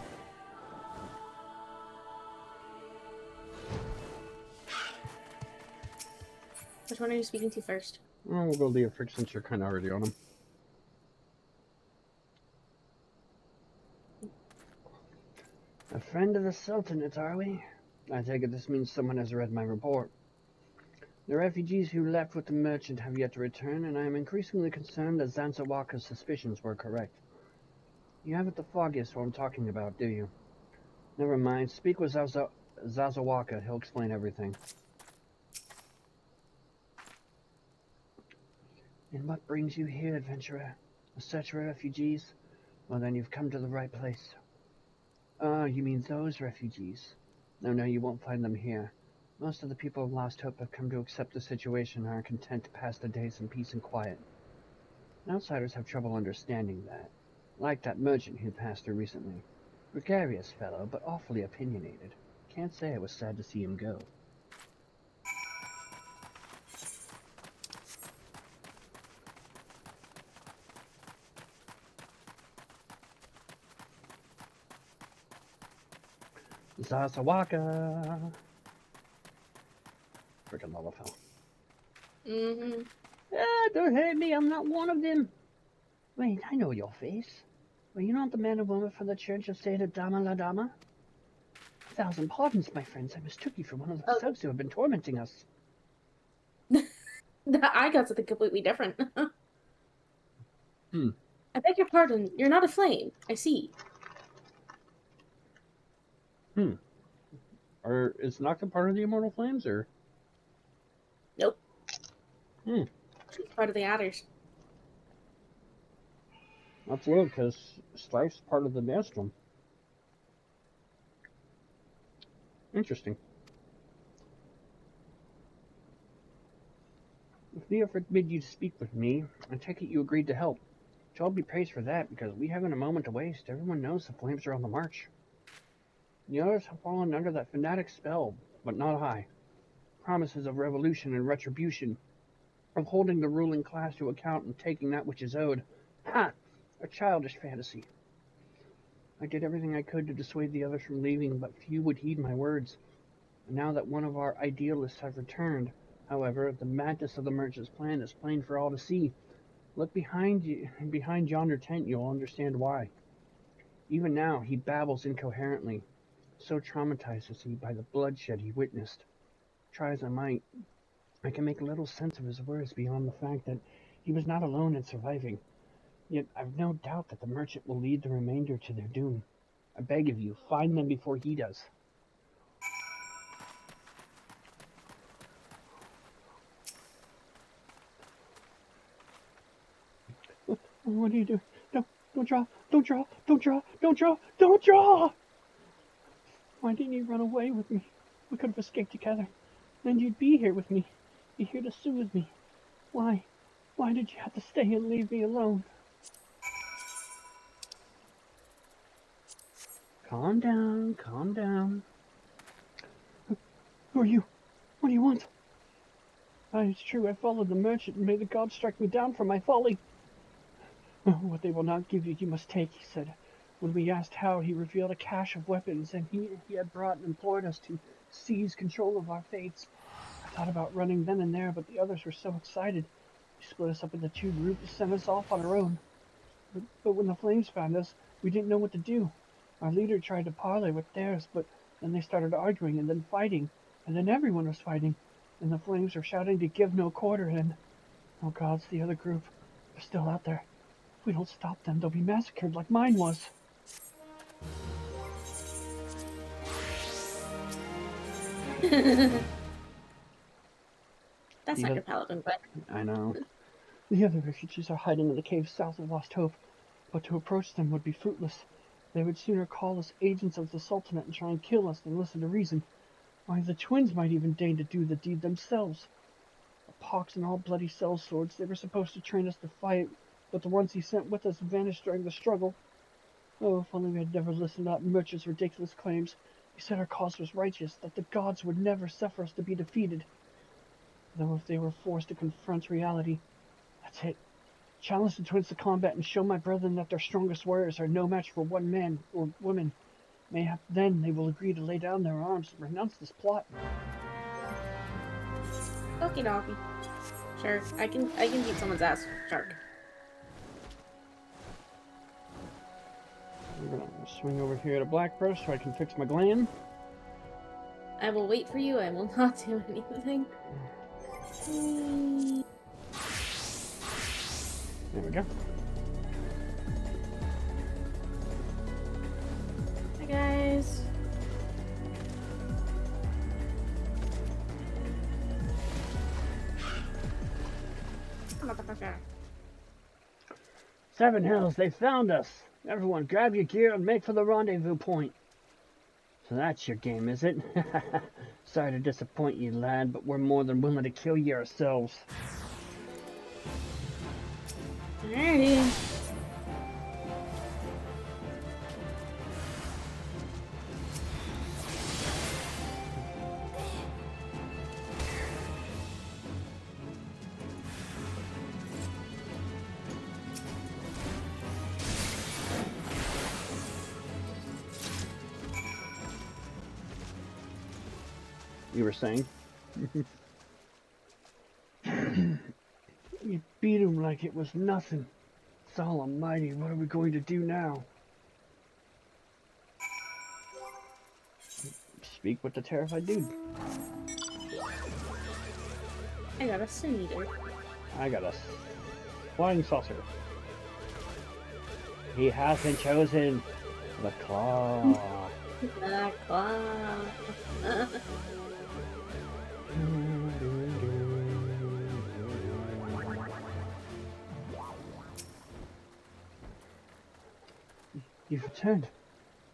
Which one are you speaking to first? Oh, we'll go Leofric since you're kind of already on him. A friend of the Sultanate, are we? I take it this means someone has read my report. The refugees who left with the merchant have yet to return, and I am increasingly concerned that Zanziwaka's suspicions were correct. You haven't the foggiest what I'm talking about, do you? Never mind. Speak with Zazawaka. He'll explain everything. And what brings you here, adventurer? A search for refugees? Well, then you've come to the right place. Oh, you mean those refugees? No, you won't find them here. Most of the people of Lost Hope have come to accept the situation and are content to pass their days in peace and quiet. Outsiders have trouble understanding that. Like that merchant who passed through recently. Gregarious fellow, but awfully opinionated. Can't say I was sad to see him go. Zazawaka! Freaking Lullafell. Mm-hmm. Ah, don't hurt me, I'm not one of them. Wait, I know your face. Were you not the man and woman from the Church of Saint Dama La Dama? 1,000 pardons, my friends. I mistook you for one of the thugs who have been tormenting us. I got something completely different. I beg your pardon. You're not a flame. I see. Or is Nocta part of the Immortal Flames, or? Nope. She's part of the Adders. That's weird, because Strife's part of the Maelstrom. Interesting. If Leofric bid you to speak with me, I take it you agreed to help. Shall be praised for that, because we haven't a moment to waste. Everyone knows the flames are on the march. The others have fallen under that fanatic spell, but not I. Promises of revolution and retribution, of holding the ruling class to account and taking that which is owed. Ha! A childish fantasy. I did everything I could to dissuade the others from leaving, but few would heed my words. And now that one of our idealists have returned, however, the madness of the merchant's plan is plain for all to see. Look behind you, and behind yonder tent you'll understand why. Even now he babbles incoherently, so traumatized is he by the bloodshed he witnessed. Try as I might, I can make little sense of his words beyond the fact that he was not alone in surviving. Yet I've no doubt that the merchant will lead the remainder to their doom. I beg of you, find them before he does. What do you do? Don't draw! Don't draw! Don't draw! Don't draw! Don't draw! Why didn't you run away with me? We could have escaped together. Then you'd be here with me. Be here to soothe me. Why? Why did you have to stay and leave me alone? Calm down, calm down. Who are you? What do you want? It's true, I followed the merchant and made the gods strike me down for my folly. What they will not give you, you must take, he said. When we asked how, he revealed a cache of weapons, and he had brought and implored us to seize control of our fates. I thought about running then and there, but the others were so excited. They split us up into two groups, sent us off on our own. But when the flames found us, we didn't know what to do. Our leader tried to parley with theirs, but then they started arguing and then fighting, and then everyone was fighting, and the flames were shouting to give no quarter, and... oh gods, the other group, they're still out there. If we don't stop them, they'll be massacred like mine was. That's like a paladin, but... I know. The other refugees are hiding in the caves south of Lost Hope, but to approach them would be fruitless. They would sooner call us agents of the Sultanate and try and kill us than listen to reason. Why, the twins might even deign to do the deed themselves. The pox and all bloody sellswords, they were supposed to train us to fight, but the ones he sent with us vanished during the struggle. Oh, if only we had never listened to that merchant's ridiculous claims. He said our cause was righteous, that the gods would never suffer us to be defeated. Though if they were forced to confront reality, that's it. challenge the twins to combat and show my brethren that their strongest warriors are no match for one man or woman. Mayhap then they will agree to lay down their arms and renounce this plot. Okie dokie. Sure, I can beat someone's ass, shark. I'm gonna swing over here to Black Brush so I can fix my gland. I will wait for you. I will not do anything. There we go. Hi guys. Motherfucker. Seven Hills, they found us. Everyone grab your gear and make for the rendezvous point. So that's your game, is it? Sorry to disappoint you, lad, but we're more than willing to kill you ourselves. Alrighty. You were saying? You beat him like it was nothing. Sol Almighty, what are we going to do now? Speak with the terrified dude. I got a sin eater. I got a flying saucer. He hasn't chosen the claw. The claw. You've returned.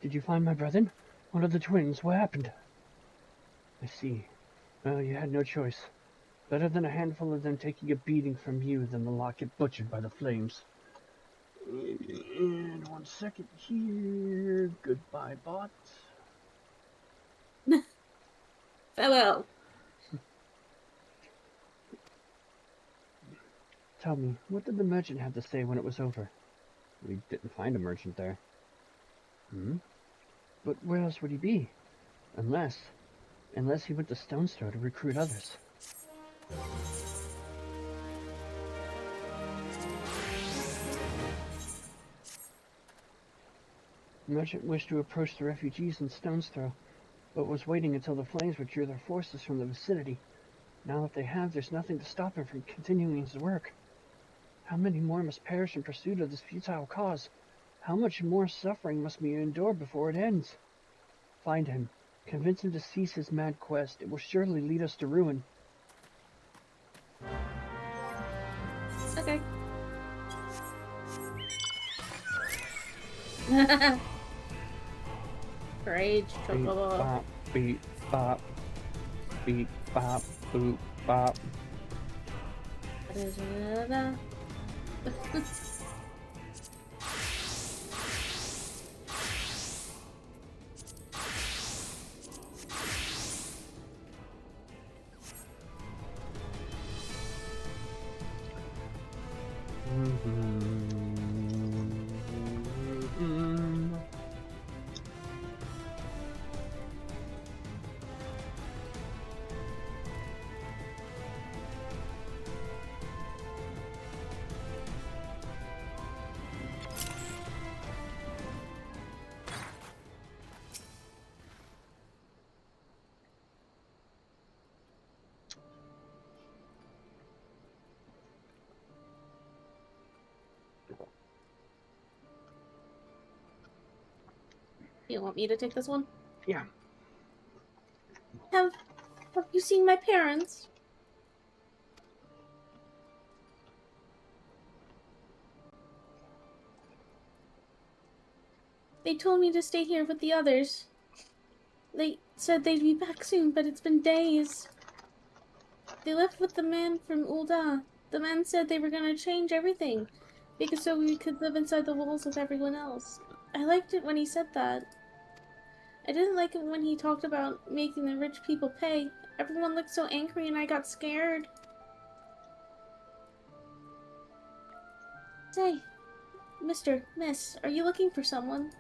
Did you find my brethren? One of the twins? What happened? I see. Well, you had no choice. Better than a handful of them taking a beating from you than the lot get butchered by the flames. And 1 second here. Goodbye, bot. Farewell. Tell me, what did the merchant have to say when it was over? We didn't find a merchant there. But where else would he be? Unless he went to Stone's Throw to recruit others. The merchant wished to approach the refugees in Stone's Throw, but was waiting until the flames withdrew their forces from the vicinity. Now that they have, there's nothing to stop him from continuing his work. How many more must perish in pursuit of this futile cause? How much more suffering must be endured before it ends? Find him. Convince him to cease his mad quest. It will surely lead us to ruin. Okay. Rage, chocobo. Beat bop, beat bop, boop bop. You want me to take this one? Yeah. Have you seen my parents? They told me to stay here with the others. They said they'd be back soon, but it's been days. They left with the man from Ul'dah. The man said they were gonna change everything, because so we could live inside the walls with everyone else. I liked it when he said that. I didn't like it when he talked about making the rich people pay. Everyone looked so angry and I got scared. Say, Miss, are you looking for someone?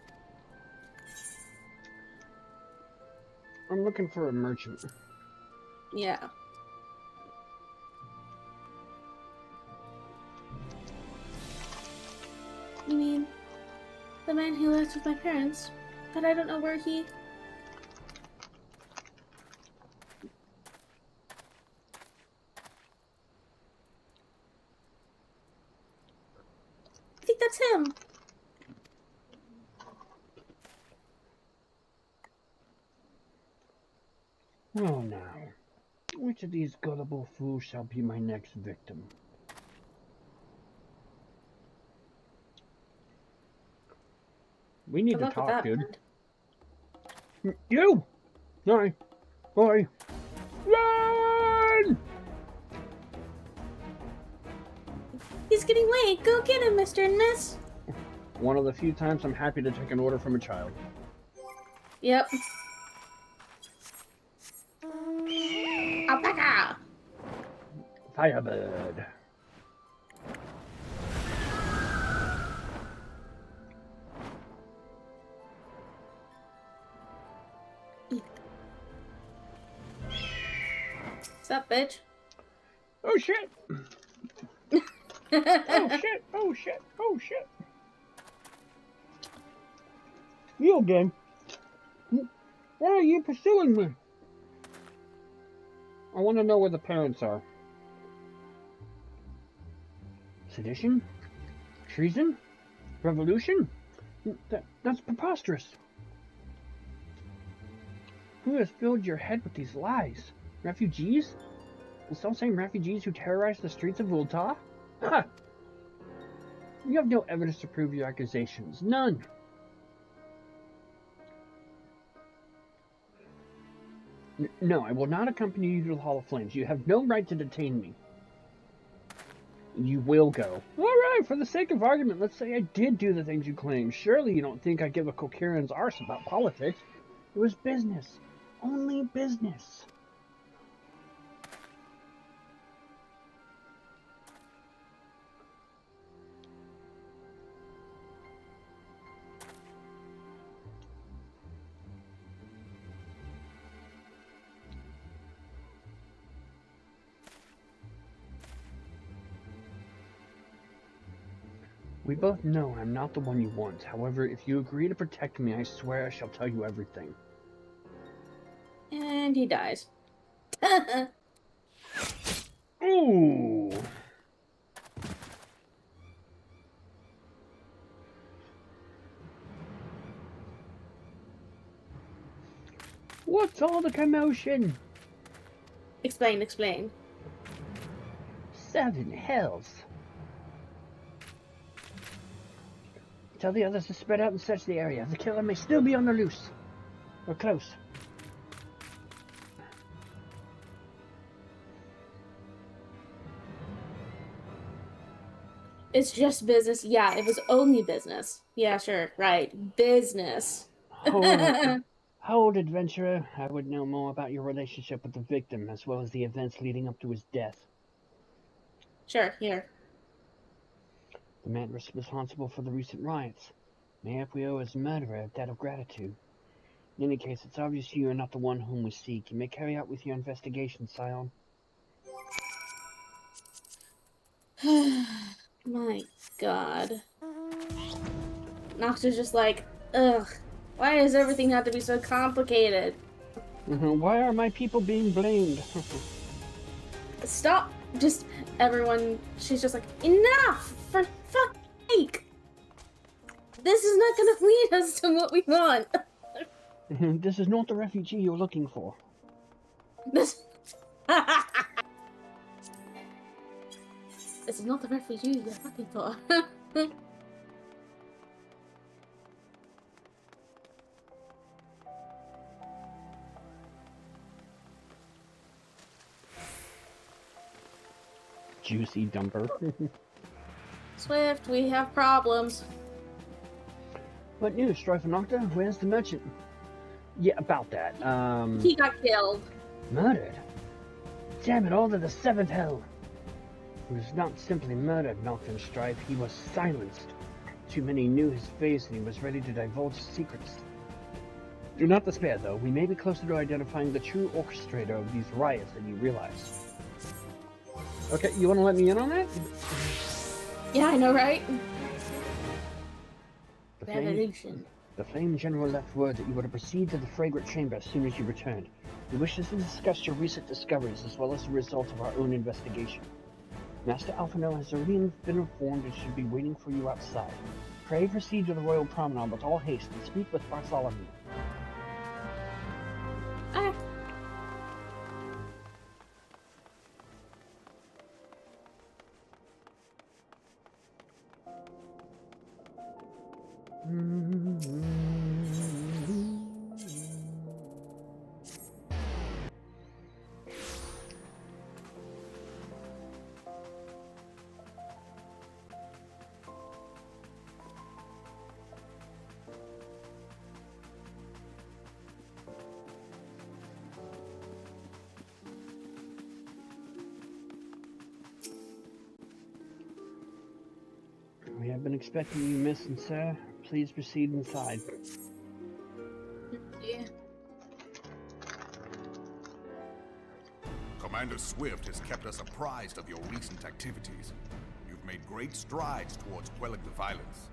I'm looking for a merchant. Yeah. You mean the man who left with my parents? But I don't know where he... I think that's him. Oh, now, which of these gullible fools shall be my next victim? We need to talk, dude. You! Sorry. Sorry. Run! He's getting late. Go get him, Mr. and Miss. One of the few times I'm happy to take an order from a child. Yep. Alpaca! Firebird. What's up, bitch? Oh shit! Oh shit! Oh shit! Oh shit! You again? Why are you pursuing me? I want to know where the parents are. Sedition? Treason? Revolution? That's preposterous. Who has filled your head with these lies? Refugees? The self-same refugees who terrorized the streets of Ulta? Ha! You have no evidence to prove your accusations. None. No, I will not accompany you to the Hall of Flames. You have no right to detain me. You will go. Alright, for the sake of argument, let's say I did do the things you claim. Surely you don't think I give a Cochran's arse about politics. It was business. Only business. We both know I'm not the one you want. However, if you agree to protect me, I swear I shall tell you everything. And he dies. Ooh. What's all the commotion? Explain. 7 hells. Tell the others to spread out and search the area. The killer may still be on the loose. We're close. It's just business. Yeah, it was only business. Yeah, sure. Right. Business. Hold, adventurer. I would know more about your relationship with the victim, as well as the events leading up to his death. Sure, here. The man responsible for the recent riots. Mayhap we owe his murderer a debt of gratitude. In any case, it's obvious you are not the one whom we seek. You may carry out with your investigation, Scion. My god. Nocta's just like, ugh. Why does everything have to be so complicated? Why are my people being blamed? Stop. Just everyone. She's just like, enough! For fuck's sake! This is not gonna lead us to what we want. This is not the refugee you're looking for. This is not the refugee you're looking for. Juicy dumper. Swift, we have problems. What news, Strife and Nocta? Where's the merchant? Yeah, about that. He got killed. Murdered? Damn it all to the 7th hell. He was not simply murdered, Malcolm Strife, he was silenced. Too many knew his face and he was ready to divulge secrets. Do not despair, though. We may be closer to identifying the true orchestrator of these riots than you realize. Okay, you want to let me in on that? Yeah, I know, right? Revolution. The Flame General left word that you were to proceed to the Fragrant Chamber as soon as you returned. He wishes to discuss your recent discoveries as well as the results of our own investigation. Master Alphino has already been informed and should be waiting for you outside. Pray proceed to the Royal Promenade with all haste and speak with Bartholomew. We have been expecting you, miss and sir. Please proceed inside. Yeah. Commander Swift has kept us apprised of your recent activities. You've made great strides towards quelling the violence.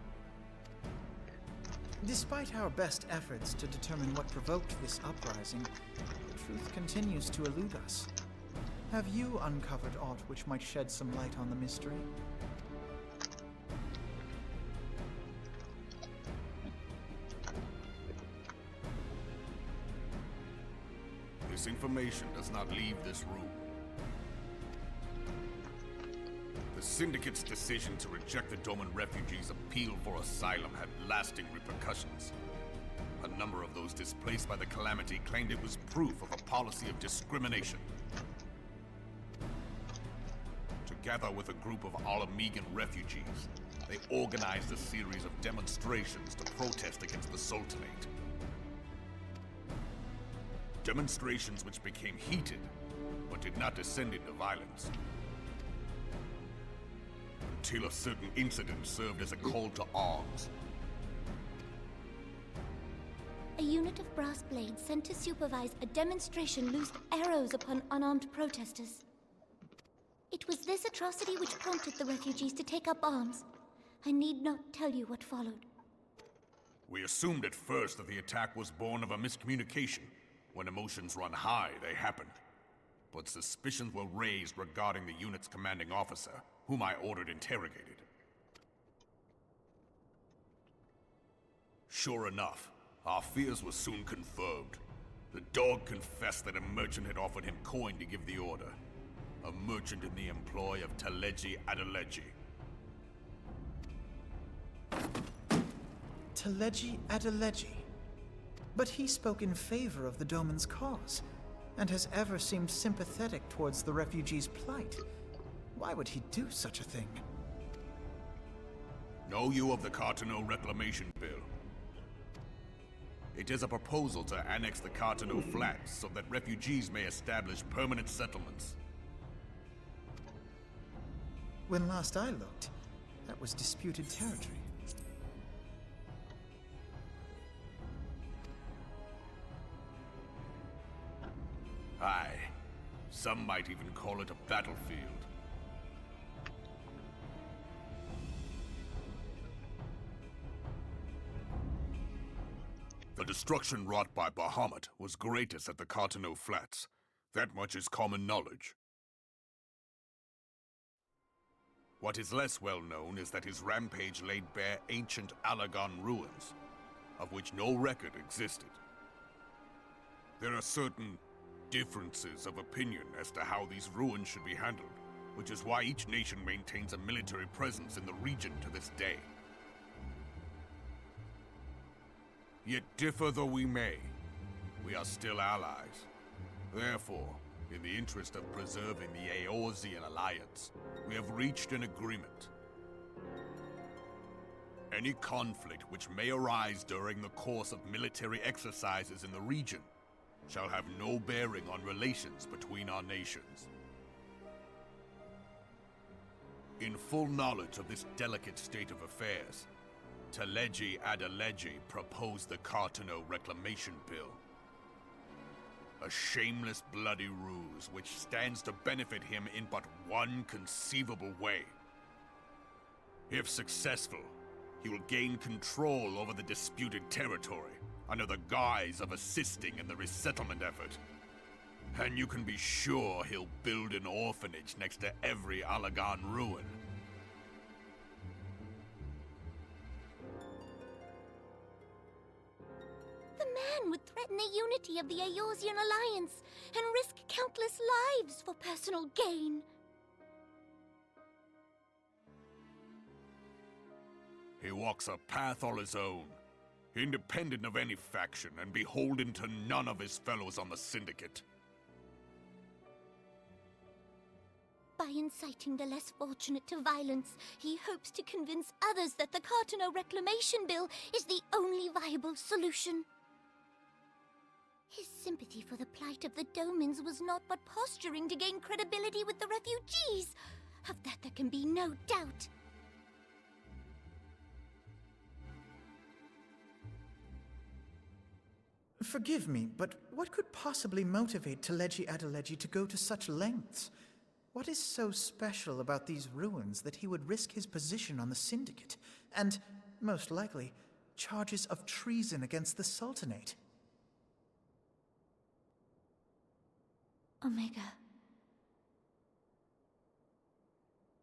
Despite our best efforts to determine what provoked this uprising, the truth continues to elude us. Have you uncovered aught which might shed some light on the mystery? This information does not leave this room. The Syndicate's decision to reject the Doman refugees' appeal for asylum had lasting repercussions. A number of those displaced by the calamity claimed it was proof of a policy of discrimination. Together with a group of Alamegan refugees, they organized a series of demonstrations to protest against the Sultanate. Demonstrations which became heated, but did not descend into violence. Until a certain incident served as a call to arms. A unit of brass blades sent to supervise a demonstration loosed arrows upon unarmed protesters. It was this atrocity which prompted the refugees to take up arms. I need not tell you what followed. We assumed at first that the attack was born of a miscommunication. When emotions run high, they happen. But suspicions were raised regarding the unit's commanding officer, whom I ordered interrogated. Sure enough, our fears were soon confirmed. The dog confessed that a merchant had offered him coin to give the order. A merchant in the employ of Teleji Adeleji. Teleji Adeleji? But he spoke in favor of the Doman's cause, and has ever seemed sympathetic towards the refugees' plight. Why would he do such a thing? Know you of the Cartano Reclamation Bill? It is a proposal to annex the Cartano Flats so that refugees may establish permanent settlements. When last I looked, that was disputed territory. Aye. Some might even call it a battlefield. The destruction wrought by Bahamut was greatest at the Cartano Flats. That much is common knowledge. What is less well known is that his rampage laid bare ancient Alagon ruins, of which no record existed. There are certain differences of opinion as to how these ruins should be handled, which is why each nation maintains a military presence in the region to this day. Yet differ though we may, we are still allies. Therefore, in the interest of preserving the Eorzean alliance, we have reached an agreement. Any conflict which may arise during the course of military exercises in the region shall have no bearing on relations between our nations. In full knowledge of this delicate state of affairs, Teleji Adeleji proposed the Cartano Reclamation Bill. A shameless bloody ruse which stands to benefit him in but one conceivable way. If successful, he will gain control over the disputed territory under the guise of assisting in the resettlement effort. And you can be sure he'll build an orphanage next to every Allagan ruin. The man would threaten the unity of the Eorzean Alliance and risk countless lives for personal gain. He walks a path all his own, independent of any faction and beholden to none of his fellows on the Syndicate. By inciting the less fortunate to violence, he hopes to convince others that the Cartano Reclamation Bill is the only viable solution. His sympathy for the plight of the Domans was not but posturing to gain credibility with the refugees. Of that there can be no doubt. Forgive me, but what could possibly motivate Teleji Adeleji to go to such lengths? What is so special about these ruins that he would risk his position on the Syndicate, and, most likely, charges of treason against the Sultanate? Omega.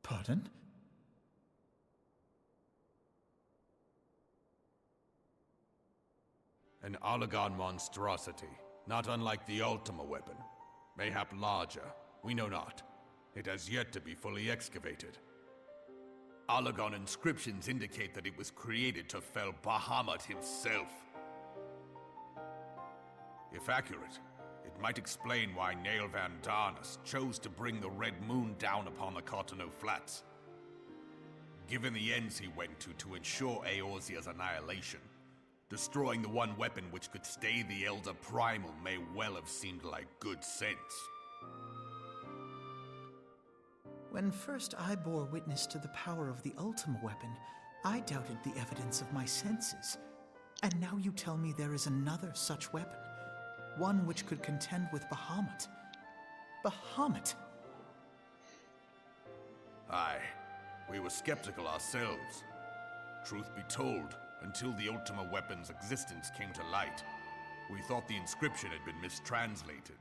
Pardon? An Allagan monstrosity, not unlike the Ultima weapon. Mayhap larger, we know not. It has yet to be fully excavated. Allagan inscriptions indicate that it was created to fell Bahamut himself. If accurate, it might explain why Nael Van Darnus chose to bring the Red Moon down upon the Cartano Flats. Given the ends he went to ensure Eorzea's annihilation, destroying the one weapon which could stay the Elder Primal may well have seemed like good sense. When first I bore witness to the power of the Ultima weapon, I doubted the evidence of my senses. And now you tell me there is another such weapon, one which could contend with Bahamut. Bahamut! Aye, we were skeptical ourselves. Truth be told, until the Ultima weapon's existence came to light, we thought the inscription had been mistranslated.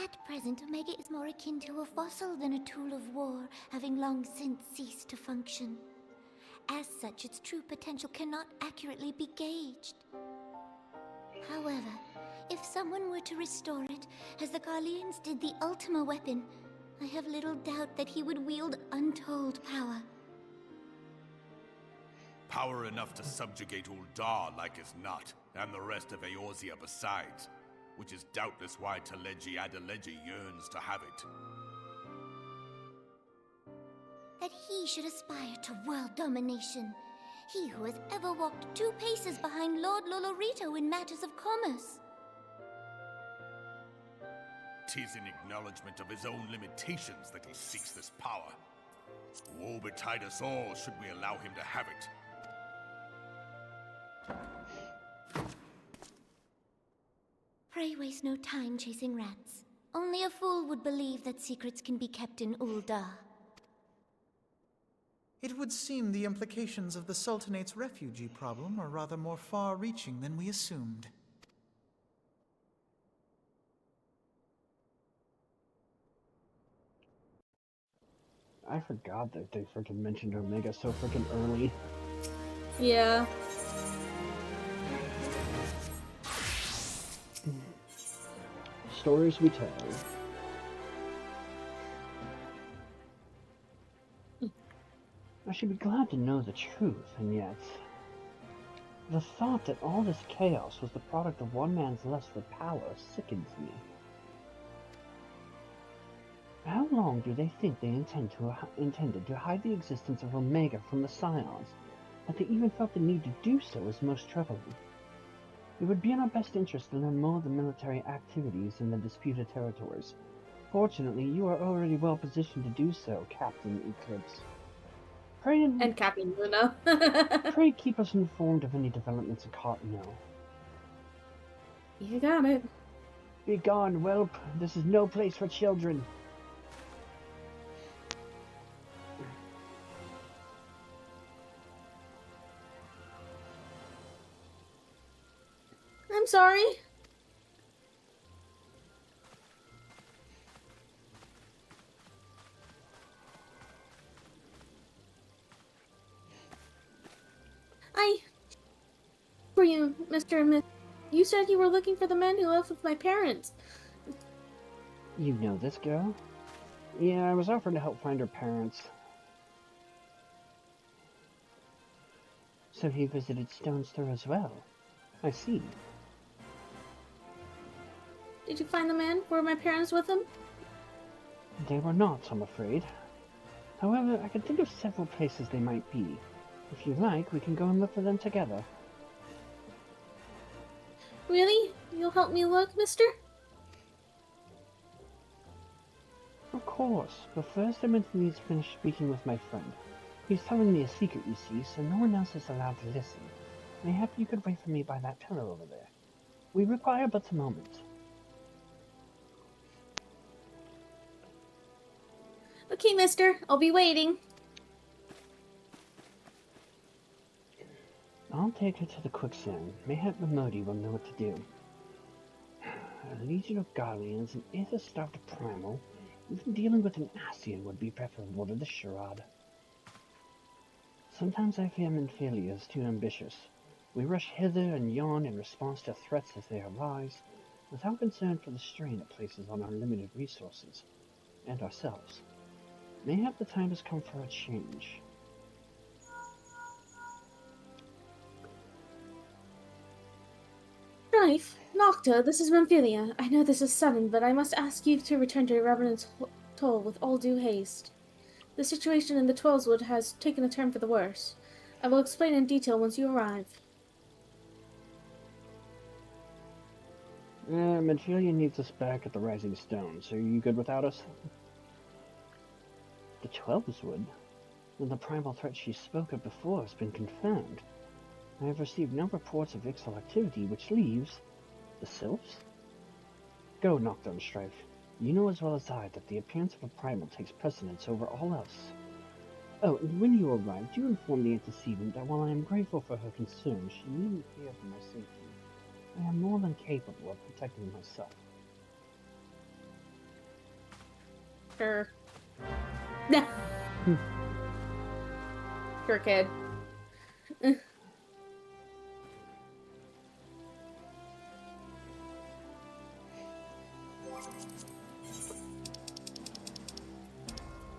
At present, Omega is more akin to a fossil than a tool of war, having long since ceased to function. As such, its true potential cannot accurately be gauged. However, if someone were to restore it, as the Garleans did the Ultima weapon, I have little doubt that he would wield untold power. Power enough to subjugate Uldar like as not, and the rest of Eorzea besides, which is doubtless why Teleji Adeleji yearns to have it. That he should aspire to world domination. He who has ever walked 2 paces behind Lord Lolorito in matters of commerce. 'Tis in acknowledgement of his own limitations that he seeks this power. Woe betide us all should we allow him to have it. Pray waste no time chasing rats. Only a fool would believe that secrets can be kept in Uldar. It would seem the implications of the Sultanate's refugee problem are rather more far-reaching than we assumed. I forgot that they freaking mentioned Omega so freaking early. Yeah. Stories we tell. I should be glad to know the truth, and yet... the thought that all this chaos was the product of one man's lust for power sickens me. How long do they think they intended to hide the existence of Omega from the Scions? That they even felt the need to do so is most troubling. It would be in our best interest to learn more of the military activities in the disputed territories. Fortunately, you are already well positioned to do so, Captain Eclipse. Pray and Captain Luna. Pray keep us informed of any developments in Cottonelle. You got it. Be gone, whelp. This is no place for children. I'm sorry. For you, Mr. and Miss. You said you were looking for the men who left with my parents. You know this girl? Yeah, I was offered to help find her parents. So he visited Stone's Throw as well. I see. Did you find the men? Were my parents with them? They were not, I'm afraid. However, I can think of several places they might be. If you like, we can go and look for them together. Really? You'll help me look, mister? Of course, but first I meant to need to finish speaking with my friend. He's telling me a secret, you see, so no one else is allowed to listen. Mayhap you could wait for me by that pillar over there. We require but a moment. Okay, mister. I'll be waiting. I'll take her to the quicksand. Mayhap Mimodi will know what to do. A legion of Guardians, an Aether-starved primal, even dealing with an Ascian would be preferable to this charade. Sometimes I fear Minfilia is too ambitious. We rush hither and yon in response to threats as they arise, without concern for the strain it places on our limited resources, and ourselves. Mayhap the time has come for a change. Strife, Nocta, this is Memphilia. I know this is sudden, but I must ask you to return to Revenant's Toll with all due haste. The situation in the Twellswood has taken a turn for the worse. I will explain in detail once you arrive. Memphilia needs us back at the Rising Stone, so are you good without us? The Twelveswood? Then the primal threat she spoke of before has been confirmed. I have received no reports of Ixal activity, which leaves the Sylphs? Go, Nocta and Strife. You know as well as I that the appearance of a primal takes precedence over all else. Oh, and when you arrive, do inform the antecedent that while I am grateful for her concern, she needn't fear for my safety. I am more than capable of protecting myself. Sure. Sure, kid.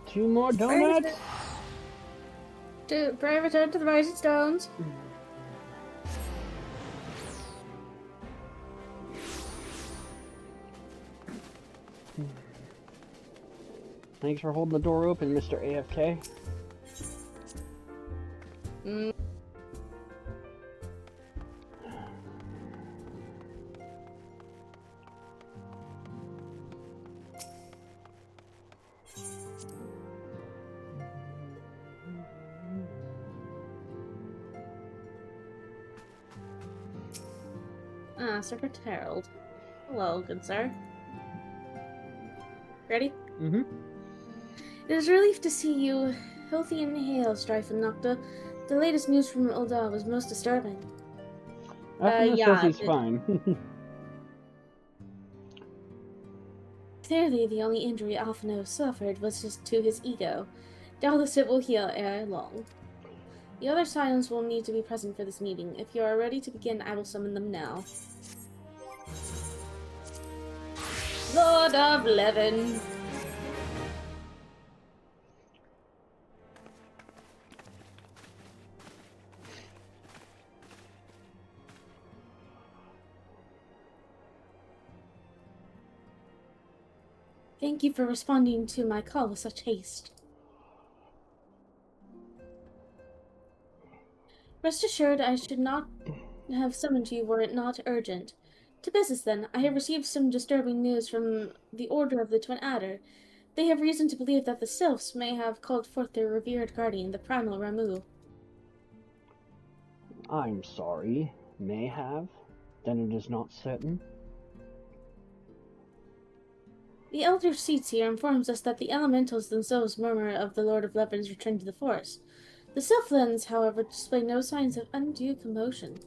Two more donuts? Pray return to the Rising Stones. Thanks for holding the door open, Mr. AFK. Secret Herald. Hello, good sir. Ready? Mm-hmm. It is a relief to see you healthy and hale, Strife and Nocta. The latest news from Ulda was most disturbing. Says he's fine. Clearly, the only injury Alphino suffered was just to his ego. Doubtless it will heal ere long. The other Scions will need to be present for this meeting. If you are ready to begin, I will summon them now. Lord of Levin. Thank you for responding to my call with such haste. Rest assured, I should not have summoned you were it not urgent. To business, then. I have received some disturbing news from the Order of the Twin Adder. They have reason to believe that the Sylphs may have called forth their revered guardian, the Primal Ramu. I'm sorry. May have? Then it is not certain? The Elder Seats here informs us that the elementals themselves murmur of the Lord of Levin's return to the forest. The Sylphlings, however, display no signs of undue commotion.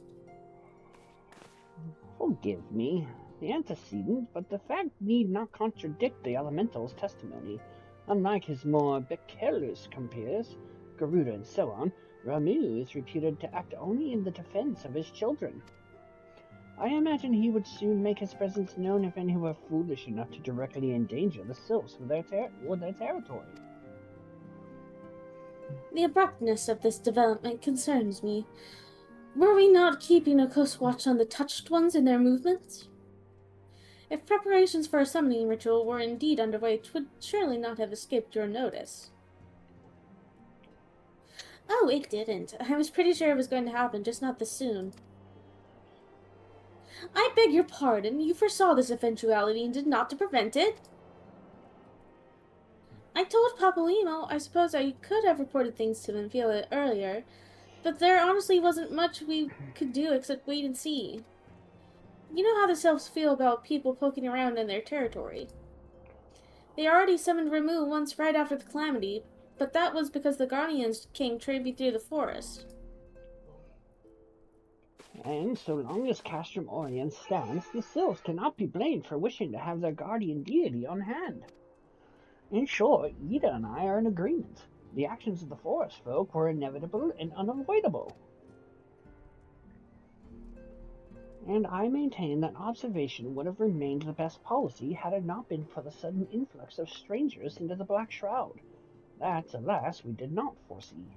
Forgive me, the antecedent, but the fact need not contradict the elemental's testimony. Unlike his more careless compeers, Garuda and so on, Ramu is reputed to act only in the defense of his children. I imagine he would soon make his presence known if any were foolish enough to directly endanger the Sylphs with their territory. The abruptness of this development concerns me. Were we not keeping a close watch on the touched ones and their movements? If preparations for a summoning ritual were indeed underway, it would surely not have escaped your notice. Oh, it didn't. I was pretty sure it was going to happen, just not this soon. I beg your pardon. You foresaw this eventuality and did not to prevent it? I told Papalymo I suppose I could have reported things to Linfield earlier, but there honestly wasn't much we could do except wait and see. You know how the Sylphs feel about people poking around in their territory. They already summoned Ramu once right after the calamity, but that was because the Guardians came traipsing through the forest. And so long as Castrum Orient stands, the Sylphs cannot be blamed for wishing to have their guardian deity on hand. In short, Ida and I are in agreement. The actions of the forest folk were inevitable and unavoidable. And I maintain that observation would have remained the best policy had it not been for the sudden influx of strangers into the Black Shroud. That, alas, we did not foresee.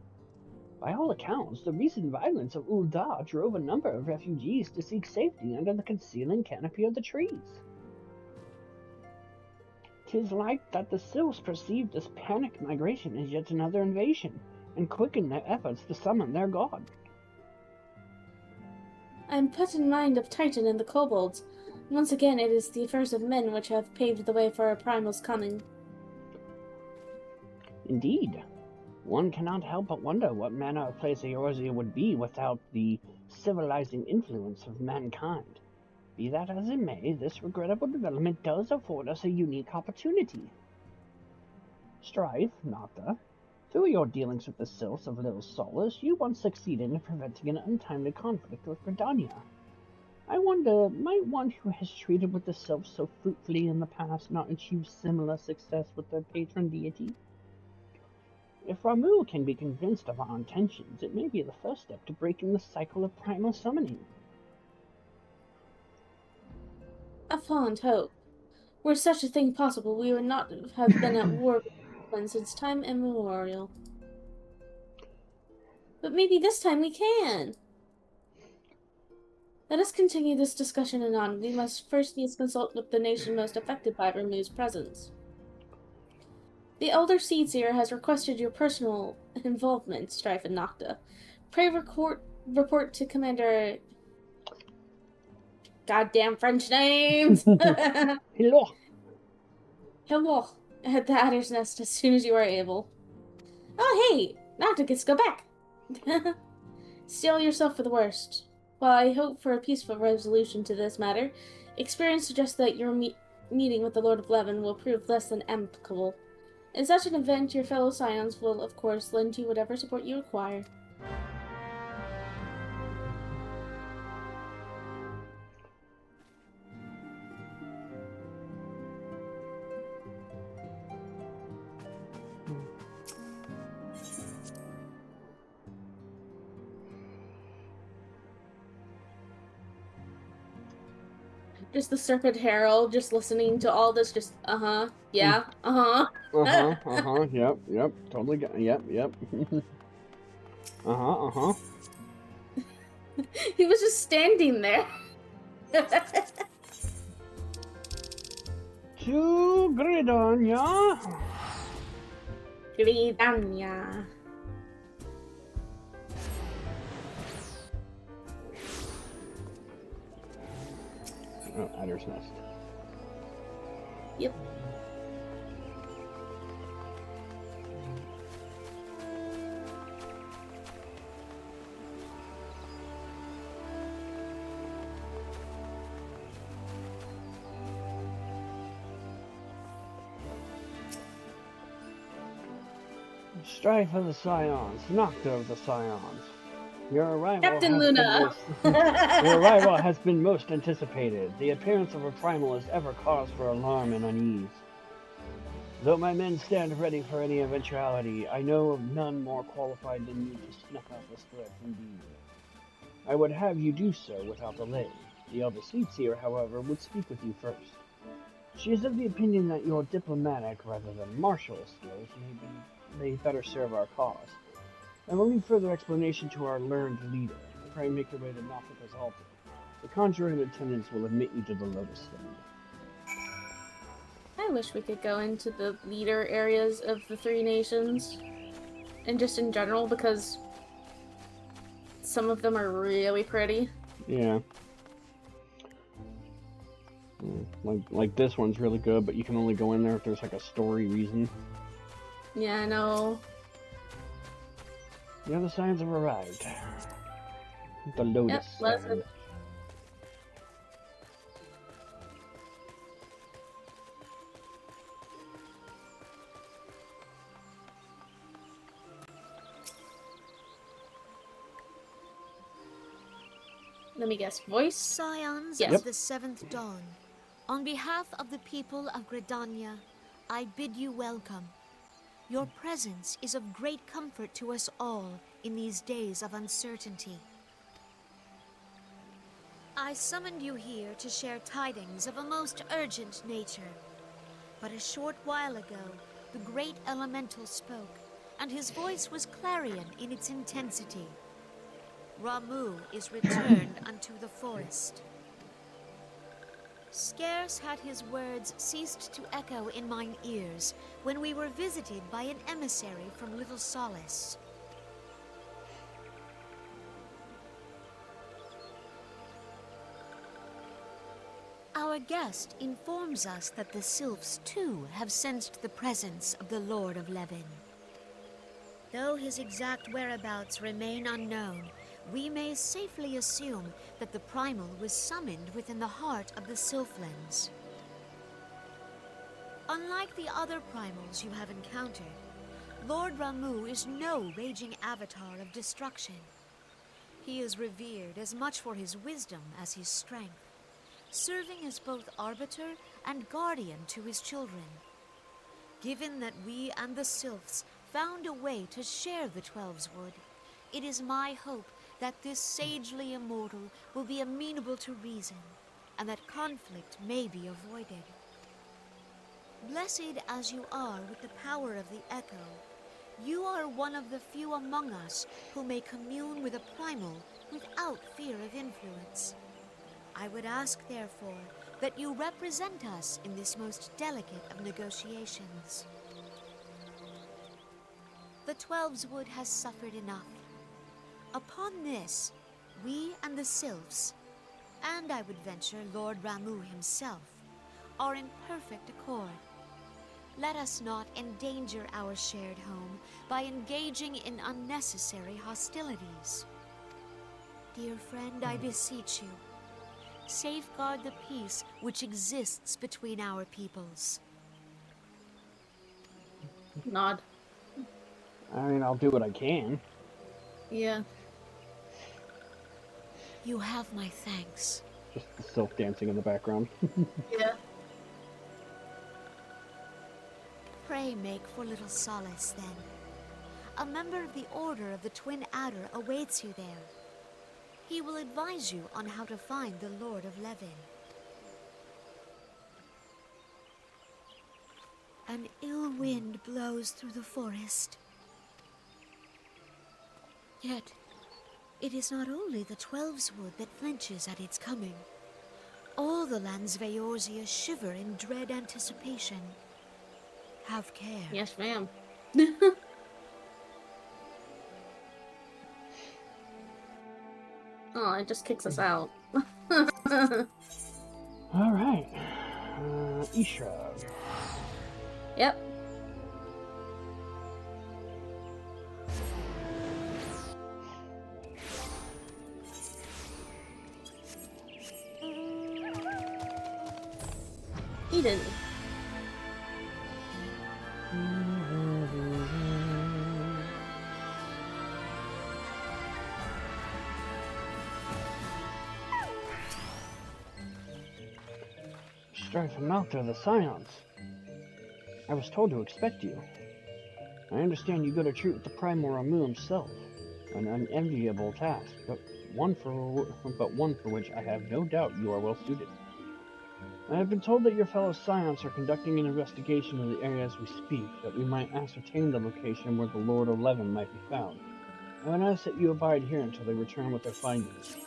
By all accounts, the recent violence of Ul'dah drove a number of refugees to seek safety under the concealing canopy of the trees. 'Tis like that the Sylphs perceived this panicked migration as yet another invasion, and quickened their efforts to summon their god. I am put in mind of Titan and the kobolds. Once again, it is the affairs of men which have paved the way for our primal's coming. Indeed. One cannot help but wonder what manner of place Eorzea would be without the civilizing influence of mankind. Be that as it may, this regrettable development does afford us a unique opportunity. Strife, Nocta, through your dealings with the Sylphs of Little Solace, you once succeeded in preventing an untimely conflict with Gridania. I wonder, might one who has treated with the Sylphs so fruitfully in the past not achieve similar success with their patron deity? If Ramu can be convinced of our intentions, it may be the first step to breaking the cycle of primal summoning. A fond hope. Were such a thing possible, we would not have been at war with England since time immemorial. But maybe this time we can! Let us continue this discussion anon. We must first needs consult with the nation most affected by Ramu's presence. The Elder Seedseer has requested your personal involvement, Strife and Nocta. Pray report to Commander... Goddamn French names! Hello! Hello, at the Adder's Nest as soon as you are able. Oh hey! Nocta gets to go back! Steel yourself for the worst. While I hope for a peaceful resolution to this matter, experience suggests that your meeting with the Lord of Levin will prove less than amicable. In such an event, your fellow Scions will, of course, lend you whatever support you require. Just the Serpent Herald, just listening to all this, just, yeah, Yep, totally yep. He was just standing there. To Gridania. Gridania. Spider's Nest. Yep. Strife of the Scions, Nocta of the Scions. Your arrival Captain has Luna. been your arrival has been most anticipated. The appearance of a primal is ever cause for alarm and unease. Though my men stand ready for any eventuality, I know of none more qualified than you to snuff out this threat indeed. I would have you do so without delay. The elder Seer, however, would speak with you first. She is of the opinion that your diplomatic rather than martial skills may better serve our cause. I will leave further explanation to our learned leader. Pray make your way to Noctica's altar. The conjurer in attendance will admit you to the Lotus Stone. I wish we could go into the leader areas of the three nations. And just in general, because some of them are really pretty. Yeah. Like this one's really good, but you can only go in there if there's like a story reason. Yeah, I know. The other signs have arrived. The Lotus Yep, Stone. Let me guess, voice? Scions Yes. of the Seventh Dawn, on behalf of the people of Gridania, I bid you welcome. Your presence is of great comfort to us all in these days of uncertainty. I summoned you here to share tidings of a most urgent nature. But a short while ago, the great elemental spoke, and his voice was clarion in its intensity. Ramuh is returned unto the forest. Scarce had his words ceased to echo in mine ears when we were visited by an emissary from Little Solace. Our guest informs us that the Sylphs, too, have sensed the presence of the Lord of Levin. Though his exact whereabouts remain unknown, we may safely assume that the Primal was summoned within the heart of the Sylphlands. Unlike the other Primals you have encountered, Lord Ramuh is no raging avatar of destruction. He is revered as much for his wisdom as his strength, serving as both arbiter and guardian to his children. Given that we and the Sylphs found a way to share the Twelves Wood, it is my hope that this sagely immortal will be amenable to reason, and that conflict may be avoided. Blessed as you are with the power of the Echo, you are one of the few among us who may commune with a primal without fear of influence. I would ask, therefore, that you represent us in this most delicate of negotiations. The Twelves Wood has suffered enough. Upon this, we and the Sylphs, and I would venture Lord Ramuh himself, are in perfect accord. Let us not endanger our shared home by engaging in unnecessary hostilities. Dear friend, I beseech you, safeguard the peace which exists between our peoples. Nod. I mean, I'll do what I can. Yeah. You have my thanks. Just the sylph dancing in the background. Yeah. Pray make for Little Solace, then. A member of the Order of the Twin Adder awaits you there. He will advise you on how to find the Lord of Levin. An ill wind blows through the forest. Yet, it is not only the Twelves Wood that flinches at its coming. All the lands of Eorzea shiver in dread anticipation. Have care. Yes, ma'am. Oh, it just kicks us out. Alright. Ishra. Yep. Eden. Strife and Malta the Scions. I was told to expect you. I understand you go to treat with the Primal Ramu himself. An unenviable task, but one for which I have no doubt you are well suited. I have been told that your fellow Scions are conducting an investigation in the area as we speak, that we might ascertain the location where the Lord 11 might be found. I would ask that you abide here until they return with their findings.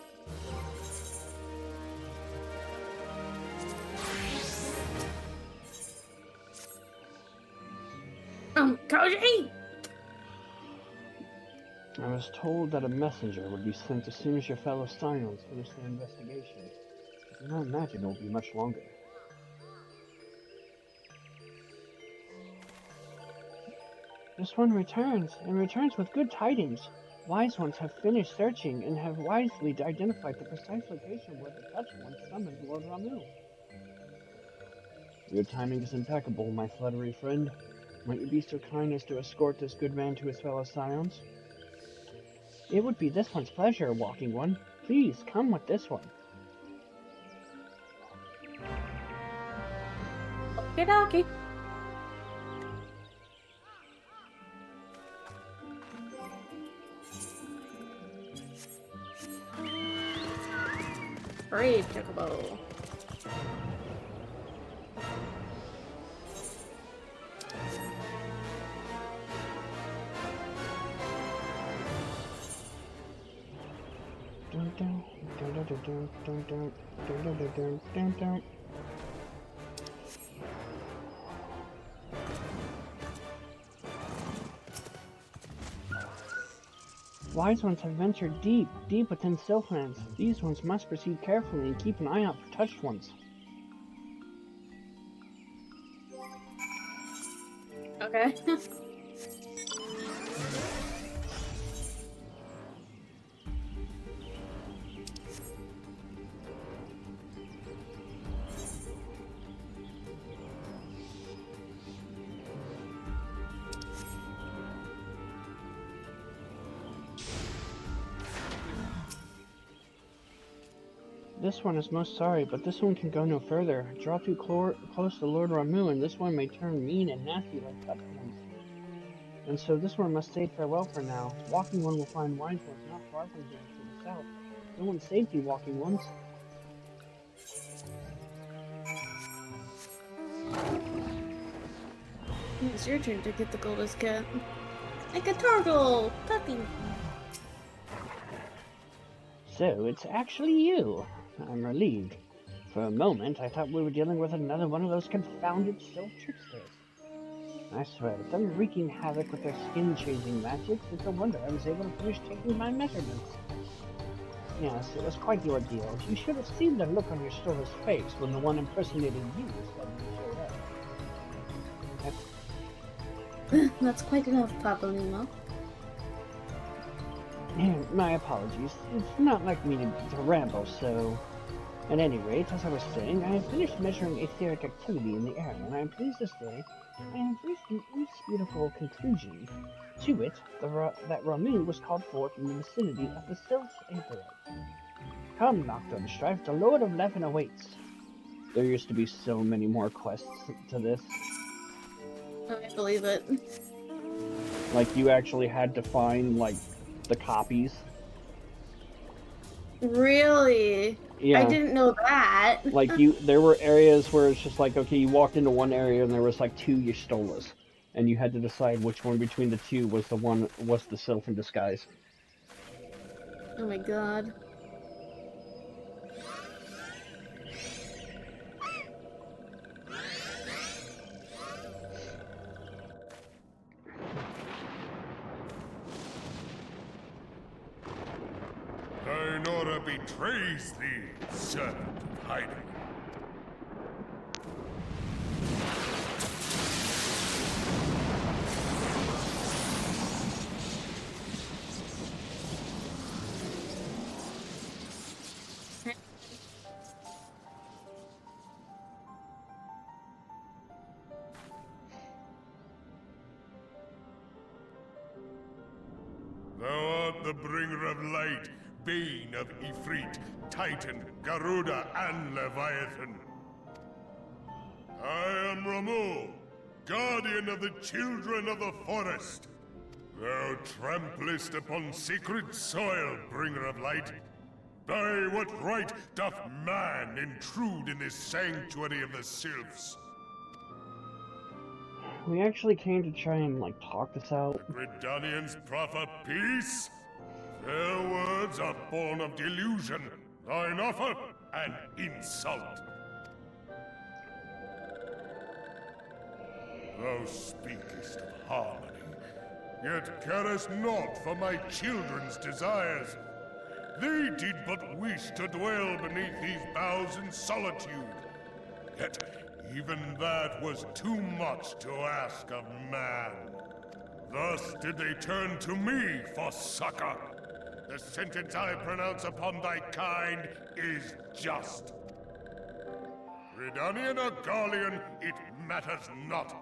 Koji! I was told that a messenger would be sent as soon as your fellow Scions finish their investigation. I do not imagine it will be much longer. This one returns, and returns with good tidings. Wise ones have finished searching and have wisely identified the precise location where the Touched One summoned Lord Ramu. Your timing is impeccable, my fluttery friend. Might you be so kind as to escort this good man to his fellow Scions? It would be this one's pleasure, Walking One. Please, come with this one. Okie dokie. Brave Chocobo. Wise ones have ventured deep within Sylphlands. These ones must proceed carefully and keep an eye out for touched ones. Okay. This one is most sorry, but this one can go no further. Draw too close to Lord Ramu, and this one may turn mean and nasty like touched ones. And so this one must say farewell for now. Walking One will find Wise Ones not far from here to the south. No one's safety, Walking Ones. It's your turn to get the Goldest Cat. Like a turtle! Puppy! So, it's actually you. I'm relieved. For a moment, I thought we were dealing with another one of those confounded Sylph tricksters. I swear, with them wreaking havoc with their skin-changing magics, it's a wonder I was able to finish taking my measurements. Yes, it was quite the ordeal. You should have seen the look on your store's face when the one impersonating you suddenly showed up. That's quite enough, Papa Limo. My apologies. It's not like me to ramble, so... At any rate, as I was saying, I have finished measuring etheric activity in the area, and I am pleased to say I have reached an indisputable conclusion. To wit, that Ramu was called forth in the vicinity of the Sylph's Aetherite. Come, Nocturne Strife, the Lord of Leven awaits. There used to be so many more quests to this. I believe it. Like, you actually had to find, like, the copies. Really? Yeah. I didn't know that. Like, there were areas where it's just like, okay, you walked into one area and there was like 2 Y'shtolas. And you had to decide which one between the 2 was the Sylph in disguise. Oh my god. Thine aura betrays thee, servant of hiding. art the bringer of light, bane of Ifrit, Titan, Garuda, and Leviathan. I am Ramu, guardian of the children of the forest. Thou tramplest upon sacred soil, bringer of light. By what right doth man intrude in this sanctuary of the sylphs? We actually came to try and, like, talk this out. The Gridanians proffer peace? Their words are born of delusion, thine offer an insult. Thou speakest of harmony, yet carest not for my children's desires. They did but wish to dwell beneath these boughs in solitude. Yet even that was too much to ask of man. Thus did they turn to me for succor. The sentence I pronounce upon thy kind is just. Redanian or Garlean, it matters not.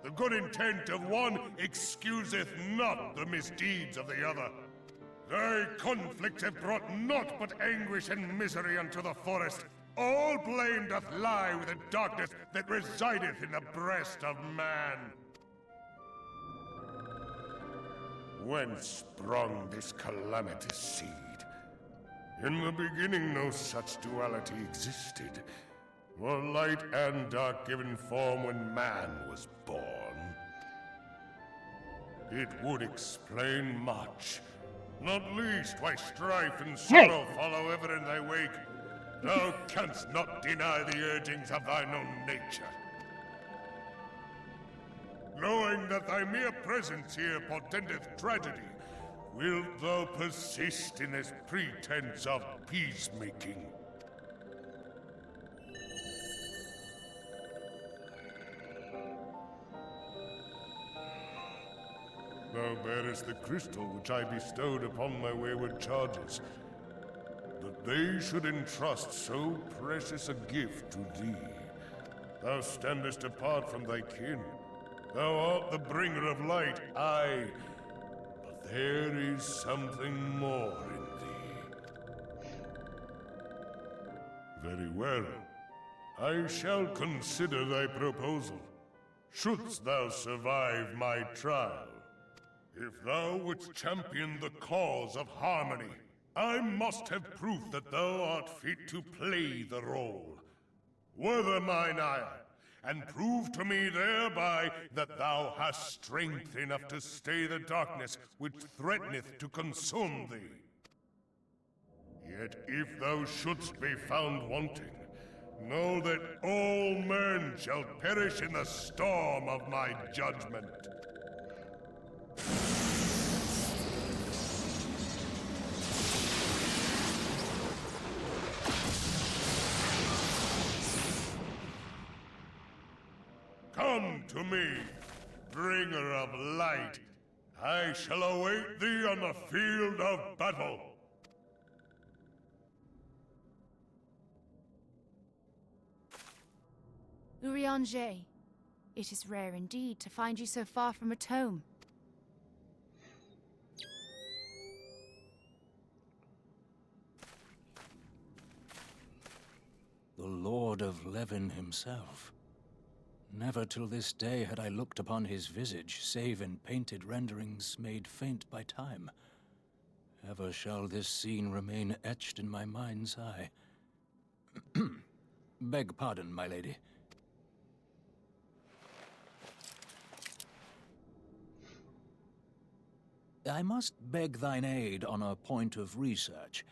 The good intent of one excuseth not the misdeeds of the other. Thy conflicts have brought naught but anguish and misery unto the forest. All blame doth lie with the darkness that resideth in the breast of man. Whence sprung this calamitous seed? In the beginning no such duality existed. Were light and dark given form when man was born? It would explain much. Not least why strife and sorrow follow ever in thy wake. Thou canst not deny the urgings of thine own nature. Knowing that thy mere presence here portendeth tragedy, wilt thou persist in this pretense of peacemaking? Thou bearest the crystal which I bestowed upon my wayward charges. That they should entrust so precious a gift to thee. Thou standest apart from thy kin. Thou art the bringer of light, aye. But there is something more in thee. Very well. I shall consider thy proposal. Shouldst thou survive my trial. If thou wouldst champion the cause of harmony, I must have proof that thou art fit to play the role. Wither mine ire, and prove to me thereby that thou hast strength enough to stay the darkness which threateneth to consume thee. Yet if thou shouldst be found wanting, know that all men shall perish in the storm of my judgment. Come to me, bringer of light. I shall await thee on the field of battle. Urianger, it is rare indeed to find you so far from a tome. The Lord of Levin himself. Never till this day had I looked upon his visage, save in painted renderings made faint by time. Ever shall this scene remain etched in my mind's eye. Beg pardon, my lady. I must beg thine aid on a point of research.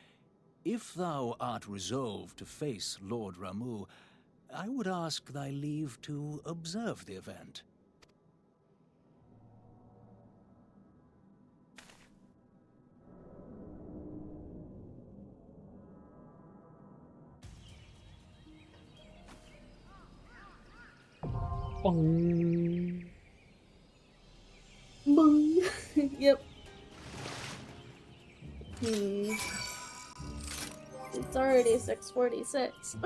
If thou art resolved to face Lord Ramu, I would ask thy leave to observe the event. Bong. Bong. Yep. It's already 6:46.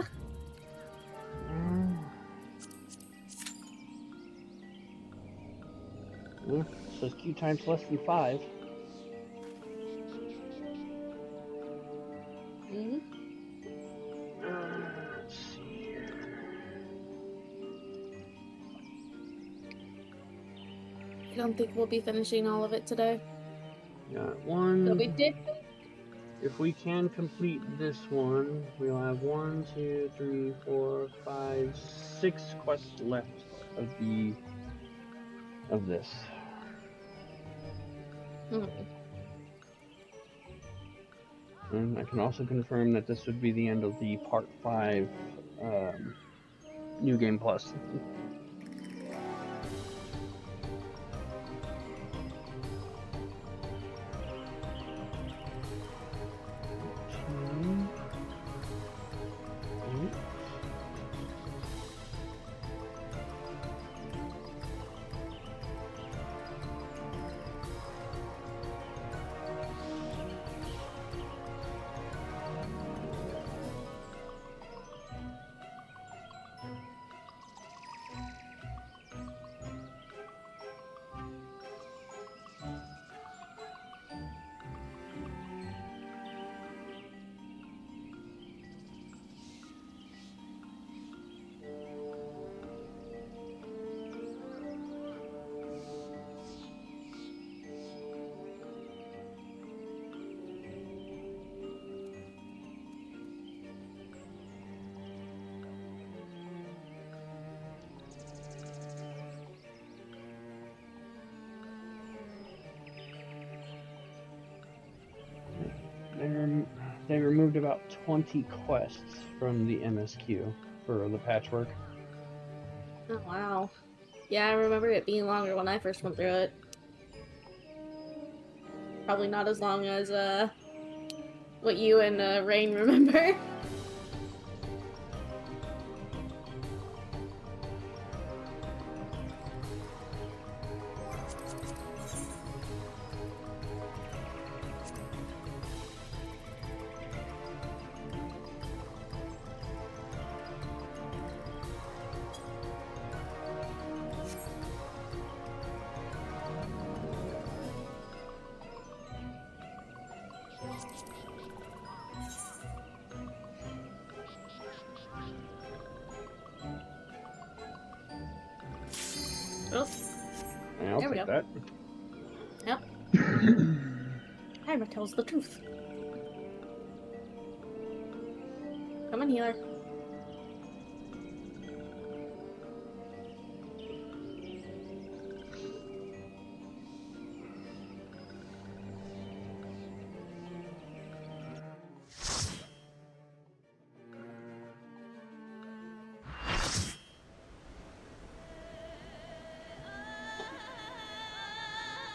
Says Q times less than 5. I don't think we'll be finishing all of it today. Got one. But we did. If we can complete this one, we'll have 1, 2, 3, 4, 5, 6 quests left of this. And I can also confirm that this would be the end of the Part 5 New Game Plus. They removed about 20 quests from the MSQ for the patchwork. Oh, wow. Yeah, I remember it being longer when I first went through it. Probably not as long as, what you and, Rain remember. Oh, I'll there we take go. that. Yep. Timer tells the truth. Come on, healer.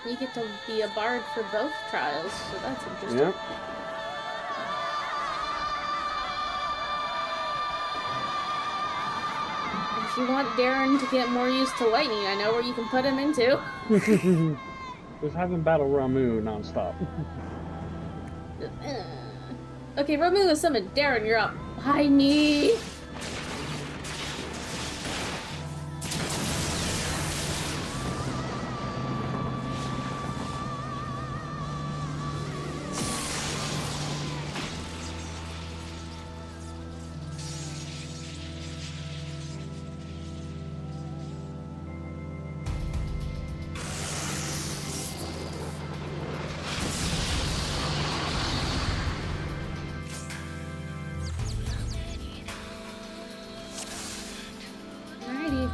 You get to be a bard for both trials, so that's interesting. Yep. If you want Darren to get more used to lightning, I know where you can put him into. Just have him battle Ramu nonstop. Okay, Ramu is summoned. Darren, you're up. Hi, me. Alrighty.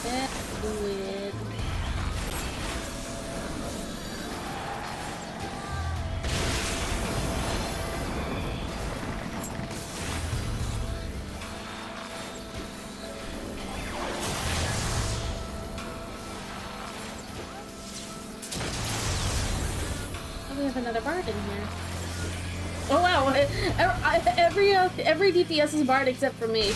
Let's do it. Oh, we have another bard in here. Oh wow! Every DPS is bard except for me.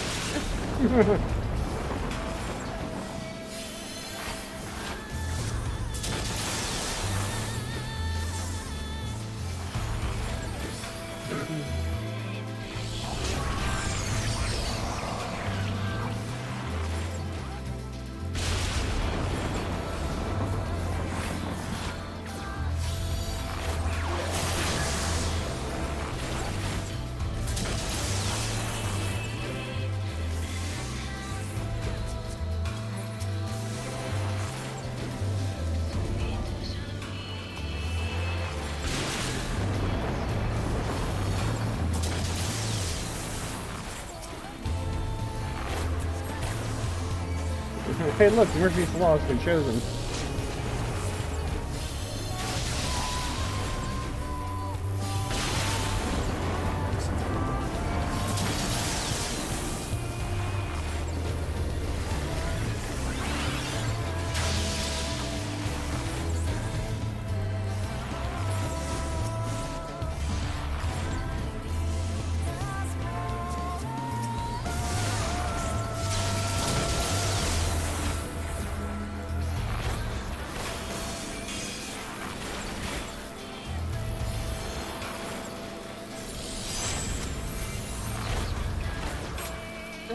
Hey, look, Murphy's Law has been chosen.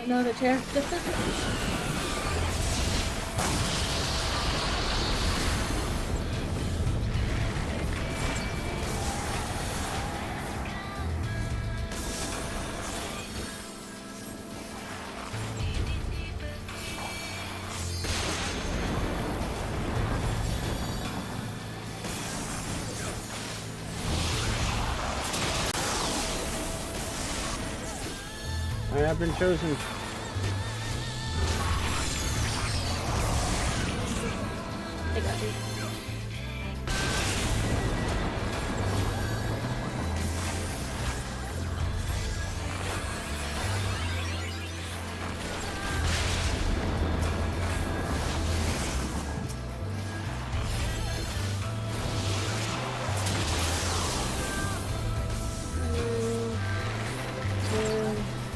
Another chair. I have been chosen. I got you.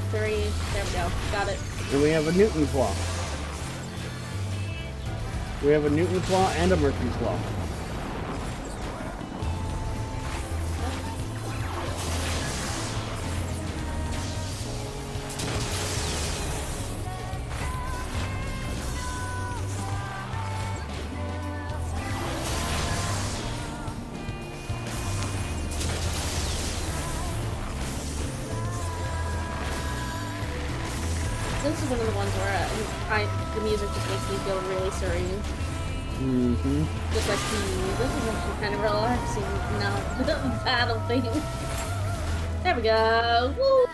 Three. There we go. Got it. And we have a Newton's Law. We have a Newton's Law and a Murphy's Law. This is one of the ones where the music just makes me feel really serene. Mm-hmm. Just like, this is actually kind of relaxing. No, the battle thing. There we go. Woo!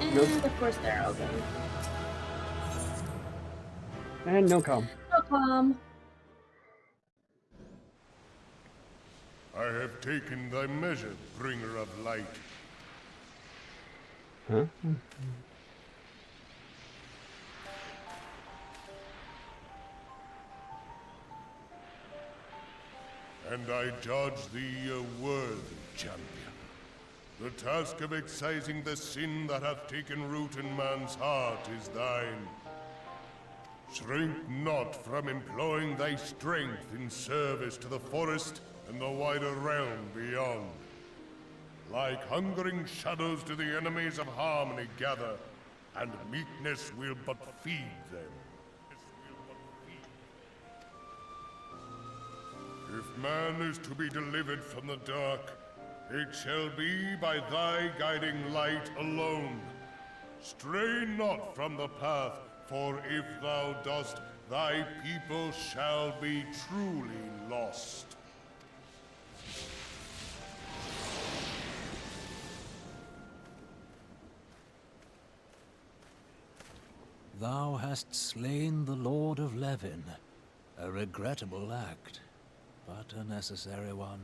And of course they're open. And no calm. No calm. I have taken thy measure, bringer of light. Huh? And I judge thee a worthy champion. The task of excising the sin that hath taken root in man's heart is thine. Shrink not from employing thy strength in service to the forest and the wider realm beyond. Like hungering shadows do the enemies of harmony gather, and meekness will but feed them. If man is to be delivered from the dark, it shall be by thy guiding light alone. Stray not from the path, for if thou dost, thy people shall be truly lost. Thou hast slain the Lord of Levin. A regrettable act, but a necessary one.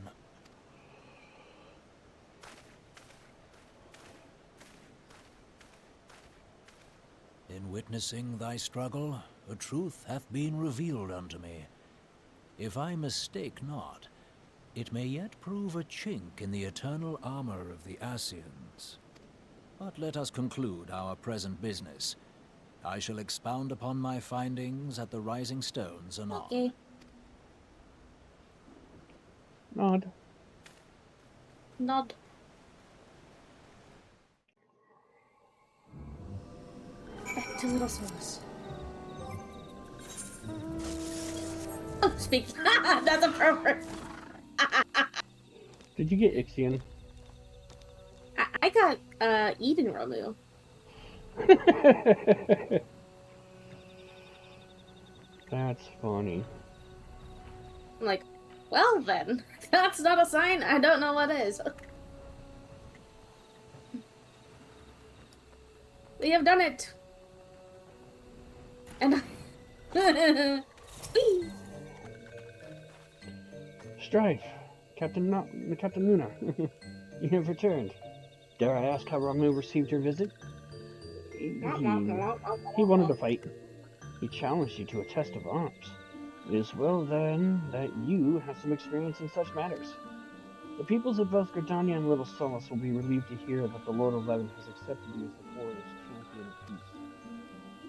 In witnessing thy struggle, a truth hath been revealed unto me. If I mistake not, it may yet prove a chink in the eternal armor of the Ascians. But let us conclude our present business. I shall expound upon my findings at the Rising Stones anon. Okay. Nod. Nod. Back to Little Souls. Oh, speak. That's a pervert. Did you get Ixion? I got Eden Ramu. That's funny. I'm like, well then, that's not a sign. I don't know what is. We have done it. And Strife, Captain Luna, you have returned. Dare I ask how Ramu received your visit? He wanted to fight. He challenged you to a test of arms. It is well then that you have some experience in such matters. The peoples of both Gridania and Little Solace will be relieved to hear that the Lord 11 has accepted you as the Forest's champion of peace.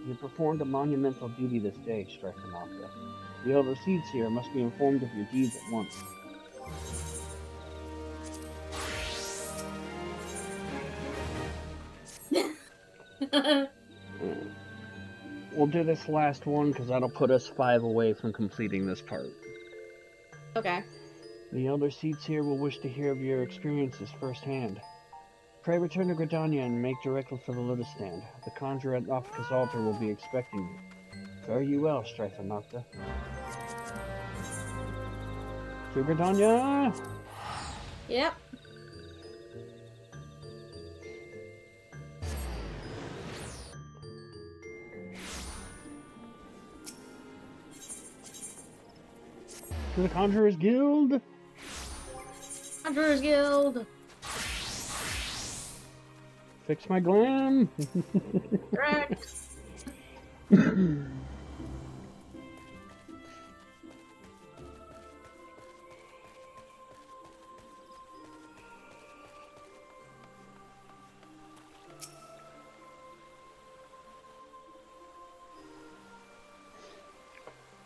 You have performed a monumental duty this day, Strife and Nocta. The Elder Seeds here must be informed of your deeds at once. We'll do this last one because that'll put us 5 away from completing this part. Okay. The Elder Seeds here will wish to hear of your experiences firsthand. Pray return to Gridania and make directly for the Lotus Stand. The conjurer at Noctica's altar will be expecting you. Fare you well, Strife and Nocta. To Gridania! Yep. To the Conjurer's Guild! Conjurer's Guild! Fix my glam! Correct!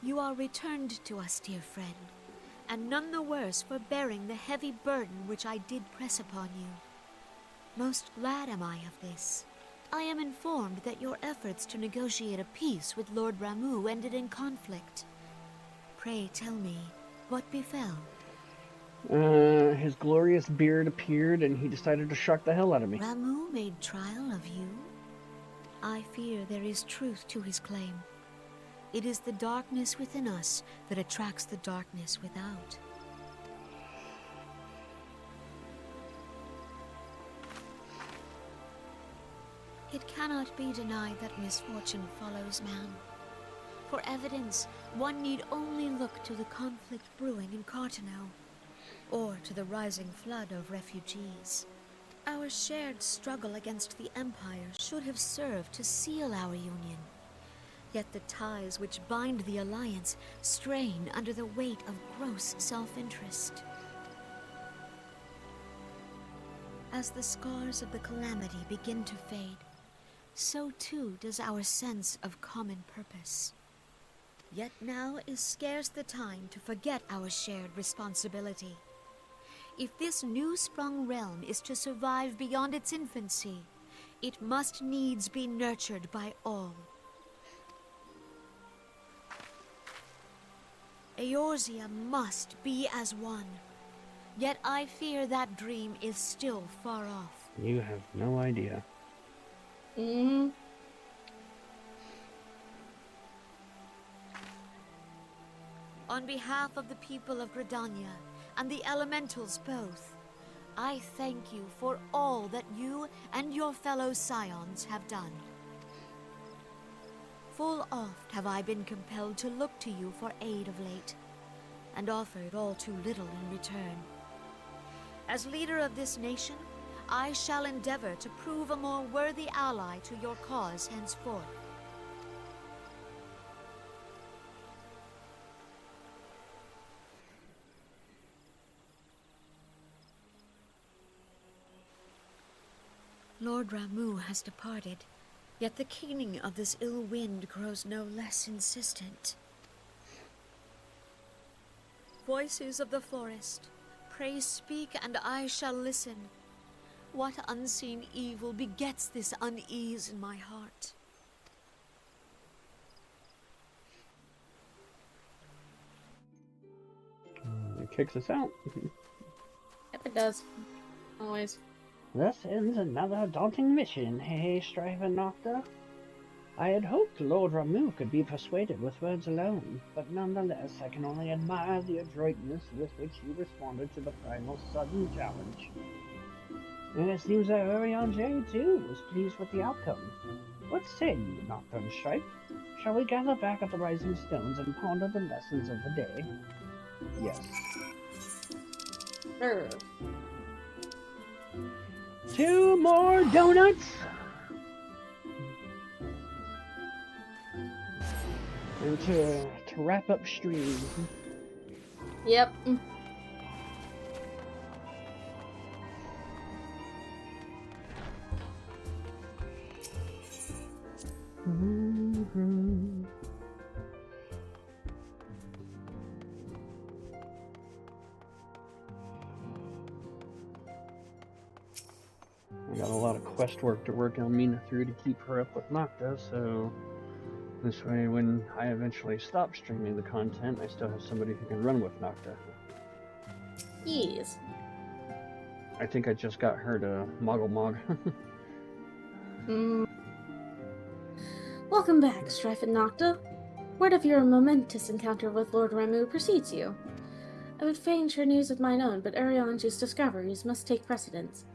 You are returned to us, dear friend, and none the worse for bearing the heavy burden which I did press upon you. Most glad am I of this. I am informed that your efforts to negotiate a peace with Lord Ramu ended in conflict. Pray tell me, what befell? His glorious beard appeared and he decided to shock the hell out of me. Ramu made trial of you? I fear there is truth to his claim. It is the darkness within us that attracts the darkness without. It cannot be denied that misfortune follows man. For evidence, one need only look to the conflict brewing in Cartano, or to the rising flood of refugees. Our shared struggle against the Empire should have served to seal our union. Yet the ties which bind the Alliance strain under the weight of gross self-interest. As the scars of the calamity begin to fade, so too does our sense of common purpose. Yet now is scarce the time to forget our shared responsibility. If this new-sprung realm is to survive beyond its infancy, it must needs be nurtured by all. Eorzea must be as one. Yet I fear that dream is still far off. You have no idea. On behalf of the people of Gridania and the elementals both, I thank you for all that you and your fellow scions have done. Full oft have I been compelled to look to you for aid of late, and offered all too little in return. As leader of this nation, I shall endeavor to prove a more worthy ally to your cause henceforth. Lord Ramu has departed, yet the keening of this ill wind grows no less insistent. Voices of the forest, pray speak and I shall listen. What unseen evil begets this unease in my heart? It kicks us out. Yep, it does. Always. Thus ends another daunting mission, hey, Strife and Nocta? I had hoped Lord Ramu could be persuaded with words alone, but nonetheless I can only admire the adroitness with which you responded to the Primal's sudden challenge. And it seems that Urianger, too, was pleased with the outcome. What say you, Nocta and Strife? Shall we gather back at the Rising Stones and ponder the lessons of the day? Yes. Sure. 2 more donuts! And to wrap up stream. Yep. I got a lot of quest work to work on Mina through to keep her up with Nocta, so this way when I eventually stop streaming the content, I still have somebody who can run with Nocta. Yes. I think I just got her to Moggle Mog. Welcome back, Strife and Nocta. Word of your momentous encounter with Lord Ramu precedes you. I would fain share news of mine own, but Urianger's discoveries must take precedence.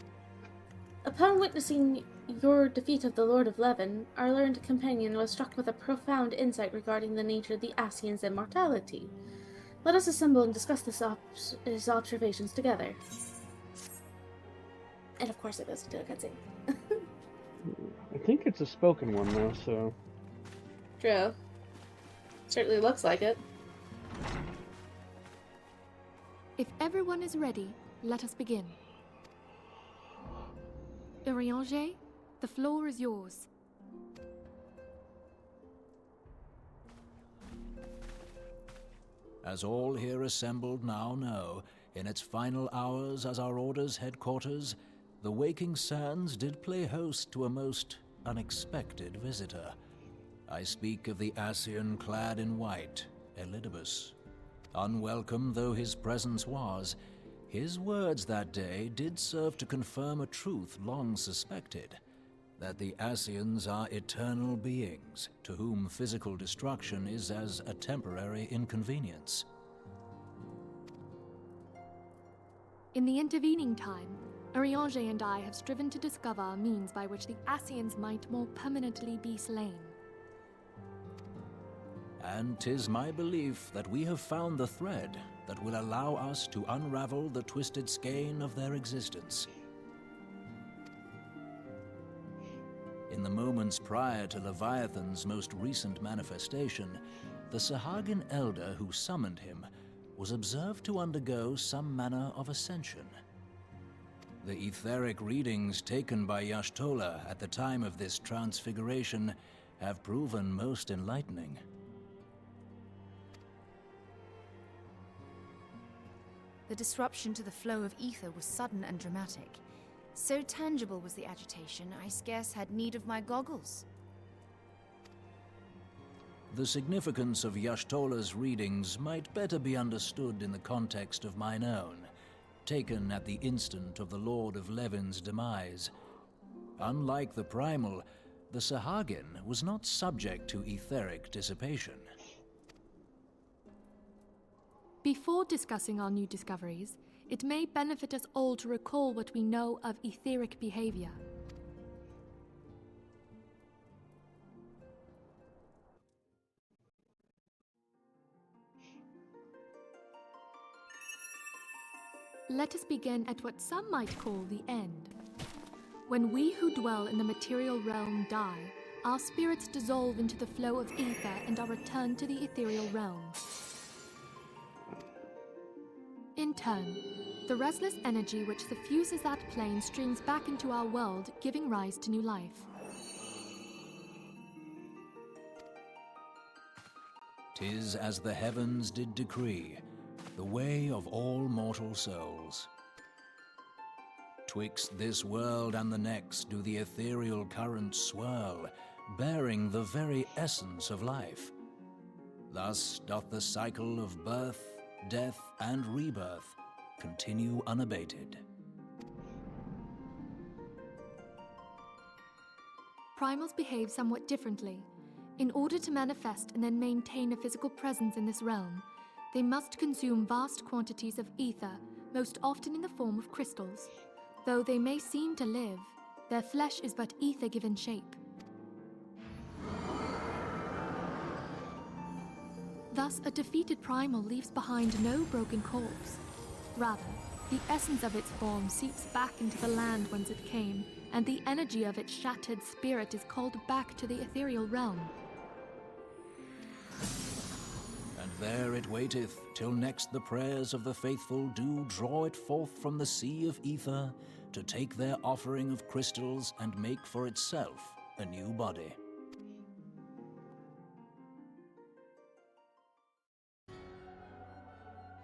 Upon witnessing your defeat of the Lord of Levin, our learned companion was struck with a profound insight regarding the nature of the Ascian's immortality. Let us assemble and discuss his observations together. And of course it goes into a cutscene. I think it's a spoken one though, so... True. Certainly looks like it. If everyone is ready, let us begin. Urianger, the floor is yours. As all here assembled now know, in its final hours as our Order's headquarters, the Waking Sands did play host to a most unexpected visitor. I speak of the Ascian clad in white, Elidibus. Unwelcome though his presence was, his words that day did serve to confirm a truth long suspected, that the Ascians are eternal beings, to whom physical destruction is as a temporary inconvenience. In the intervening time, Urianger and I have striven to discover a means by which the Ascians might more permanently be slain. And 'tis my belief that we have found the thread that will allow us to unravel the twisted skein of their existence. In the moments prior to Leviathan's most recent manifestation, the Sahagin elder who summoned him was observed to undergo some manner of ascension. The etheric readings taken by Y'shtola at the time of this transfiguration have proven most enlightening. The disruption to the flow of ether was sudden and dramatic. So tangible was the agitation, I scarce had need of my goggles. The significance of Y'shtola's readings might better be understood in the context of mine own, taken at the instant of the Lord of Levin's demise. Unlike the Primal, the Sahagin was not subject to etheric dissipation. Before discussing our new discoveries, it may benefit us all to recall what we know of etheric behavior. Let us begin at what some might call the end. When we who dwell in the material realm die, our spirits dissolve into the flow of ether and are returned to the ethereal realm. In turn, the restless energy which suffuses that plane streams back into our world, giving rise to new life. 'Tis as the heavens did decree, the way of all mortal souls. Twixt this world and the next do the ethereal currents swirl, bearing the very essence of life. Thus doth the cycle of birth, death, and rebirth continue unabated. primals behave somewhat differently. In order to manifest and then maintain a physical presence in this realm, they must consume vast quantities of ether, most often in the form of crystals. Though they may seem to live, their flesh is but ether given shape. Thus, a defeated primal leaves behind no broken corpse. Rather, the essence of its form seeps back into the land whence it came, and the energy of its shattered spirit is called back to the ethereal realm. And there it waiteth, till next the prayers of the faithful do draw it forth from the sea of ether, to take their offering of crystals and make for itself a new body.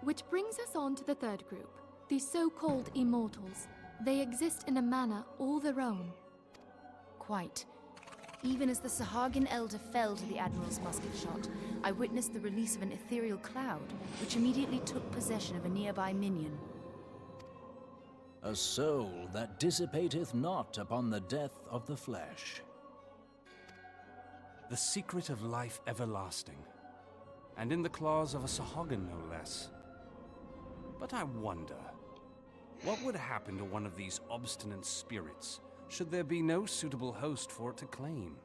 Which brings us on to the third group, the so-called immortals. They exist in a manner all their own. Quite. Even as the Sahagin Elder fell to the Admiral's musket shot, I witnessed the release of an ethereal cloud, which immediately took possession of a nearby minion. A soul that dissipateth not upon the death of the flesh. The secret of life everlasting, and in the claws of a Sahagin no less. But I wonder, what would happen to one of these obstinate spirits, should there be no suitable host for it to claim?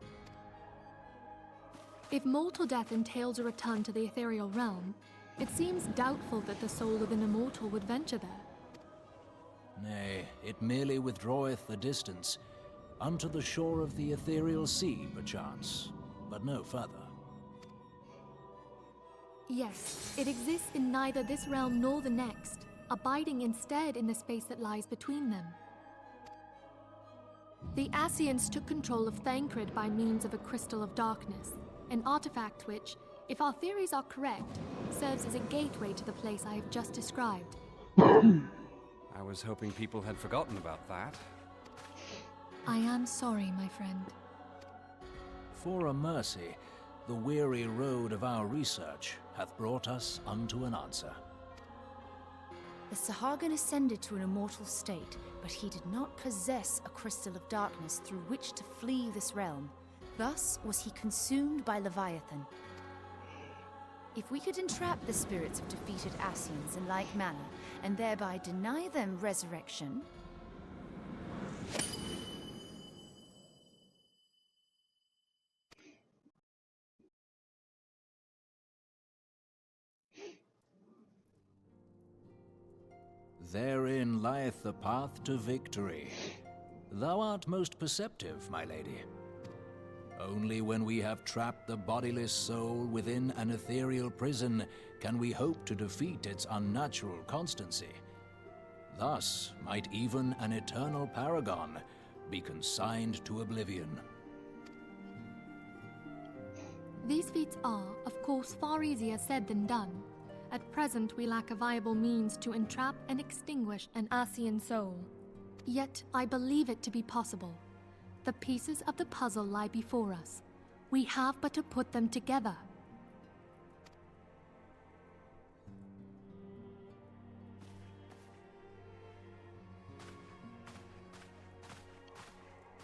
If mortal death entails a return to the ethereal realm, it seems doubtful that the soul of an immortal would venture there. Nay, it merely withdraweth the distance, unto the shore of the ethereal sea, perchance, but no further. Yes, it exists in neither this realm nor the next, abiding instead in the space that lies between them. The Ascians took control of Thancred by means of a crystal of darkness, an artifact which, if our theories are correct, serves as a gateway to the place I have just described. I was hoping people had forgotten about that. I am sorry, my friend. For a mercy, the weary road of our research hath brought us unto an answer. The Sahagin ascended to an immortal state, but he did not possess a crystal of darkness through which to flee this realm. Thus was he consumed by Leviathan. If we could entrap the spirits of defeated Ascians in like manner, and thereby deny them resurrection... Therein lieth the path to victory. Thou art most perceptive, my lady. Only when we have trapped the bodiless soul within an ethereal prison can we hope to defeat its unnatural constancy. Thus might even an eternal paragon be consigned to oblivion. These feats are, of course, far easier said than done. At present, we lack a viable means to entrap and extinguish an Ascian soul. Yet, I believe it to be possible. The pieces of the puzzle lie before us. We have but to put them together.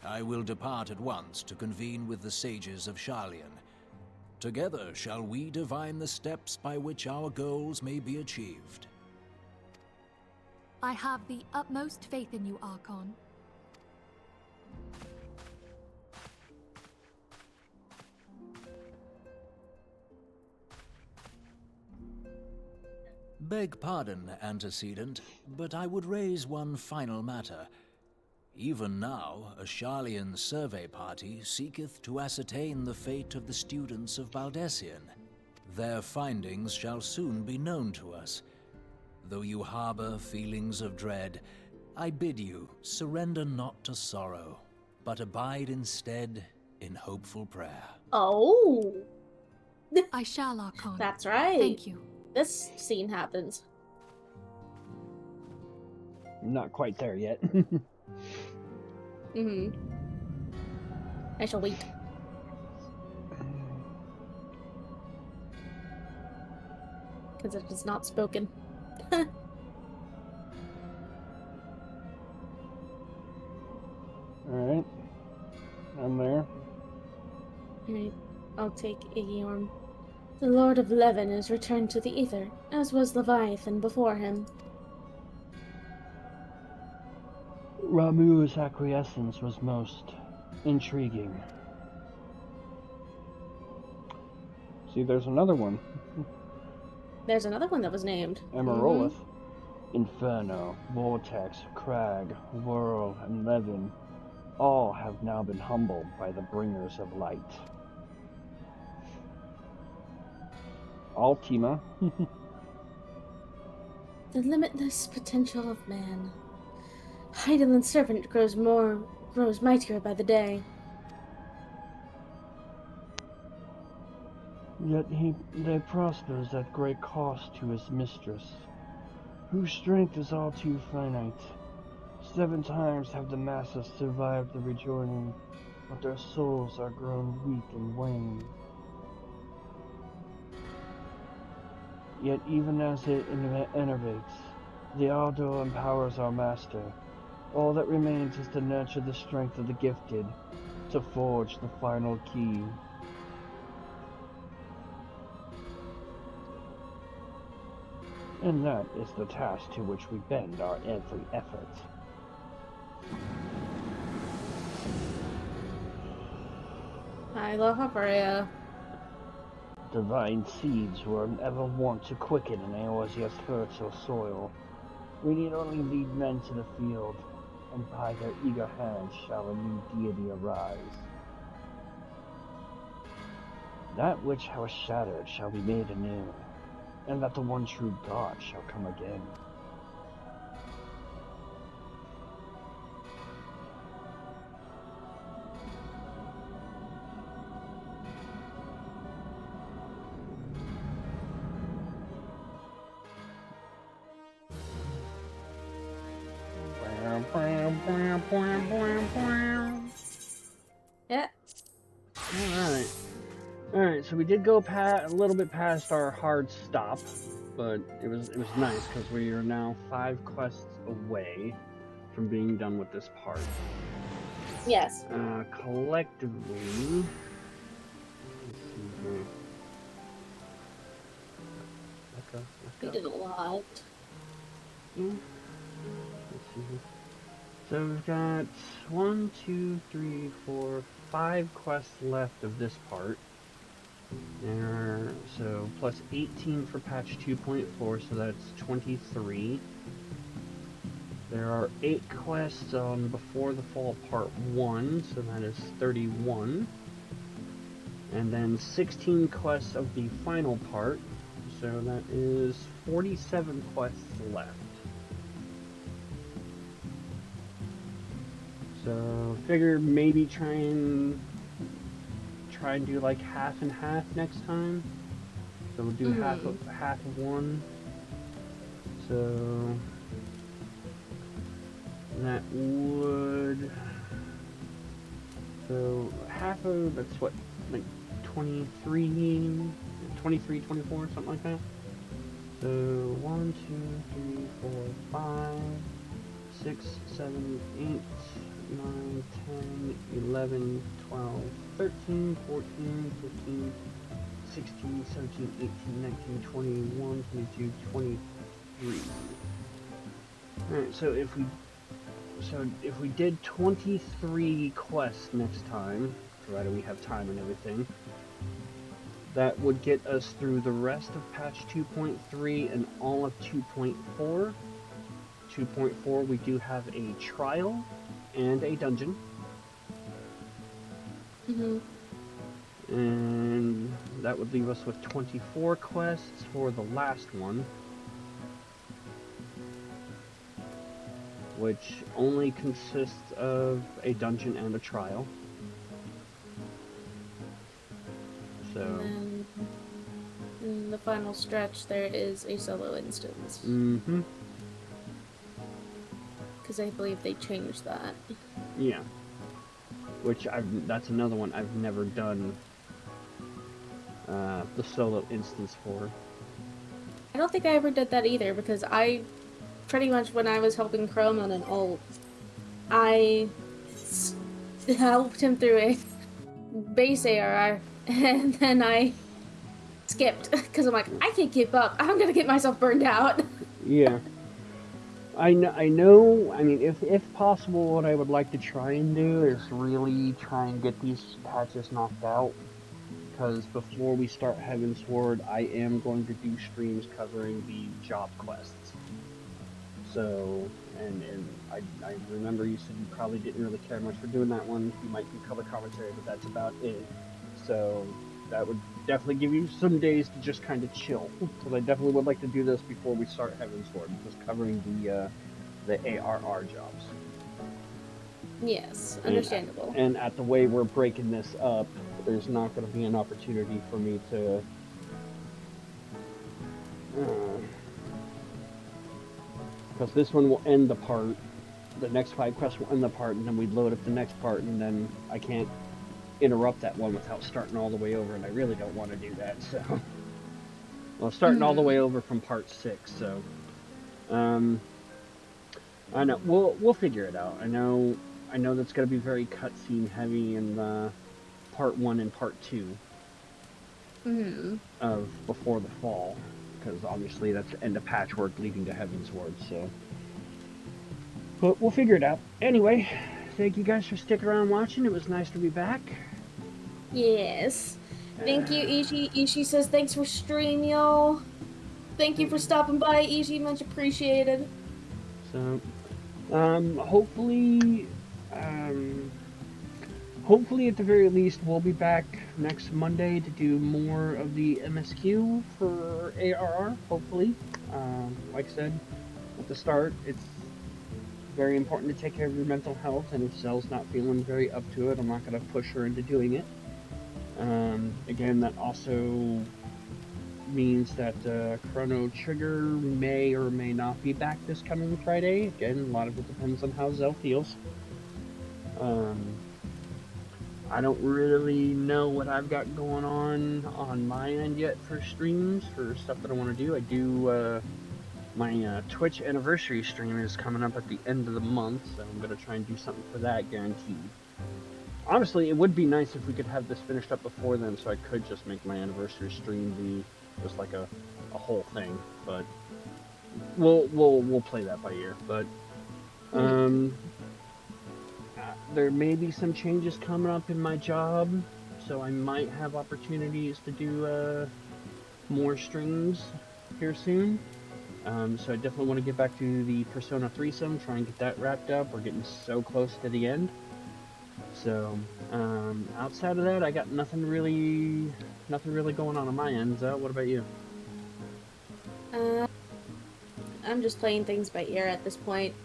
I will depart at once to convene with the sages of Sharlayan. Together shall we divine the steps by which our goals may be achieved. I have the utmost faith in you, Archon. Beg pardon, antecedent, but I would raise one final matter. Even now, a Sharlayan survey party seeketh to ascertain the fate of the students of Baldessian. Their findings shall soon be known to us. Though you harbor feelings of dread, I bid you surrender not to sorrow, but abide instead in hopeful prayer. Oh! I shall, Archon. That's right. Thank you. This scene happens. I'm not quite there yet. I shall wait. Because it is not spoken. Alright. I'm there. Alright, I'll take Aeorm. The Lord of Levin is returned to the Ether, as was Leviathan before him. Ramuh's acquiescence was most intriguing. See, there's another one. There's another one that was named. Amarolith. Inferno, Vortex, Crag, Whirl, and Levin all have now been humbled by the bringers of light. Ultima. The limitless potential of man. Heidelin's servant grows mightier by the day. Yet they prospers at great cost to his mistress, whose strength is all too finite. 7 times have the masses survived the rejoining, but their souls are grown weak and wane. Yet even as it enervates, the ardor empowers our master. All that remains is to nurture the strength of the gifted, to forge the final key. And that is the task to which we bend our every effort. Aloha, Brea. Divine seeds were ever wont to quicken in Eorzea's fertile soil. We need only lead men to the field, and by their eager hands shall a new deity arise. That which was shattered shall be made anew, and that the one true God shall come again. Yeah. Alright, so we did go a little bit past our hard stop, but it was nice because we are now 5 quests away from being done with this part. Yes. Collectively, let's see here. We did a lot. Yeah. Let's see here. So we've got 1, 2, 3, 4, 5 quests left of this part. So plus 18 for patch 2.4, so that's 23. There are 8 quests on Before the Fall Part 1, so that is 31. And then 16 quests of the final part, so that is 47 quests left. So figure maybe try and do like half and half next time. So we'll do half of one. So that would, so half of, that's what, like 23, 24, something like that. So 1, 2, 3, 4, 5, 6, 7, 8, 9, 10, 11, 12, 13, 14, 15, 16, 17, 18, 19, 21, 22, 23. Alright, so if we did 23 quests next time, provided we have time and everything, that would get us through the rest of patch 2.3 and all of 2.4. 2.4 we do have a trial and a dungeon. And that would leave us with 24 quests for the last one, which only consists of a dungeon and a trial. So, and then in the final stretch there is a solo instance. Because I believe they changed that. Yeah. Which that's another one I've never done the solo instance for. I don't think I ever did that either, because I pretty much, when I was helping Chrome on an ult, I helped him through a base ARR, and then I skipped because I'm like, I can't keep up. I'm gonna get myself burned out. Yeah. I know. I mean, if possible, what I would like to try and do is really try and get these patches knocked out. Because before we start Heavensward, I am going to do streams covering the job quests. So, and I remember you said you probably didn't really care much for doing that one. You might do color commentary, but that's about it. So that would definitely give you some days to just kind of chill. Because I definitely would like to do this before we start Heavensward, just covering the ARR jobs. Yes, understandable. And at the way we're breaking this up, there's not going to be an opportunity for me to because this one will end the part, the next 5 quests will end the part, and then we load up the next part, and then I can't interrupt that one without starting all the way over, and I really don't want to do that, so. Well, starting all the way over from part 6, so. I know, we'll figure it out. I know that's going to be very cutscene heavy in part 1 and part 2 of Before the Fall. Because obviously that's the end of Patchwork leading to Heavensward, so. But we'll figure it out. Anyway, thank you guys for sticking around watching. It was nice to be back. Yes. Thank you, Ishi. Ishi says thanks for stream, y'all. Thank you for stopping by, Ishi. Much appreciated. So, hopefully at the very least we'll be back next Monday to do more of the MSQ for ARR, hopefully. Like I said at the start, it's very important to take care of your mental health, and if Zel's not feeling very up to it, I'm not going to push her into doing it. Again, that also means that Chrono Trigger may or may not be back this coming Friday. Again, a lot of it depends on how Zel feels. I don't really know what I've got going on my end yet for streams, for stuff that I want to do. I do, my Twitch anniversary stream is coming up at the end of the month, so I'm going to try and do something for that, guaranteed. Honestly, it would be nice if we could have this finished up before then, so I could just make my anniversary stream be just like a whole thing, but we'll play that by ear. But, there may be some changes coming up in my job, so I might have opportunities to do more streams here soon. So I definitely want to get back to the Persona threesome, try and get that wrapped up. We're getting so close to the end. So outside of that, I got nothing really going on my end. What about you? I'm just playing things by ear at this point.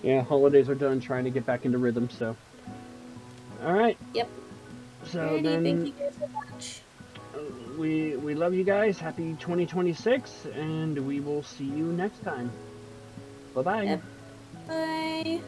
Yeah, holidays are done, trying to get back into rhythm, so. Alright. Yep. So Alrighty, then, thank you guys so much. we love you guys. Happy 2026, and we will see you next time. Bye-bye. Yep. Bye.